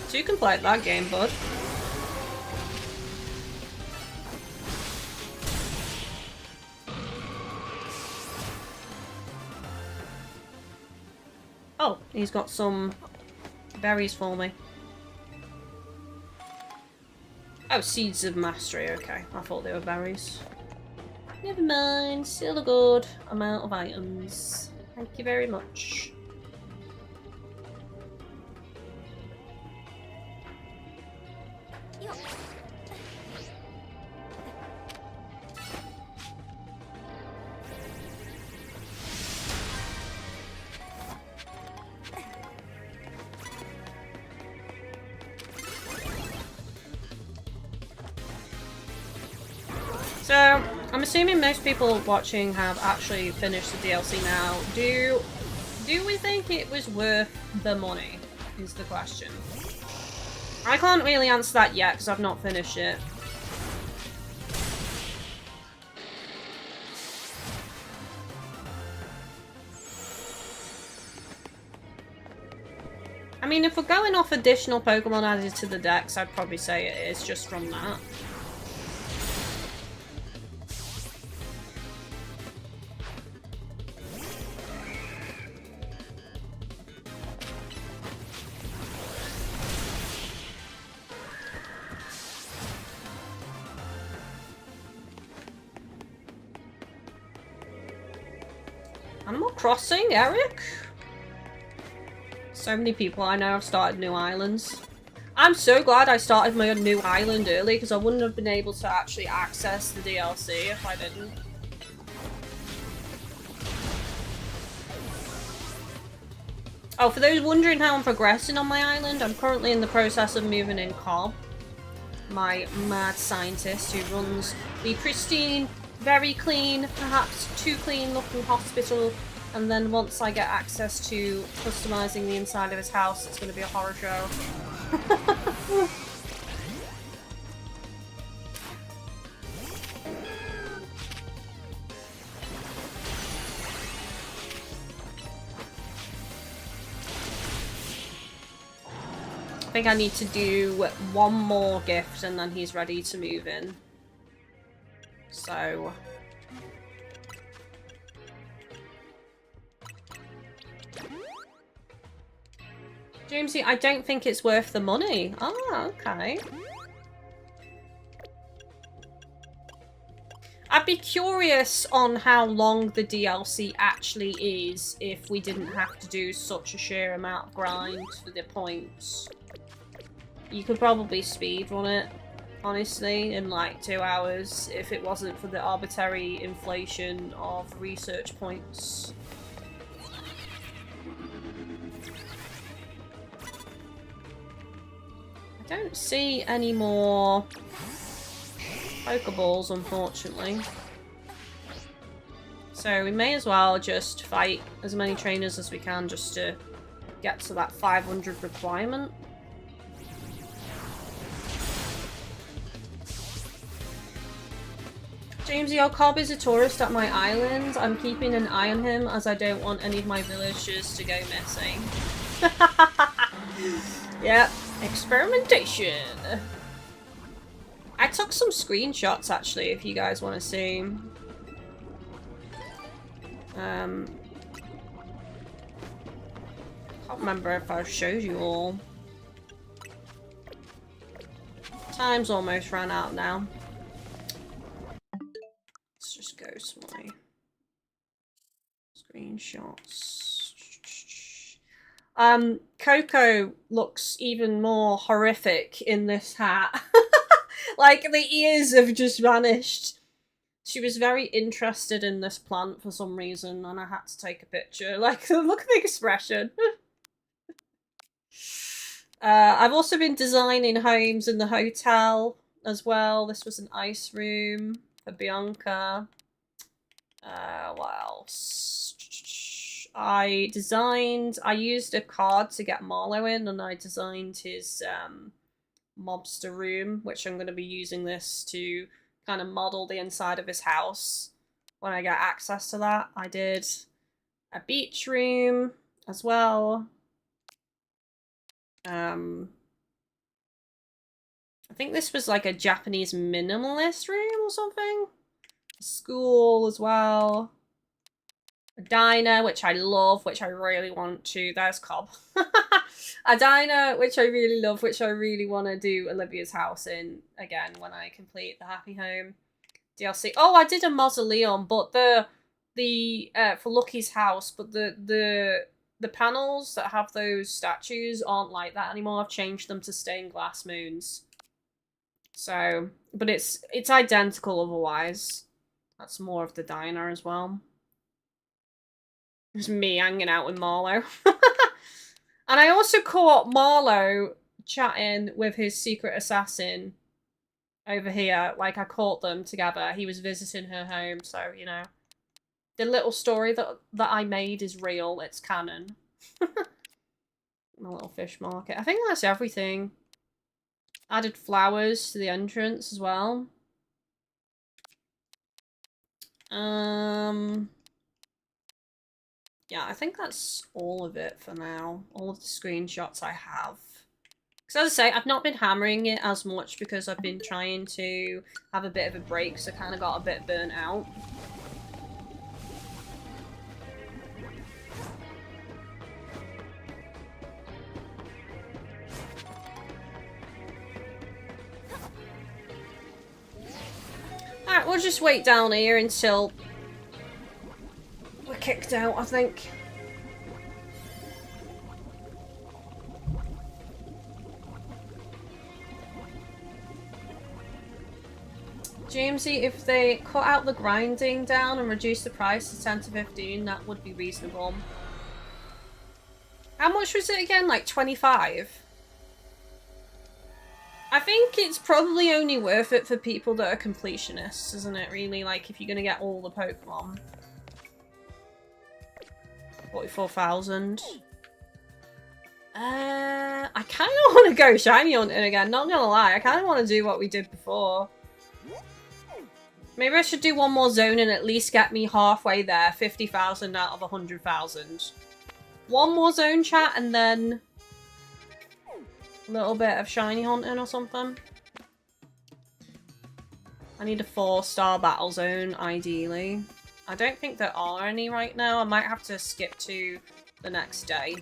So you can play that game, bud. Oh, he's got some berries for me. Oh, Seeds of Mastery, okay. I thought they were berries. Never mind, still a good amount of items. Thank you very much. So, I'm assuming most people watching have actually finished the DLC now. Do we think it was worth the money, is the question. I can't really answer that yet because I've not finished it. I mean, if we're going off additional Pokemon added to the decks, I'd probably say it is just from that. Animal Crossing, Eric? So many people I know have started new islands. I'm so glad I started my new island early because I wouldn't have been able to actually access the DLC if I didn't. Oh, for those wondering how I'm progressing on my island, I'm currently in the process of moving in Cobb, my mad scientist who runs the pristine, very clean, perhaps too clean looking hospital, and then once I get access to customizing the inside of his house, it's going to be a horror show. think I need to do one more gift and then he's ready to move in. So... Jamesy, I don't think it's worth the money. Ah, okay. I'd be curious on how long the DLC actually is if we didn't have to do such a sheer amount of grind for the points. You could probably speedrun it, honestly, in like 2 hours if it wasn't for the arbitrary inflation of research points. I don't see any more Pokeballs, unfortunately. So we may as well just fight as many trainers as we can just to get to that 500 requirement. Jamesy, your Cobb is a tourist at my island. I'm keeping an eye on him as I don't want any of my villagers to go missing. Yep, experimentation. I took some screenshots actually, if you guys want to see. Can't remember if I showed you all. Time's almost run out now. Let's just go to my screenshots. Coco looks even more horrific in this hat. Like, the ears have just vanished. She was very interested in this plant for some reason, and I had to take a picture. Like, look at the expression. I've also been designing homes in the hotel as well. This was an ice room for Bianca. What else? I used a card to get Marlowe in, and I designed his mobster room, which I'm going to be using this to kind of model the inside of his house when I get access to that. I did a beach room as well. I think this was like a Japanese minimalist room or something. A school as well. A diner, which I love, which I really want to... There's Cobb. A diner, which I really love, which I really want to do Olivia's house in, again, when I complete the Happy Home DLC. Oh, I did a mausoleum, but for Lucky's house, but the panels that have those statues aren't like that anymore. I've changed them to stained glass moons. So, but it's identical otherwise. That's more of the diner as well. It's me hanging out with Marlowe. And I also caught Marlowe chatting with his secret assassin over here. Like, I caught them together. He was visiting her home, so, you know. The little story that I made is real. It's canon. My little fish market. I think that's everything. Added flowers to the entrance as well. Yeah, I think that's all of it for now. All of the screenshots I have. Because as I say, I've not been hammering it as much because I've been trying to have a bit of a break, so I kind of got a bit burnt out. Alright, we'll just wait down here until we're kicked out, I think. Jamesy, if they cut out the grinding down and reduce the price to 10 to 15, that would be reasonable. How much was it again? Like 25? I think it's probably only worth it for people that are completionists, isn't it, really? Like, if you're gonna get all the Pokemon. 44,000. I kind of want to go shiny hunting again, not gonna lie. I kind of want to do what we did before. Maybe I should do one more zone and at least get me halfway there. 50,000 out of 100,000. One more zone, chat, and then A little bit of shiny hunting or something. I need a 4-star battle zone, ideally. I don't think there are any right now. I might have to skip to the next day.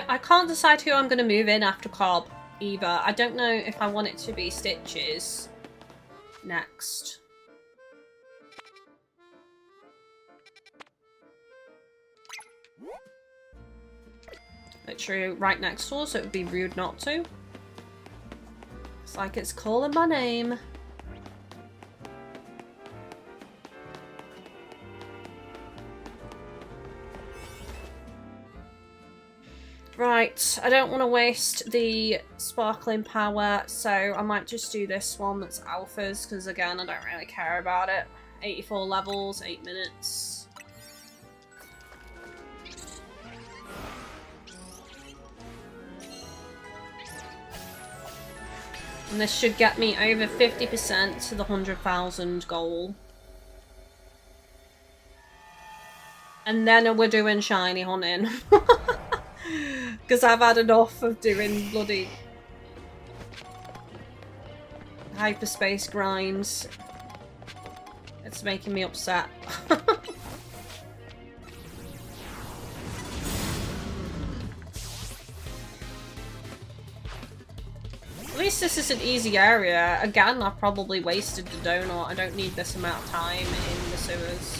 I can't decide who I'm going to move in after Cobb either. I don't know if I want it to be Stitches next. Literally right next door, so it would be rude not to. It's like it's calling my name. Right, I don't want to waste the sparkling power, so I might just do this one that's alphas, because again, I don't really care about it. 84 levels, 8 minutes. And this should get me over 50% to the 100,000 goal. And then we're doing shiny hunting. Because I've had enough of doing bloody hyperspace grinds. It's making me upset. At least this is an easy area. Again, I've probably wasted the donut. I don't need this amount of time in the sewers.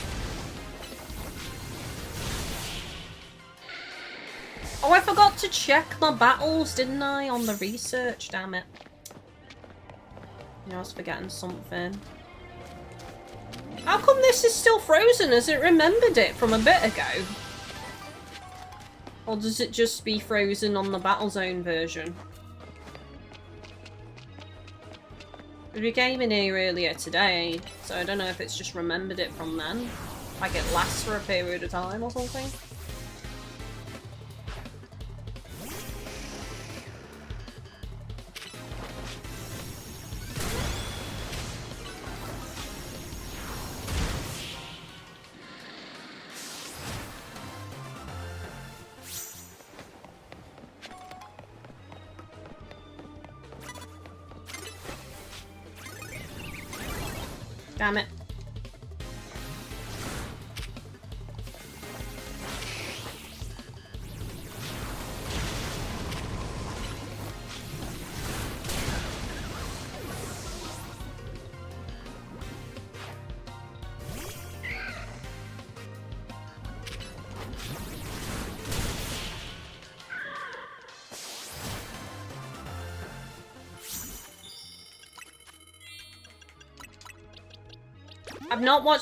Oh, I forgot to check my battles, didn't I? On the research, damn it. I was forgetting something. How come this is still frozen? Has it remembered it from a bit ago? Or does it just be frozen on the battle zone version? We were gaming here earlier today, so I don't know if it's just remembered it from then. Like it lasts for a period of time or something. Damn it.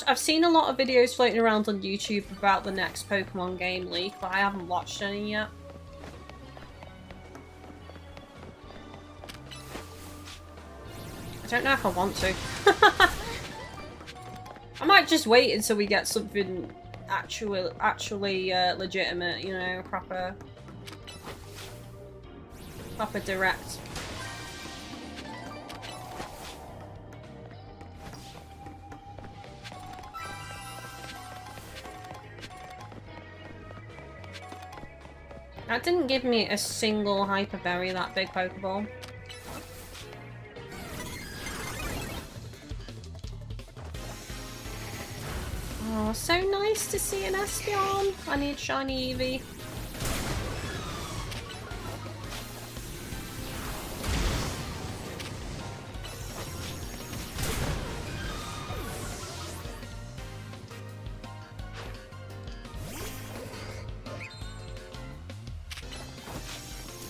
I've seen a lot of videos floating around on YouTube about the next Pokemon game leak, but I haven't watched any yet. I don't know if I want to. I might just wait until we get something actually legitimate, you know, proper direct. That didn't give me a single Hyper Berry, that big Pokeball. Oh, so nice to see an Espeon. I need shiny Eevee.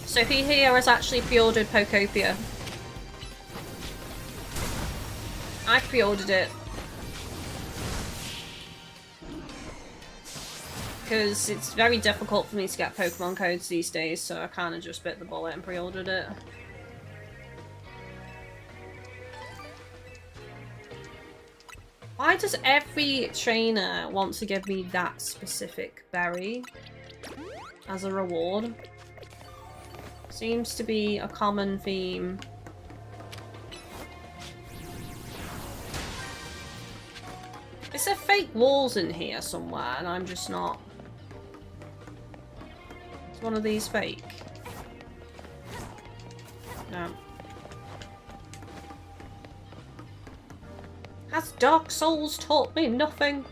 So he here has actually pre-ordered Pokopia. I pre-ordered it. Because it's very difficult for me to get Pokemon codes these days, so I kind of just bit the bullet and pre-ordered it. Why does every trainer want to give me that specific berry as a reward? Seems to be a common theme. Is there fake walls in here somewhere and I'm just not... Is one of these fake? No. Has Dark Souls taught me nothing?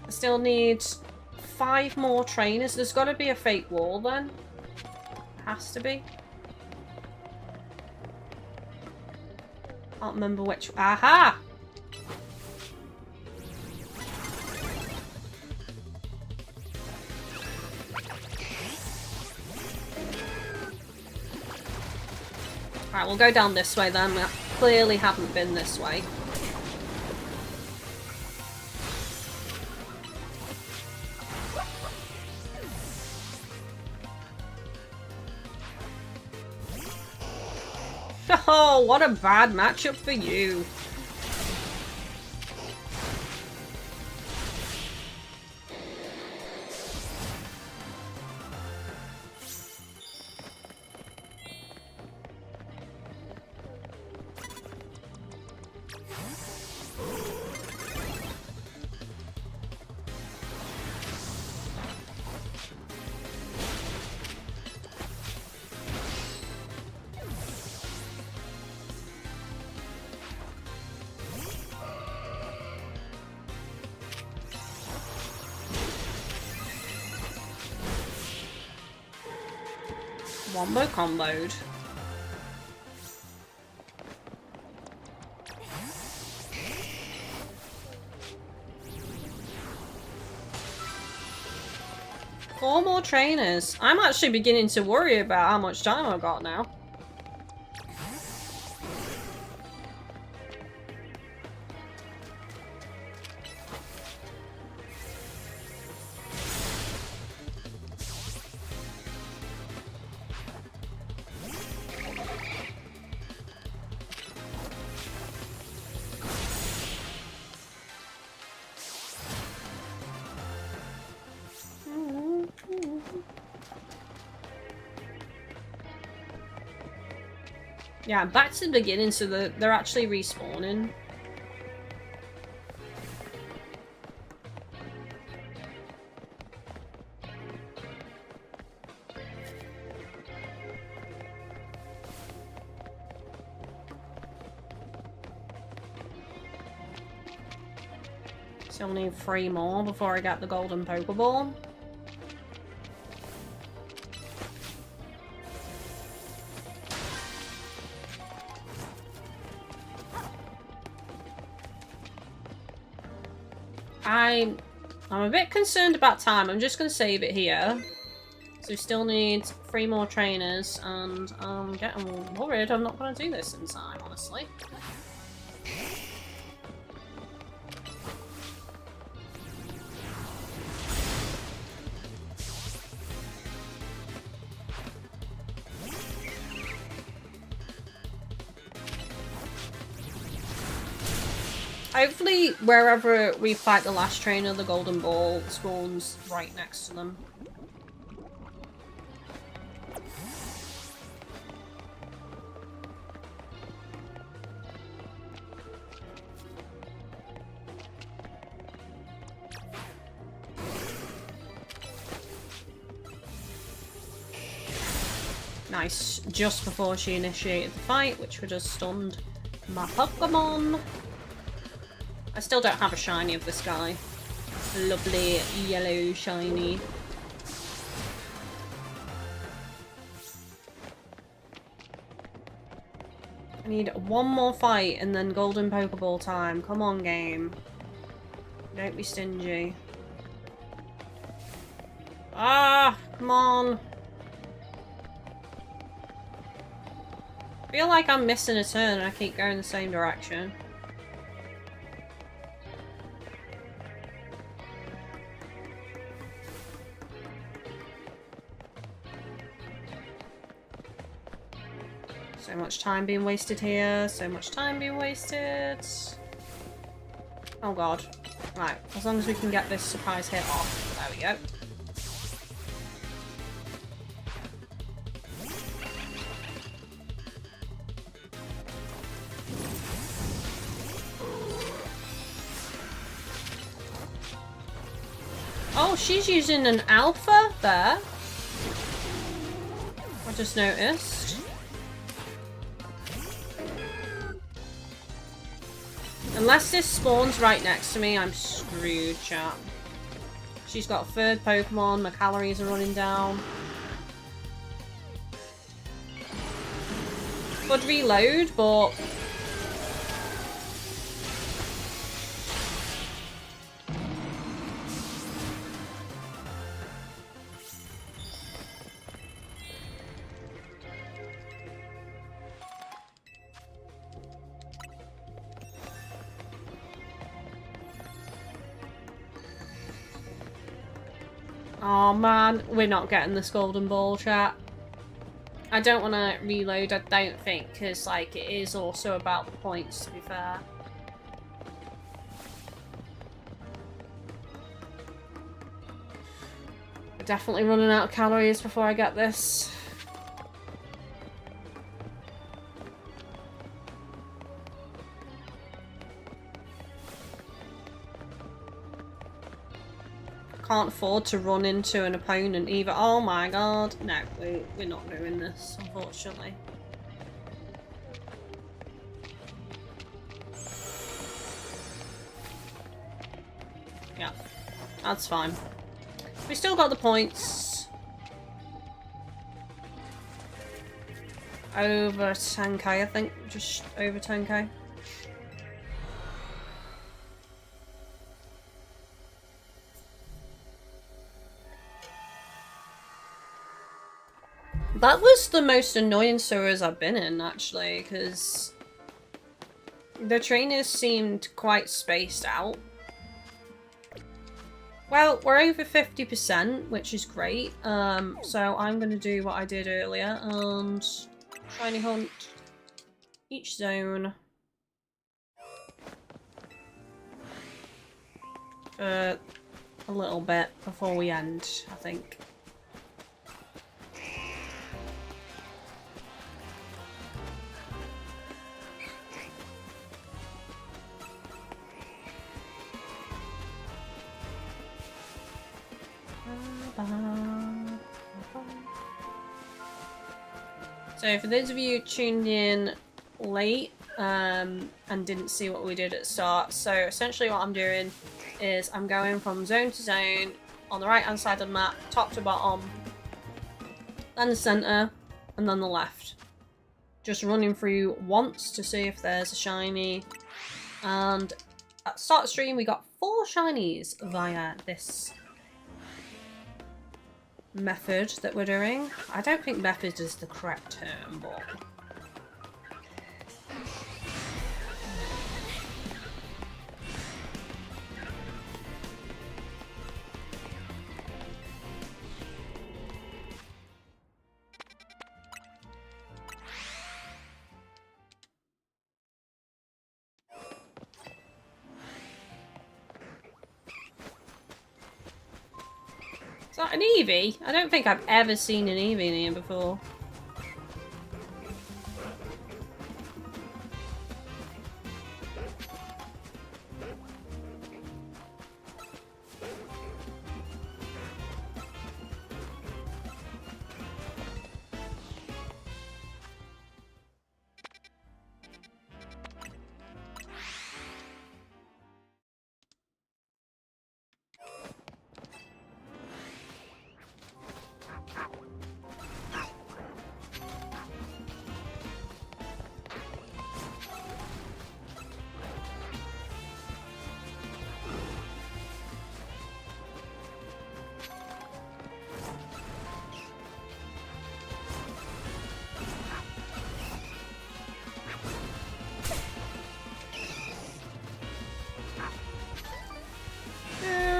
I still need 5 more trainers. There's got to be a fake wall then. Has to be. Can't remember which. Aha! Alright, we'll go down this way then. We clearly haven't been this way. Oh, what a bad matchup for you. Wombo comboed. Four more trainers. I'm actually beginning to worry about how much time I've got now. Yeah, back to the beginning, so they're actually respawning. Still need 3 more before I get the golden Pokeball. I'm a bit concerned about time. I'm just going to save it here. So we still need 3 more trainers, and I'm getting worried I'm not going to do this in time, honestly. Hopefully, wherever we fight the last trainer, the golden ball spawns right next to them. Nice, just before she initiated the fight, which would have stunned my Pokemon. I still don't have a shiny of this guy. Lovely yellow shiny. I need 1 more fight and then golden Pokeball time. Come on, game. Don't be stingy. Ah, come on. I feel like I'm missing a turn and I keep going the same direction. So much time being wasted here. So much time being wasted. Oh god. Right, as long as we can get this surprise hit off. There we go. Oh, she's using an alpha there. I just noticed. Unless this spawns right next to me, I'm screwed, chat. She's got a third Pokemon, my calories are running down. Could reload, but... Oh man, we're not getting this golden ball, chat. I don't want to reload, I don't think, because like it is also about the points, to be fair. We're definitely running out of calories before I get this. Can't afford to run into an opponent either. Oh my god. No, we're not doing this, unfortunately. Yeah, that's fine. We still got the points. Over 10k, I think. Just over 10k. That was the most annoying sewers I've been in, actually, because the trainers seemed quite spaced out. Well, we're over 50%, which is great. So I'm going to do what I did earlier and shiny hunt each zone for a little bit before we end, I think. So for those of you tuned in late and didn't see what we did at the start, so essentially what I'm doing is I'm going from zone to zone on the right hand side of the map, top to bottom, then the centre, and then the left. Just running through once to see if there's a shiny, and at the start of the stream we got 4 shinies via this method that we're doing. I don't think method is the correct term, but is that an Eevee? I don't think I've ever seen an Eevee in here before.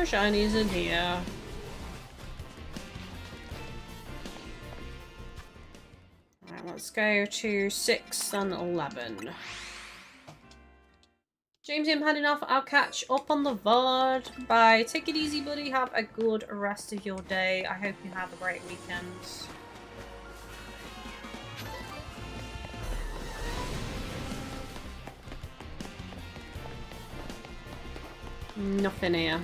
Shinies in here. Alright, Let's go to 6 and 11. Jamesy, I'm heading off. I'll catch up on the VOD. Bye. Take it easy, buddy. Have a good rest of your day. I hope you have a great weekend. Nothing here.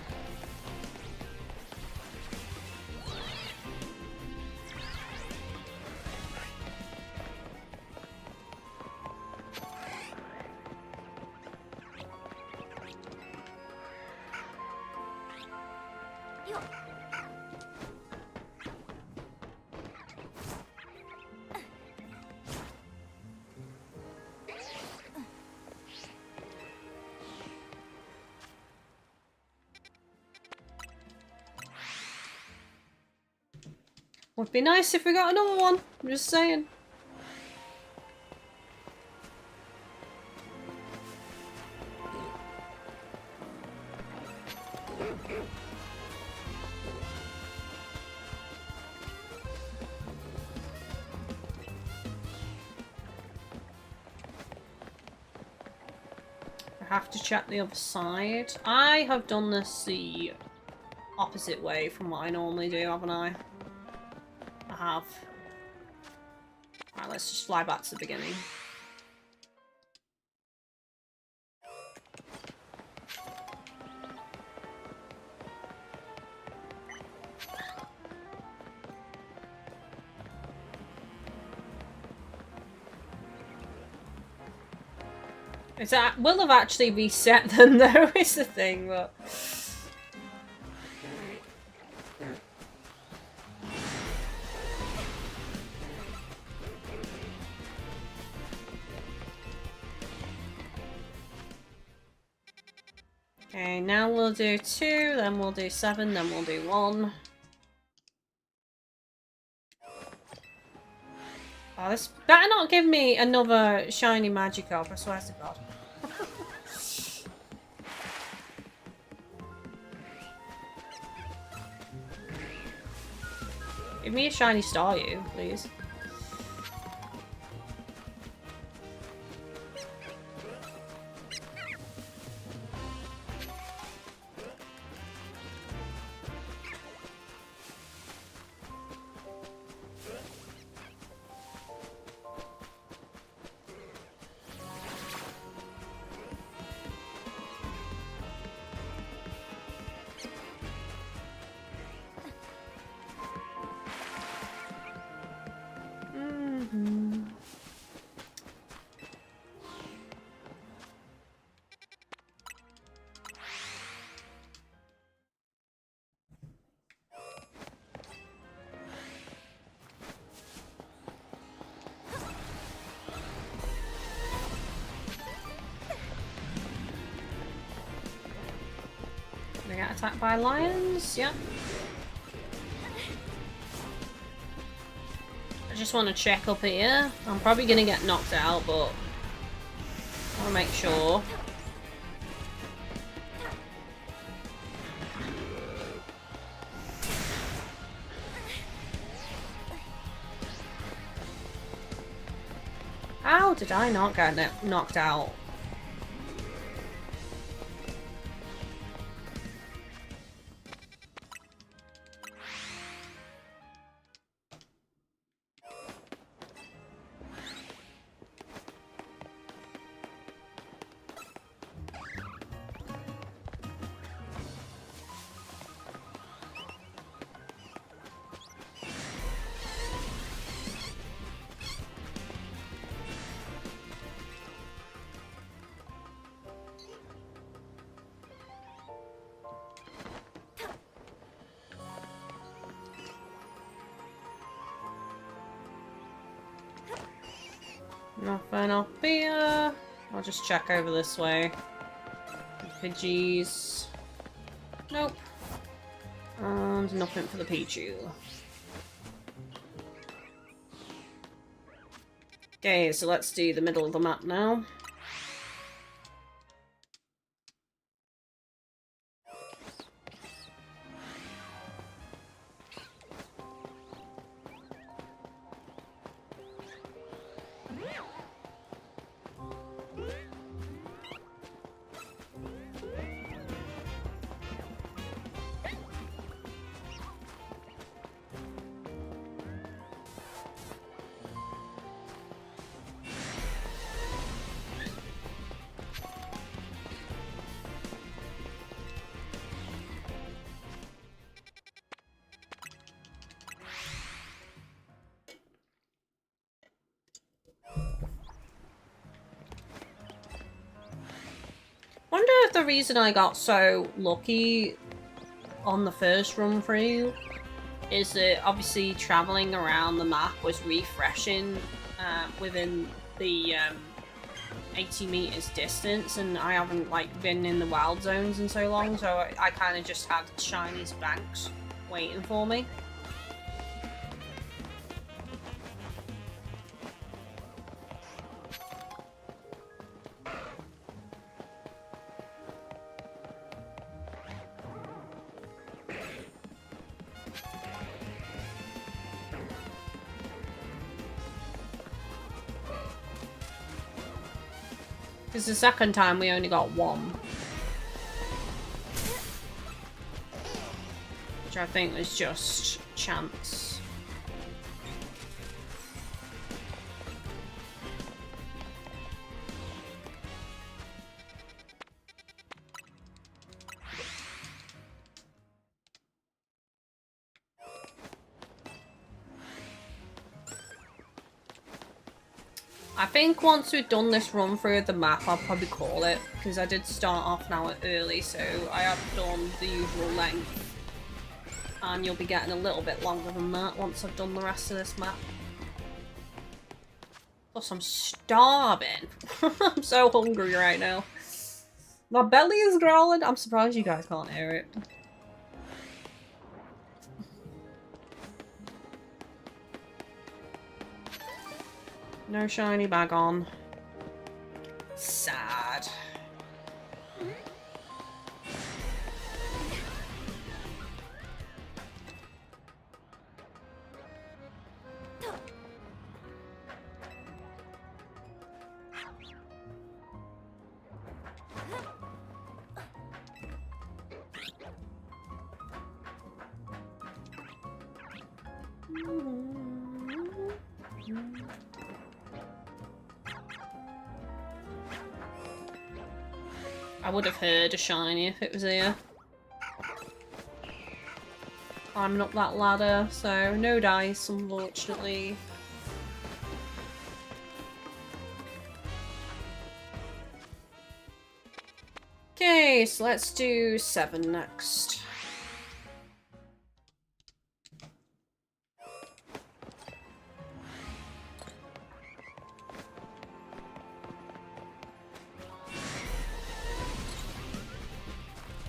Would be nice if we got another one. I'm just saying. I have to check the other side. I have done this the opposite way from what I normally do, haven't I? I have. Alright, let's just fly back to the beginning. Will have actually reset them though, is the thing, but... Okay, now we'll do 2, then we'll do 7, then we'll do 1. Oh, this better not give me another shiny Magikarp, I swear to God. Give me a shiny Staryu, please. They get attacked by lions? Yep. I just want to check up here. I'm probably going to get knocked out, but I want to make sure. How did I not get knocked out? Nothing up here. I'll just check over this way. Pidgeys. Nope. And nothing for the Pichu. Okay, so let's do the middle of the map now. the reason I got so lucky on the first run through is that obviously traveling around the map was refreshing within the 80 meters distance, and I haven't like been in the wild zones in so long, so I kind of just had shinies banks waiting for me. Because the second time we only got one. Which I think was just chance. I think once we've done this run through of the map, I'll probably call it, because I did start off now early, so I have done the usual length. And you'll be getting a little bit longer than that once I've done the rest of this map. Plus, I'm starving. I'm so hungry right now. My belly is growling. I'm surprised you guys can't hear it. No shiny bag on. Sad. I would have heard a shiny if it was here. Climbing up that ladder, so no dice, unfortunately. Okay, so let's do 7 next.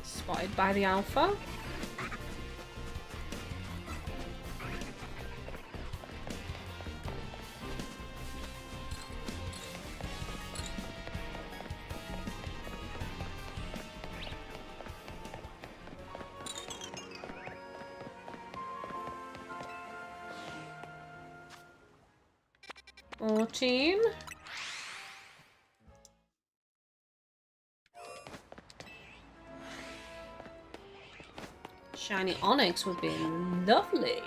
Spotted by the alpha. Team. Shiny Onyx would be lovely.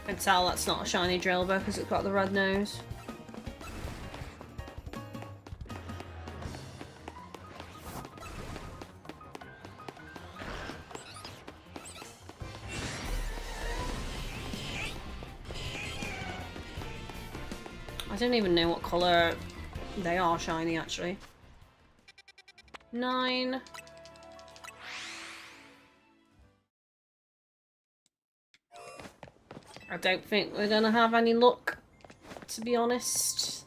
I can tell that's not a shiny Drillbur because it's got the red nose. I don't even know what colour they are shiny, actually. 9. I don't think we're gonna have any luck, to be honest.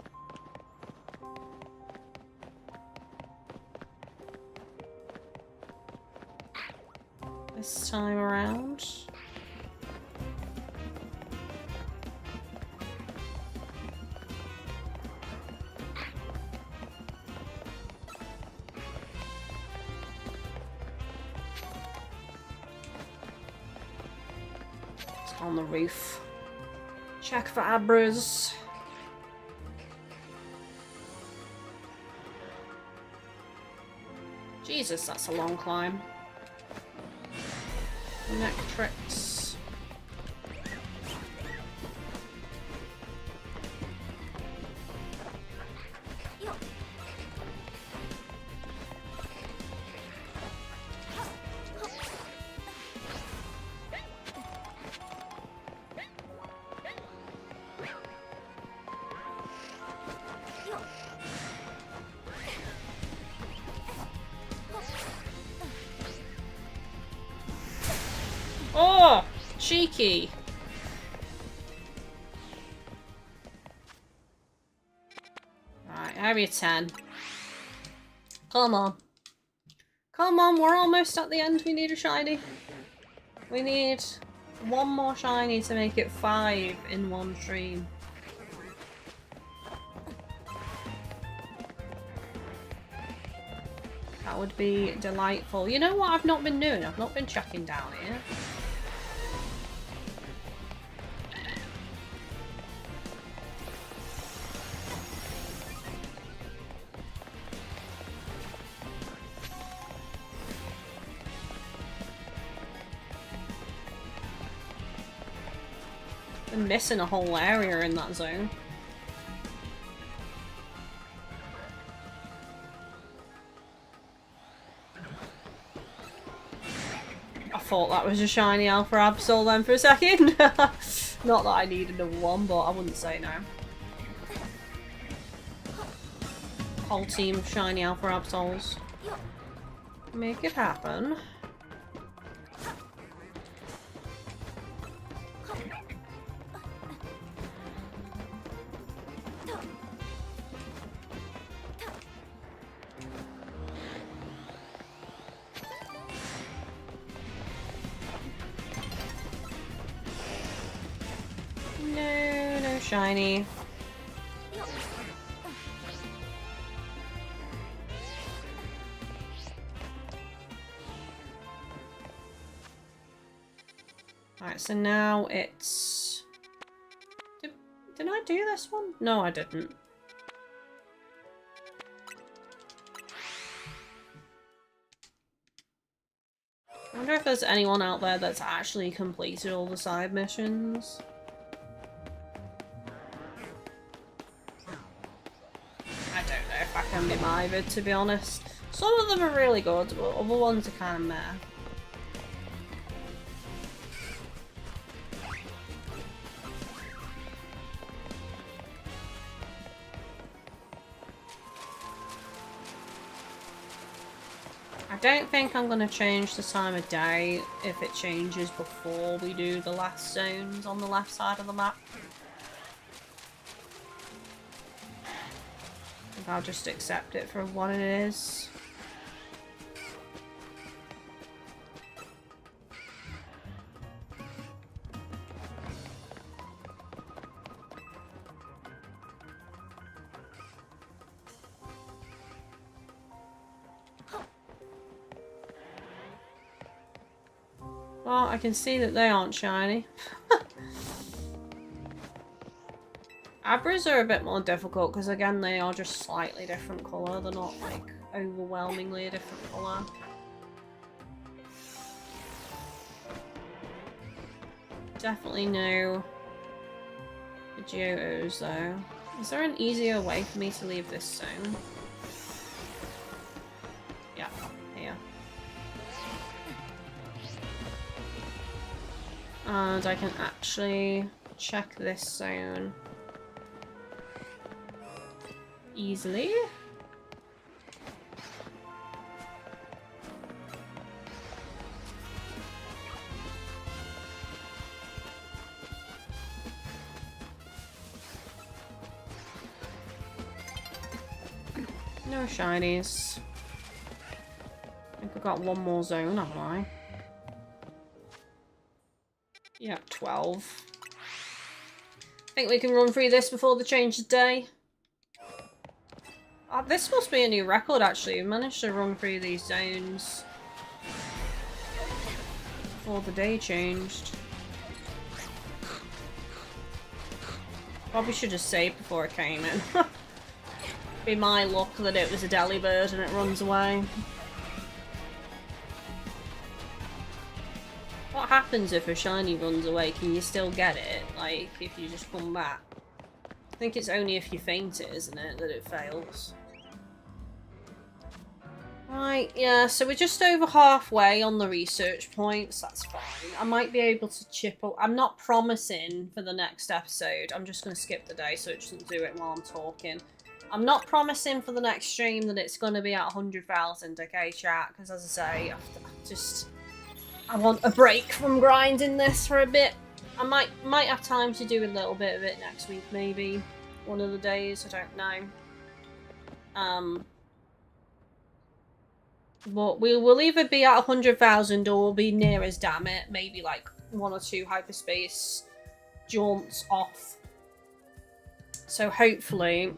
This time around. On the roof. Check for Abras. Jesus, that's a long climb. Nectrix. Cheeky. Right, area 10. Come on. Come on, we're almost at the end. We need a shiny. We need one more shiny to make it 5 in one stream. That would be delightful. You know what I've not been doing? I've not been checking down here. I'm missing a whole area in that zone. I thought that was a shiny Alpha Absol then for a second. Not that I need another one, but I wouldn't say no. Whole team of shiny Alpha Absols. Make it happen. No shiny. Alright, so now it's... Did I do this one? No, I didn't. I wonder if there's anyone out there that's actually completed all the side missions. I don't know if I can be bothered, to be honest. Some of them are really good, but other ones are kind of meh. I don't think I'm going to change the time of day if it changes before we do the last zones on the left side of the map. I think I'll just accept it for what it is. Well, I can see that they aren't shiny. Abras are a bit more difficult because, again, they are just slightly different colour. They're not, like, overwhelmingly a different colour. Definitely no Geodos, though. Is there an easier way for me to leave this zone? Yeah, here. And I can actually check this zone easily. No shinies. I think I've got one more zone, haven't I? Yeah, 12. I think we can run through this before the change of day. This must be a new record, actually. We managed to run through these zones before the day changed. Probably should have saved before it came in. Be my luck that it was a Delibird and it runs away. What happens if a shiny runs away? Can you still get it? Like, if you just come back? I think it's only if you faint it, isn't it, that it fails. Right, yeah, so we're just over halfway on the research points. That's fine. I might be able to chip up. I'm not promising for the next episode. I'm just going to skip the day so it doesn't do it while I'm talking. I'm not promising for the next stream that it's going to be at 100,000, okay, chat? Because as I say, I want a break from grinding this for a bit. I might have time to do a little bit of it next week, maybe. One of the days, I don't know. But we'll either be at 100,000 or we'll be near as damn it. Maybe like 1 or 2 hyperspace jaunts off. So hopefully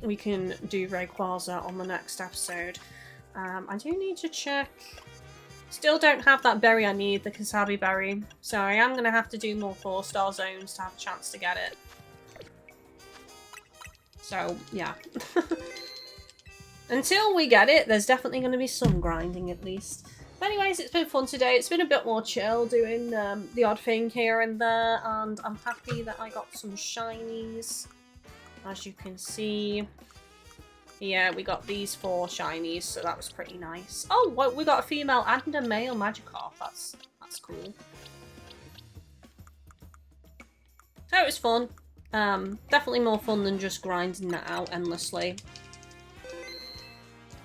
we can do Rayquaza on the next episode. I do need to check. Still don't have that berry I need, the Kasabi berry. So I am going to have to do more 4-star zones to have a chance to get it. So, yeah. Until we get it, there's definitely going to be some grinding at least. But anyways, it's been fun today. It's been a bit more chill doing the odd thing here and there. And I'm happy that I got some shinies. As you can see. Yeah, we got these 4 shinies, so that was pretty nice. Oh, well, we got a female and a male Magikarp. That's cool. So it was fun. Definitely more fun than just grinding that out endlessly.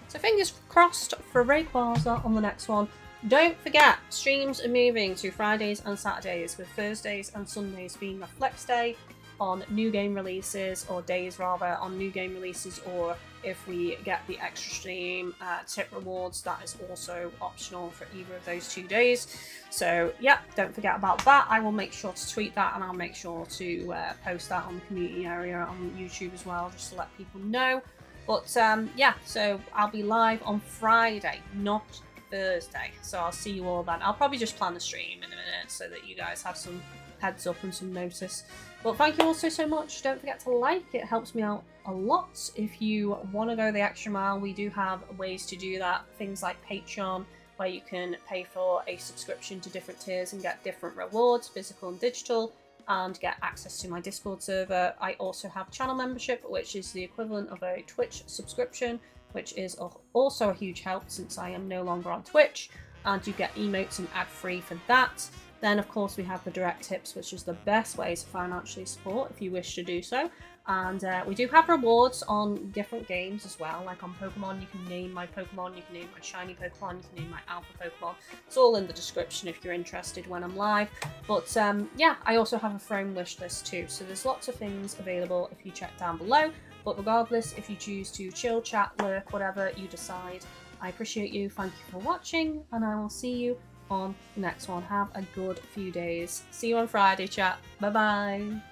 So fingers crossed for Rayquaza on the next one. Don't forget, streams are moving to Fridays and Saturdays, with Thursdays and Sundays being a flex day on new game releases, or days rather, on new game releases, or if we get the extra stream tip rewards, that is also optional for either of those 2 days. So yeah, don't forget about that. I will make sure to tweet that, and I'll make sure to post that on the community area on YouTube as well, just to let people know. But yeah, so I'll be live on Friday, not Thursday. So I'll see you all then. I'll probably just plan the stream in a minute so that you guys have some heads up and some notice. But thank you all so much. Don't forget to like. It helps me out a lot. If you want to go the extra mile, we do have ways to do that. Things like Patreon, where you can pay for a subscription to different tiers and get different rewards, physical and digital, and get access to my Discord server. I also have channel membership, which is the equivalent of a Twitch subscription, which is also a huge help since I am no longer on Twitch, and you get emotes and ad-free for that. Then, of course, we have the direct tips, which is the best way to financially support if you wish to do so. And we do have rewards on different games as well. Like on Pokemon, you can name my Pokemon, you can name my shiny Pokemon, you can name my alpha Pokemon. It's all in the description if you're interested when I'm live. But yeah, I also have a throne wish list too. So there's lots of things available if you check down below. But regardless, if you choose to chill, chat, lurk, whatever you decide, I appreciate you. Thank you for watching, and I will see you on the next one. Have a good few days. See you on Friday, chat. Bye bye.